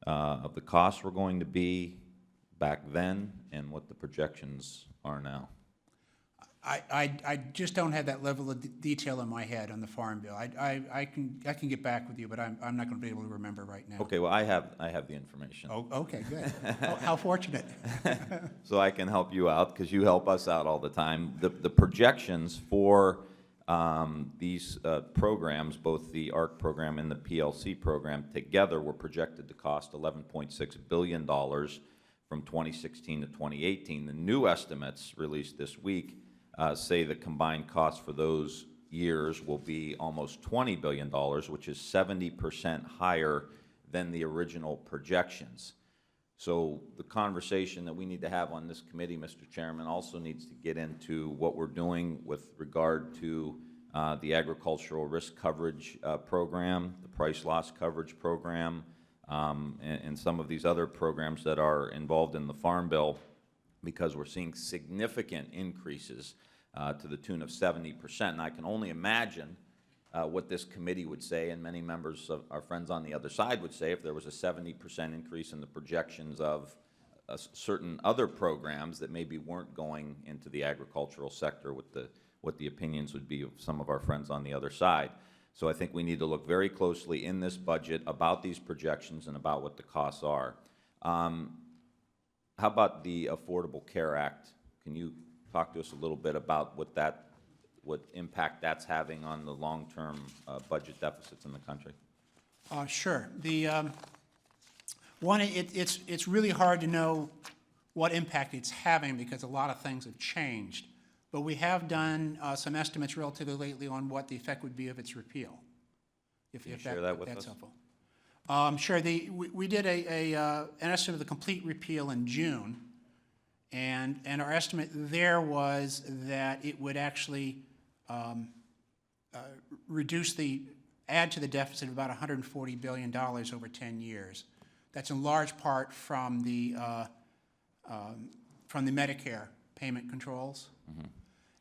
of the costs were going to be back then and what the projections are now? I just don't have that level of detail in my head on the Farm Bill. I can get back with you, but I'm not going to be able to remember right now. Okay, well, I have the information. Oh, okay, good. How fortunate. So I can help you out because you help us out all the time. The projections for these programs, both the ARC program and the PLC program together, were projected to cost $11.6 billion from 2016 to 2018. The new estimates released this week say the combined cost for those years will be almost $20 billion, which is 70% higher than the original projections. So the conversation that we need to have on this committee, Mr. Chairman, also needs to get into what we're doing with regard to the Agricultural Risk Coverage Program, the Price Loss Coverage Program, and some of these other programs that are involved in the Farm Bill, because we're seeing significant increases to the tune of 70%. And I can only imagine what this committee would say, and many members of our friends on the other side would say, if there was a 70% increase in the projections of certain other programs that maybe weren't going into the agricultural sector, what the opinions would be of some of our friends on the other side. So I think we need to look very closely in this budget about these projections and about what the costs are. How about the Affordable Care Act? Can you talk to us a little bit about what impact that's having on the long-term budget deficits in the country? Sure. One, it's really hard to know what impact it's having because a lot of things have changed. But we have done some estimates relatively lately on what the effect would be of its repeal. Can you share that with that's us? helpful. Sure. We did an estimate of the complete repeal in June, and our estimate there was that it would actually add to the deficit of about $140 billion over 10 years. That's in large part from the Medicare payment controls. Mm-hmm.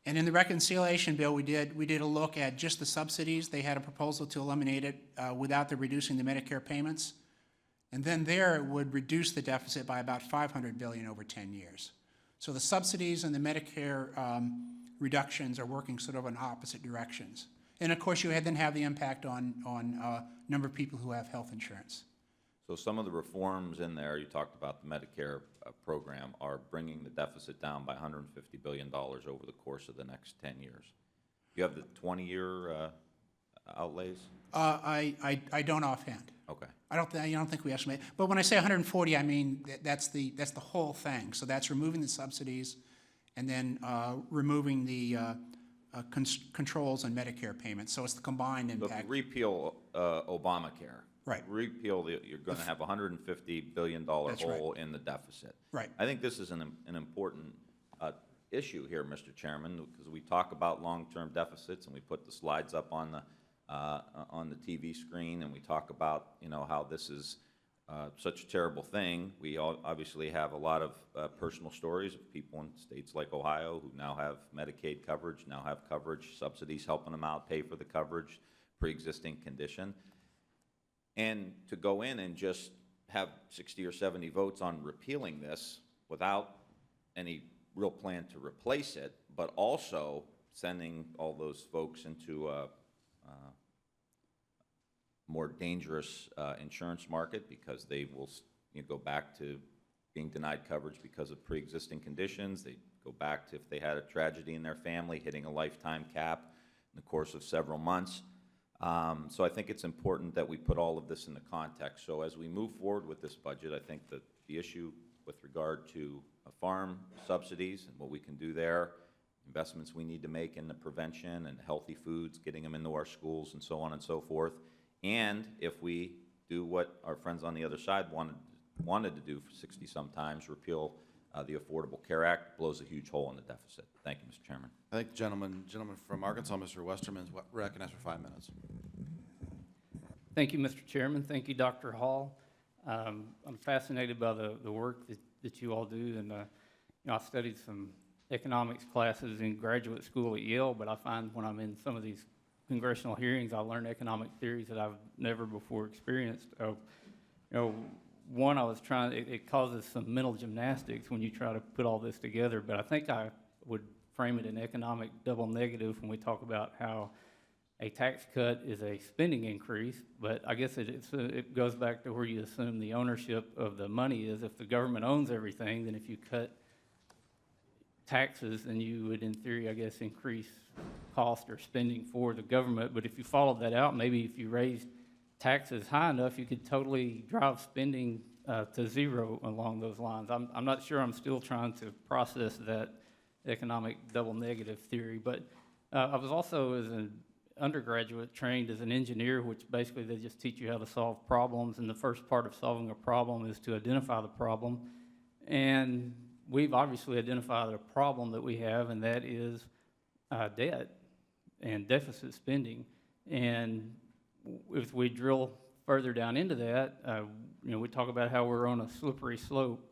And in the reconciliation bill, we did a look at just the subsidies. They had a proposal to eliminate it without the reducing the Medicare payments. And then there it would reduce the deficit by about $500 billion over 10 years. So the subsidies and the Medicare reductions are working sort of in opposite directions. And of course, you then have the impact on number of people who have health insurance. So some of the reforms in there, you talked about the Medicare program, are bringing the deficit down by $150 billion over the course of the next 10 years. You have the 20-year outlays? I don't offhand. Okay. I don't think we estimate. But when I say 140, I mean that's the whole thing. So that's removing the subsidies, and then removing the controls on Medicare payments. So it's the combined So if impact. you repeal Obamacare, Right. repeal you're going to have a $150 billion That's right. hole in the deficit. Right. I think this is an important issue here, Mr. Chairman, because we talk about long-term deficits, and we put the slides up on the TV screen, and we talk about how this is such a terrible thing. We obviously have a lot of personal stories of people in states like Ohio who now have Medicaid coverage, now have coverage, subsidies helping them out, pay for the coverage, pre-existing condition. And to go in and just have 60 or 70 votes on repealing this without any real plan to replace it, but also sending all those folks into a more dangerous insurance market because they will go back to being denied coverage because of pre-existing conditions. They go back to if they had a tragedy in their family, hitting a lifetime cap in the course of several months. So I think it's important that we put all of this in the context. So as we move forward with this budget, I think that the issue with regard to farm subsidies and what we can do there, investments we need to make in the prevention and healthy foods, getting them into our schools and so on and so forth. And if we do what our friends on the other side wanted to do for 60 sometimes, repeal the Affordable Care Act, blows a huge hole in the deficit. Thank you, Mr. Chairman. I think the gentleman from Arkansas, Mr. Westerman, is recognized for 5 minutes. Thank you, Mr. Chairman. Thank you, Dr. Hall. I'm fascinated by the work that you all do, and I studied some economics classes in graduate school at Yale, but I find when I'm in some of these congressional hearings, I learn economic theories that I've never before experienced. One, it causes some mental gymnastics when you try to put all this together, but I think I would frame it in economic double negative when we talk about how a tax cut is a spending increase, but I guess it goes back to where you assume the ownership of the money is. If the government owns everything, then if you cut taxes, then you would, in theory, I guess, increase cost or spending for the government. But if you followed that out, maybe if you raised taxes high enough, you could totally drive spending to zero along those lines. I'm not sure. I'm still trying to process that economic double negative theory. But I was also, as an undergraduate, trained as an engineer, which basically they just teach you how to solve problems. And the first part of solving a problem is to identify the problem. And we've obviously identified a problem that we have, and that is debt and deficit spending. And if we drill further down into that, we talk about how we're on a slippery slope,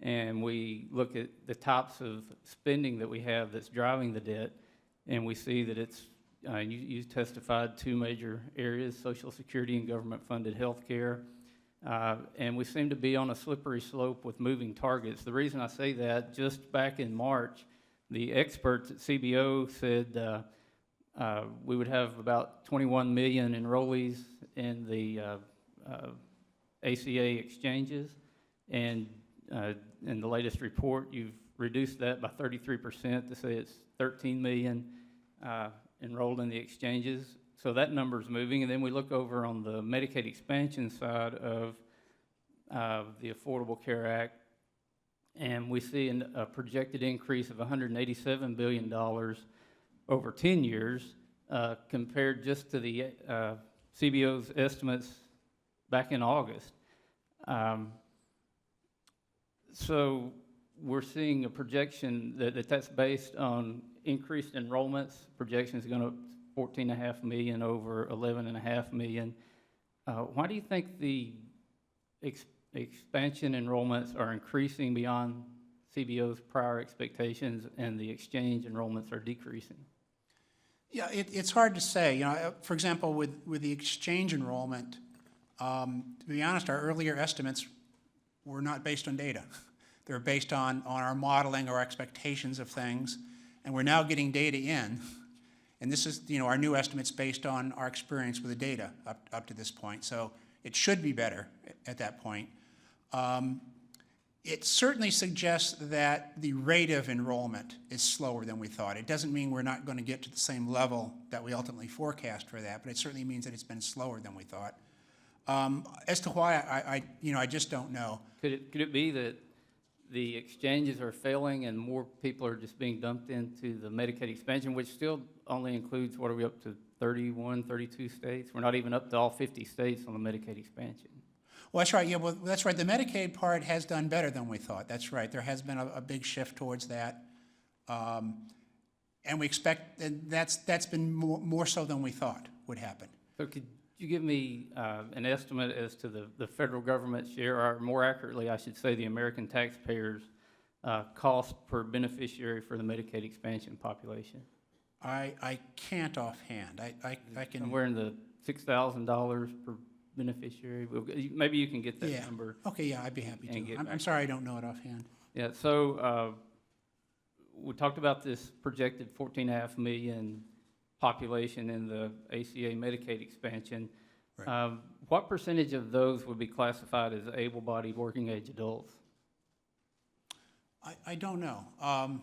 and we look at the types of spending that we have that's driving the debt, and we see that it's, you testified two major areas, Social Security and government-funded health care, and we seem to be on a slippery slope with moving targets. The reason I say that, just back in March, the experts at CBO said we would have about 21 million enrollees in the ACA exchanges, and in the latest report, you've reduced that by 33% to say it's 13 million enrolled in the exchanges. So that number's moving, and then we look over on the Medicaid expansion side of the Affordable Care Act, and we see a projected increase of $187 billion over 10 years, compared just to the CBO's estimates back in August. So we're seeing a projection that's based on increased enrollments. Projection is going to 14.5 million over 11.5 million. Why do you think the expansion enrollments are increasing beyond CBO's prior expectations and the exchange enrollments are decreasing? Yeah, it's hard to say. You know, for example, with the exchange enrollment, to be honest, our earlier estimates were not based on data. They're based on our modeling or expectations of things, and we're now getting data in. And this is, you know, our new estimates based on our experience with the data up to this point. So it should be better at that point. It certainly suggests that the rate of enrollment is slower than we thought. It doesn't mean we're not going to get to the same level that we ultimately forecast for that, but it certainly means that it's been slower than we thought. As to why, I just don't know. Could it be that the exchanges are failing and more people are just being dumped into the Medicaid expansion, which still only includes, what are we up to, 31, 32 states? We're not even up to all 50 states on the Medicaid expansion. Well, that's right. Yeah, well, that's right. The Medicaid part has done better than we thought. That's right. There has been a big shift towards that. And we expect that's been more so than we thought would happen. So could you give me an estimate as to the federal government share, or more accurately, I should say, the American taxpayers' cost per beneficiary for the Medicaid expansion population? I can't offhand. I can. Somewhere in the $6,000 per beneficiary. Maybe you can get that number. Okay, yeah, I'd be happy to. I'm sorry I don't know it offhand. Yeah, so we talked about this projected 14.5 million population in the ACA Medicaid expansion. Right. What percentage of those would be classified as able-bodied working-age adults? I don't know.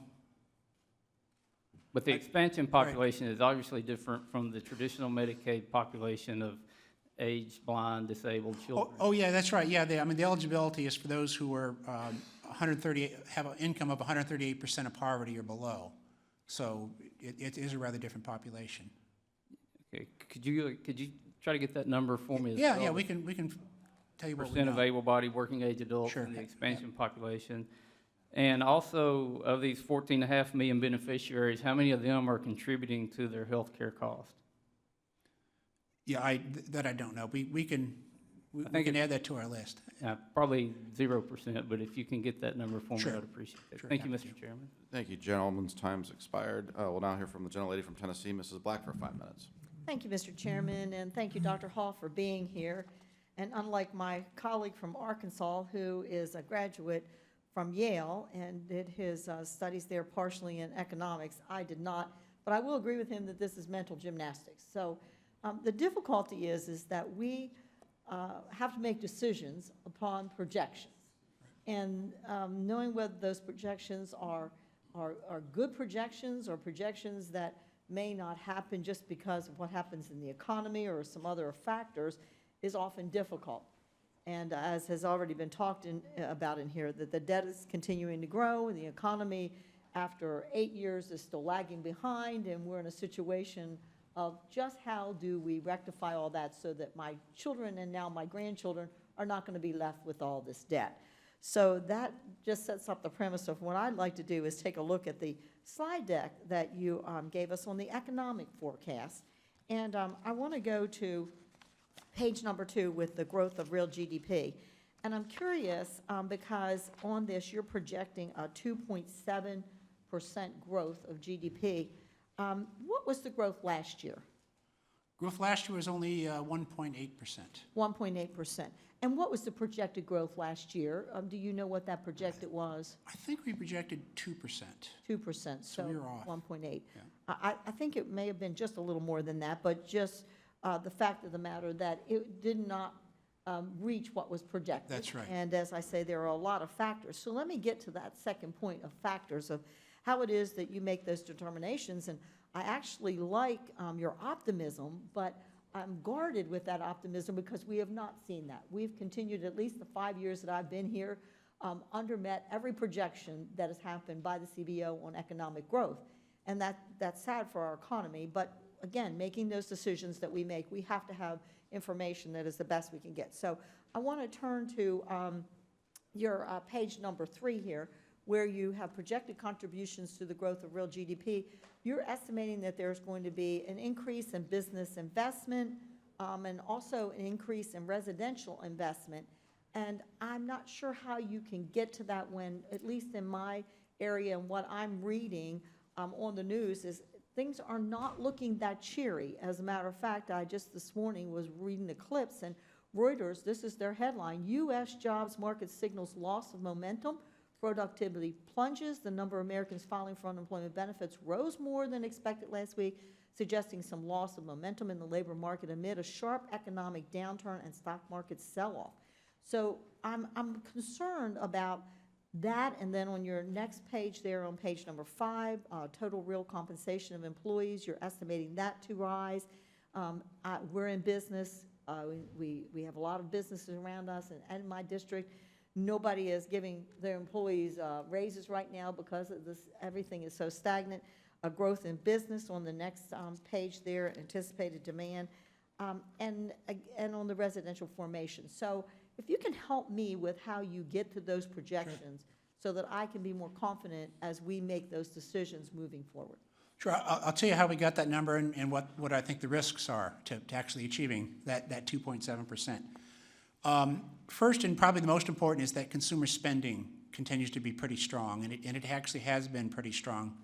But the expansion population is obviously different from the traditional Medicaid population of aged, blind, disabled children. Oh yeah, that's right. Yeah, I mean, the eligibility is for those who are 138, have an income of 138% of poverty or below. So it is a rather different population. Okay, could you try to get that number for me? Yeah, yeah, we can tell you what we know. Percent of able-bodied working-age adults in the expansion population. And also, of these 14.5 million beneficiaries, how many of them are contributing to their health care cost? Yeah, that I don't know. We can add that to our list. Probably 0%, but if you can get that number for me, I'd appreciate it. Sure. Thank you, Mr. Chairman. Thank you, gentlemen's time's expired. We'll now hear from the gentlelady from Tennessee, Mrs. Black, for 5 minutes. Thank you, Mr. Chairman, and thank you, Dr. Hall, for being here. And unlike my colleague from Arkansas, who is a graduate from Yale and did his studies there partially in economics, I did not, but I will agree with him that this is mental gymnastics. So the difficulty is that we have to make decisions upon projections. And knowing whether those projections are good projections or projections that may not happen just because of what happens in the economy or some other factors is often difficult. And as has already been talked about in here, that the debt is continuing to grow and the economy after 8 years is still lagging behind, and we're in a situation of just how do we rectify all that so that my children and now my grandchildren are not going to be left with all this debt. So that just sets up the premise of what I'd like to do is take a look at the slide deck that you gave us on the economic forecast. And I want to go to page number 2 with the growth of real GDP. And I'm curious because on this you're projecting a 2.7% growth of GDP. What was the growth last year? Growth last year was only 1.8%. 1.8%. And what was the projected growth last year? Do you know what that projected was? I think we projected 2%. 2%, so we were off. 1.8. Yeah. I think it may have been just a little more than that, but just the fact of the matter that it did not reach what was projected. That's right. And as I say, there are a lot of factors. So let me get to that second point of factors of how it is that you make those determinations. And I actually like your optimism, but I'm guarded with that optimism because we have not seen that. We've continued, at least the 5 years that I've been here, undermet every projection that has happened by the CBO on economic growth. And that's sad for our economy, but again, making those decisions that we make, we have to have information that is the best we can get. So I want to turn to your page number 3 here, where you have projected contributions to the growth of real GDP. You're estimating that there's going to be an increase in business investment and also an increase in residential investment. And I'm not sure how you can get to that when, at least in my area and what I'm reading on the news, is things are not looking that cheery. As a matter of fact, I just this morning was reading the clips, and Reuters, this is their headline: U.S. jobs market signals loss of momentum. Productivity plunges. The number of Americans filing for unemployment benefits rose more than expected last week, suggesting some loss of momentum in the labor market amid a sharp economic downturn and stock market sell-off. So I'm concerned about that. And then on your next page there, on page number 5, total real compensation of employees, you're estimating that to rise. We're in business. We have a lot of businesses around us, and in my district, nobody is giving their employees raises right now because of this. Everything is so stagnant. A growth in business on the next page there, anticipated demand, and on the residential formation. So if you can help me with how you get to those projections, so that I can be more confident as we make those decisions moving forward. Sure, I'll tell you how we got that number and what I think the risks are to actually achieving that 2.7%. First, and probably the most important, is that consumer spending continues to be pretty strong, and it actually has been pretty strong.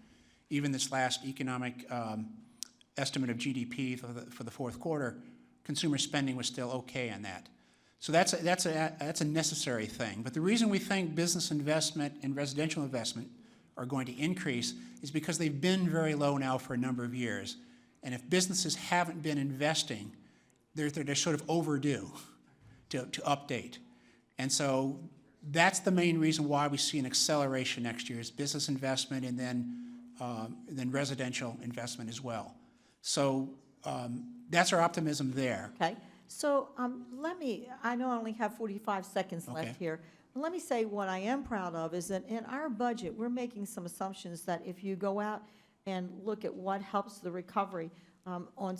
Even this last economic estimate of GDP for the fourth quarter, consumer spending was still okay on that. So that's a necessary thing. But the reason we think business investment and residential investment are going to increase is because they've been very low now for a number of years. And if businesses haven't been investing, they're sort of overdue to update. And so that's the main reason why we see an acceleration next year, is business investment and then residential investment as well. So that's our optimism there. Okay. So I know I only have 45 seconds left here. Let me say what I am proud of is that in our budget, we're making some assumptions that if you go out and look at what helps the recovery, on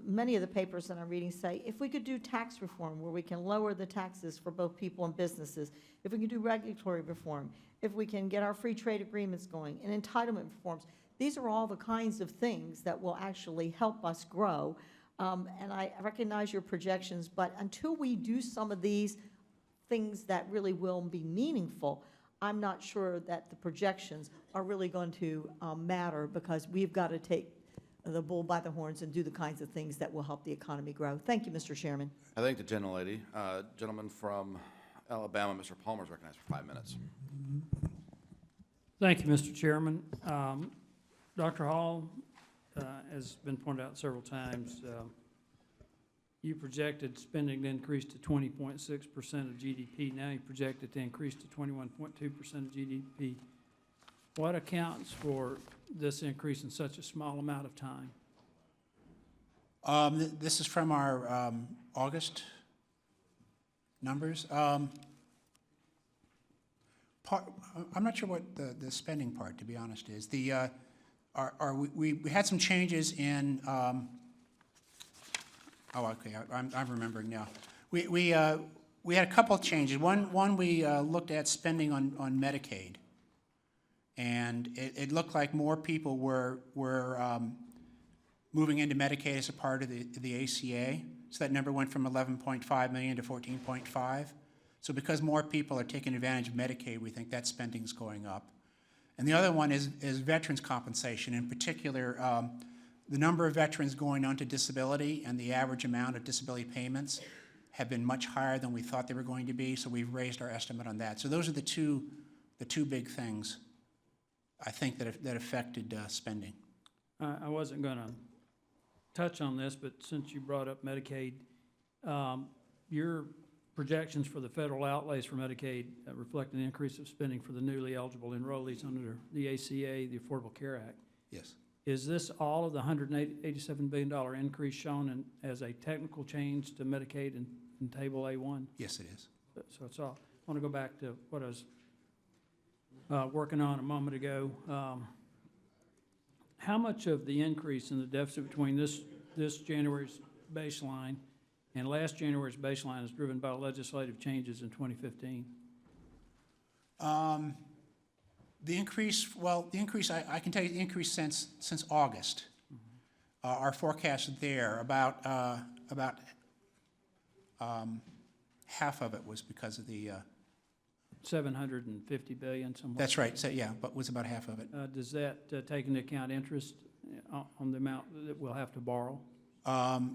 many of the papers that I'm reading say, if we could do tax reform where we can lower the taxes for both people and businesses, if we can do regulatory reform, if we can get our free trade agreements going, and entitlement reforms, these are all the kinds of things that will actually help us grow. And I recognize your projections, but until we do some of these things that really will be meaningful, I'm not sure that the projections are really going to matter, because we've got to take the bull by the horns and do the kinds of things that will help the economy grow. Thank you, Mr. Chairman. I thank the gentlelady. Gentleman from Alabama, Mr. Palmer, is recognized for 5 minutes. Thank you, Mr. Chairman. Dr. Hall, has been pointed out several times, you projected spending to increase to 20.6% of GDP. Now you project it to increase to 21.2% of GDP. What accounts for this increase in such a small amount of time? This is from our August numbers. I'm not sure what the spending part, to be honest, is. We had some changes in. Okay, I'm remembering now. We had a couple of changes. One we looked at spending on Medicaid, and it looked like more people were moving into Medicaid as a part of the ACA. So that number went from 11.5 million to 14.5. So because more people are taking advantage of Medicaid, we think that spending's going up. And the other one is veterans compensation. In particular, the number of veterans going on to disability and the average amount of disability payments have been much higher than we thought they were going to be, so we've raised our estimate on that. So those are the two big things, I think, that affected spending. I wasn't going to touch on this, but since you brought up Medicaid, your projections for the federal outlays for Medicaid reflect an increase of spending for the newly eligible enrollees under the ACA, the Affordable Care Act. Yes. Is this all of the $187 billion increase shown as a technical change to Medicaid in Table A1? Yes, it is. So it's all, I want to go back to what I was working on a moment ago. How much of the increase in the deficit between this January's baseline and last January's baseline is driven by legislative changes in 2015? The increase, I can tell you the increase since August. Our forecast there, about half of it was because of the, $750 billion, somewhere. that's right, so, yeah, but was about half of it. Does that take into account interest on the amount that we'll have to borrow?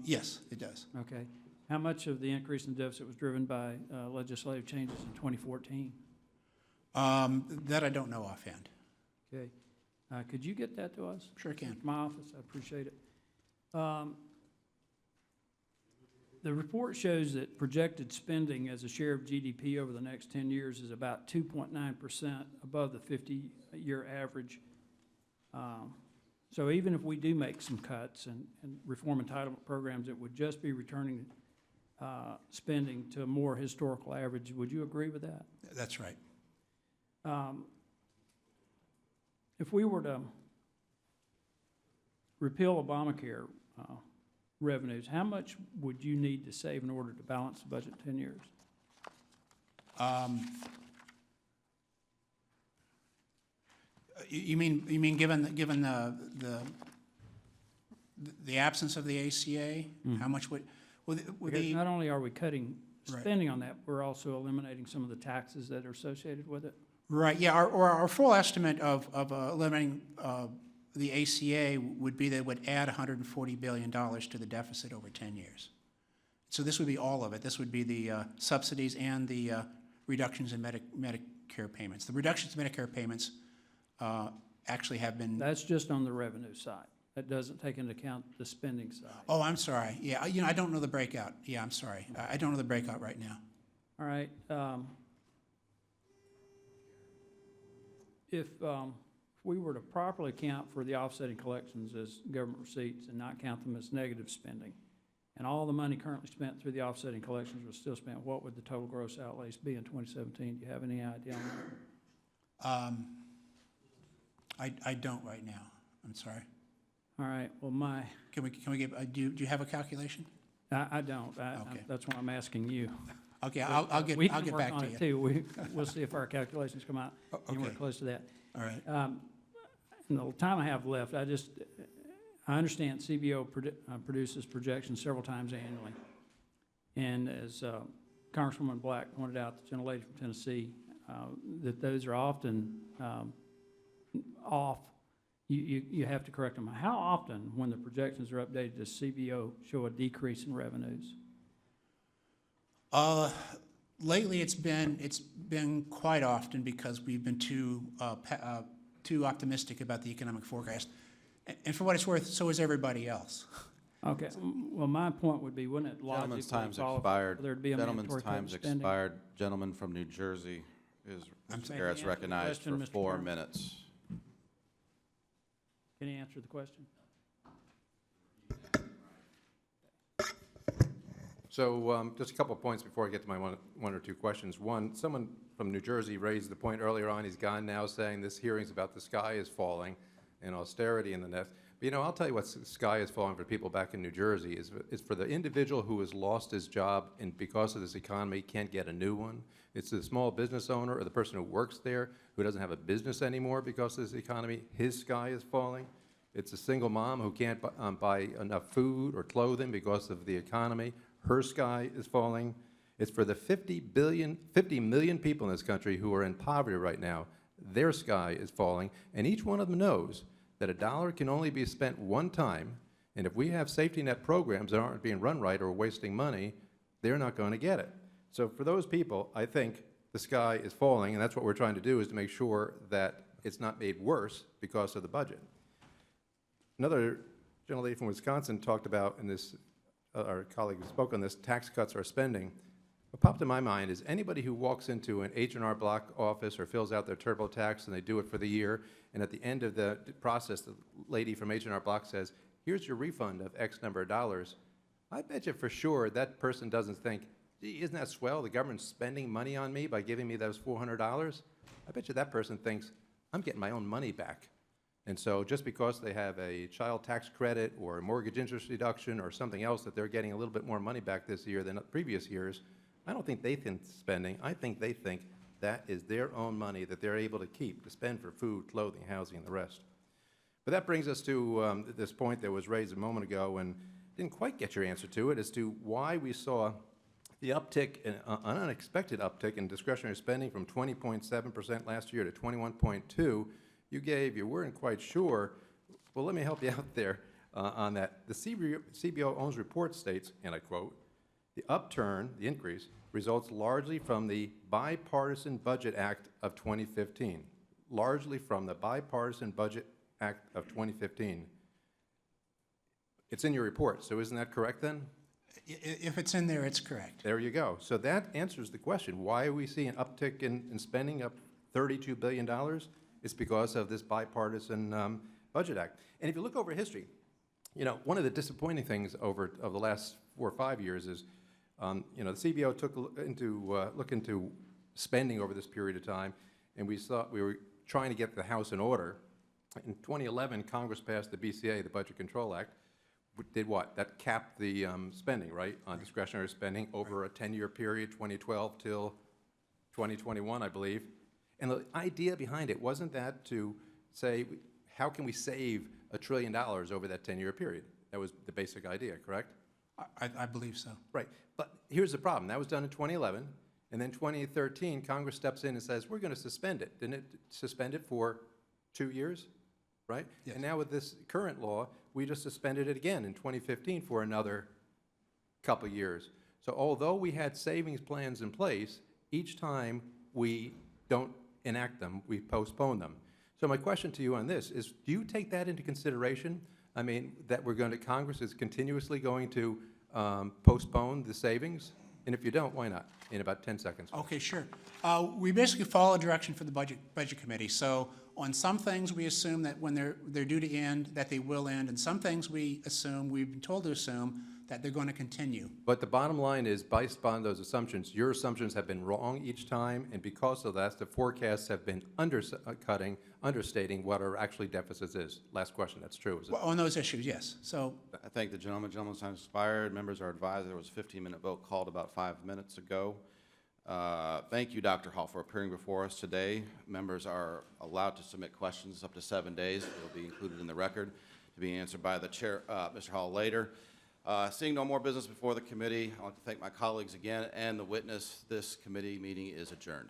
Yes, it does. Okay. How much of the increase in deficit was driven by legislative changes in 2014? That I don't know offhand. Okay. Could you get that to us? Sure can. My office, I appreciate it. The report shows that projected spending as a share of GDP over the next 10 years is about 2.9% above the 50-year average. So even if we do make some cuts and reform entitlement programs, it would just be returning spending to a more historical average. Would you agree with that? That's right. If we were to repeal Obamacare revenues, how much would you need to save in order to balance the budget in 10 years? You mean given the absence of the ACA, how much would Because the, not only are we cutting Right. spending on that, we're also eliminating some of the taxes that are associated with it. right, yeah, our full estimate of eliminating the ACA would be that it would add $140 billion to the deficit over 10 years. So this would be all of it. This would be the subsidies and the reductions in Medicare payments. The reductions in Medicare payments actually have been. That's just on the revenue side. That doesn't take into account the spending side. Oh, I'm sorry. Yeah, I don't know the breakout. Yeah, I'm sorry. I don't know the breakout right now. All right. If we were to properly account for the offsetting collections as government receipts and not count them as negative spending, and all the money currently spent through the offsetting collections was still spent, what would the total gross outlays be in 2017? Do you have any idea on that? I don't right now. I'm sorry. All right. Well, Can we get? Do you have a calculation? I don't. Okay. That's why I'm asking you. Okay, I'll get We back can work on to it you. too. We'll see if our calculations come out anywhere Okay. close to that. All right. In the time I have left, I understand CBO produces projections several times annually. And as Congresswoman Black pointed out, the gentlelady from Tennessee, that those are often off. You have to correct them. How often, when the projections are updated, does CBO show a decrease in revenues? Lately, it's been quite often because we've been too optimistic about the economic forecast. And for what it's worth, so is everybody else. Okay, well, my point would be, wouldn't it logically Gentleman's time's follow expired. there'd be a Gentleman's mandatory cut time's of spending? expired. Gentleman from New Jersey is, I'm Mr. sorry. Garrett's Can you answer the recognized question, for Mr. 4 Chairman? minutes. Can you answer the question? So just a couple of points before I get to my one or two questions. One, someone from New Jersey raised the point earlier on, he's gone now, saying this hearing's about the sky is falling and austerity in the next. But, you know, I'll tell you what sky is falling for people back in New Jersey is for the individual who has lost his job and because of this economy can't get a new one. It's the small business owner or the person who works there who doesn't have a business anymore because of this economy. His sky is falling. It's a single mom who can't buy enough food or clothing because of the economy. Her sky is falling. It's for the 50 million people in this country who are in poverty right now. Their sky is falling, and each one of them knows that $1 can only be spent one time, and if we have safety net programs that aren't being run right or wasting money, they're not going to get it. So for those people, I think the sky is falling, and that's what we're trying to do, is to make sure that it's not made worse because of the budget. Another gentlelady from Wisconsin talked about, in this, our colleague who spoke on this, tax cuts are spending. what popped in my mind is anybody who walks into an H&R Block office or fills out their TurboTax and they do it for the year, and at the end of the process, the lady from H&R Block says, here's your refund of X number of dollars. I bet you for sure that person doesn't think, gee, isn't that swell? The government's spending money on me by giving me those $400. I bet you that person thinks, I'm getting my own money back. And so just because they have a child tax credit or a mortgage interest deduction or something else that they're getting a little bit more money back this year than previous years, I don't think they think spending. I think they think that is their own money that they're able to keep to spend for food, clothing, housing, and the rest. But that brings us to this point that was raised a moment ago and didn't quite get your answer to it, as to why we saw the uptick, an unexpected uptick in discretionary spending from 20.7% last year to 21.2%. You weren't quite sure. Well, let me help you out there on that. The CBO owns report states, and I quote, the upturn, the increase, results largely from the Bipartisan Budget Act of 2015. Largely from the Bipartisan Budget Act of 2015. It's in your report, so isn't that correct then? If it's in there, it's correct. There you go. So that answers the question. Why are we seeing an uptick in spending up $32 billion? It's because of this Bipartisan Budget Act. And if you look over history, you know, one of the disappointing things over the last 4 or 5 years is, you know, the CBO took look into spending over this period of time, and we were trying to get the House in order. In 2011, Congress passed the BCA, the Budget Control Act. Did what? That capped the spending, right, on discretionary spending over a 10-year period, 2012 till 2021, I believe. And the idea behind it wasn't that to say, how can we save $1 trillion over that 10-year period? That was the basic idea, correct? I believe so. Right. But here's the problem. That was done in 2011. And then 2013, Congress steps in and says, we're going to suspend it. Didn't it suspend it for 2 years? Right? Yes. And now with this current law, we just suspended it again in 2015 for another couple years. So although we had savings plans in place, each time we don't enact them, we postpone them. So my question to you on this is, do you take that into consideration? I mean, that Congress is continuously going to postpone the savings? And if you don't, why not? In about 10 seconds. Okay, sure. We basically follow direction for the Budget Committee. So on some things, we assume that when they're due to end, that they will end, and some things we've been told to assume that they're going to continue. But the bottom line is, based upon those assumptions, your assumptions have been wrong each time, and because of that, the forecasts have been understating what our actually deficits is. Last question, that's true, is it? Well, on those issues, yes. So I thank the gentleman. Gentleman's time expired. Members are advised there was a 15-minute vote called about 5 minutes ago. Thank you, Dr. Hall, for appearing before us today. Members are allowed to submit questions up to 7 days. It will be included in the record to be answered by the chair, Mr. Hall, later. Seeing no more business before the committee, I want to thank my colleagues again and the witness. This committee meeting is adjourned.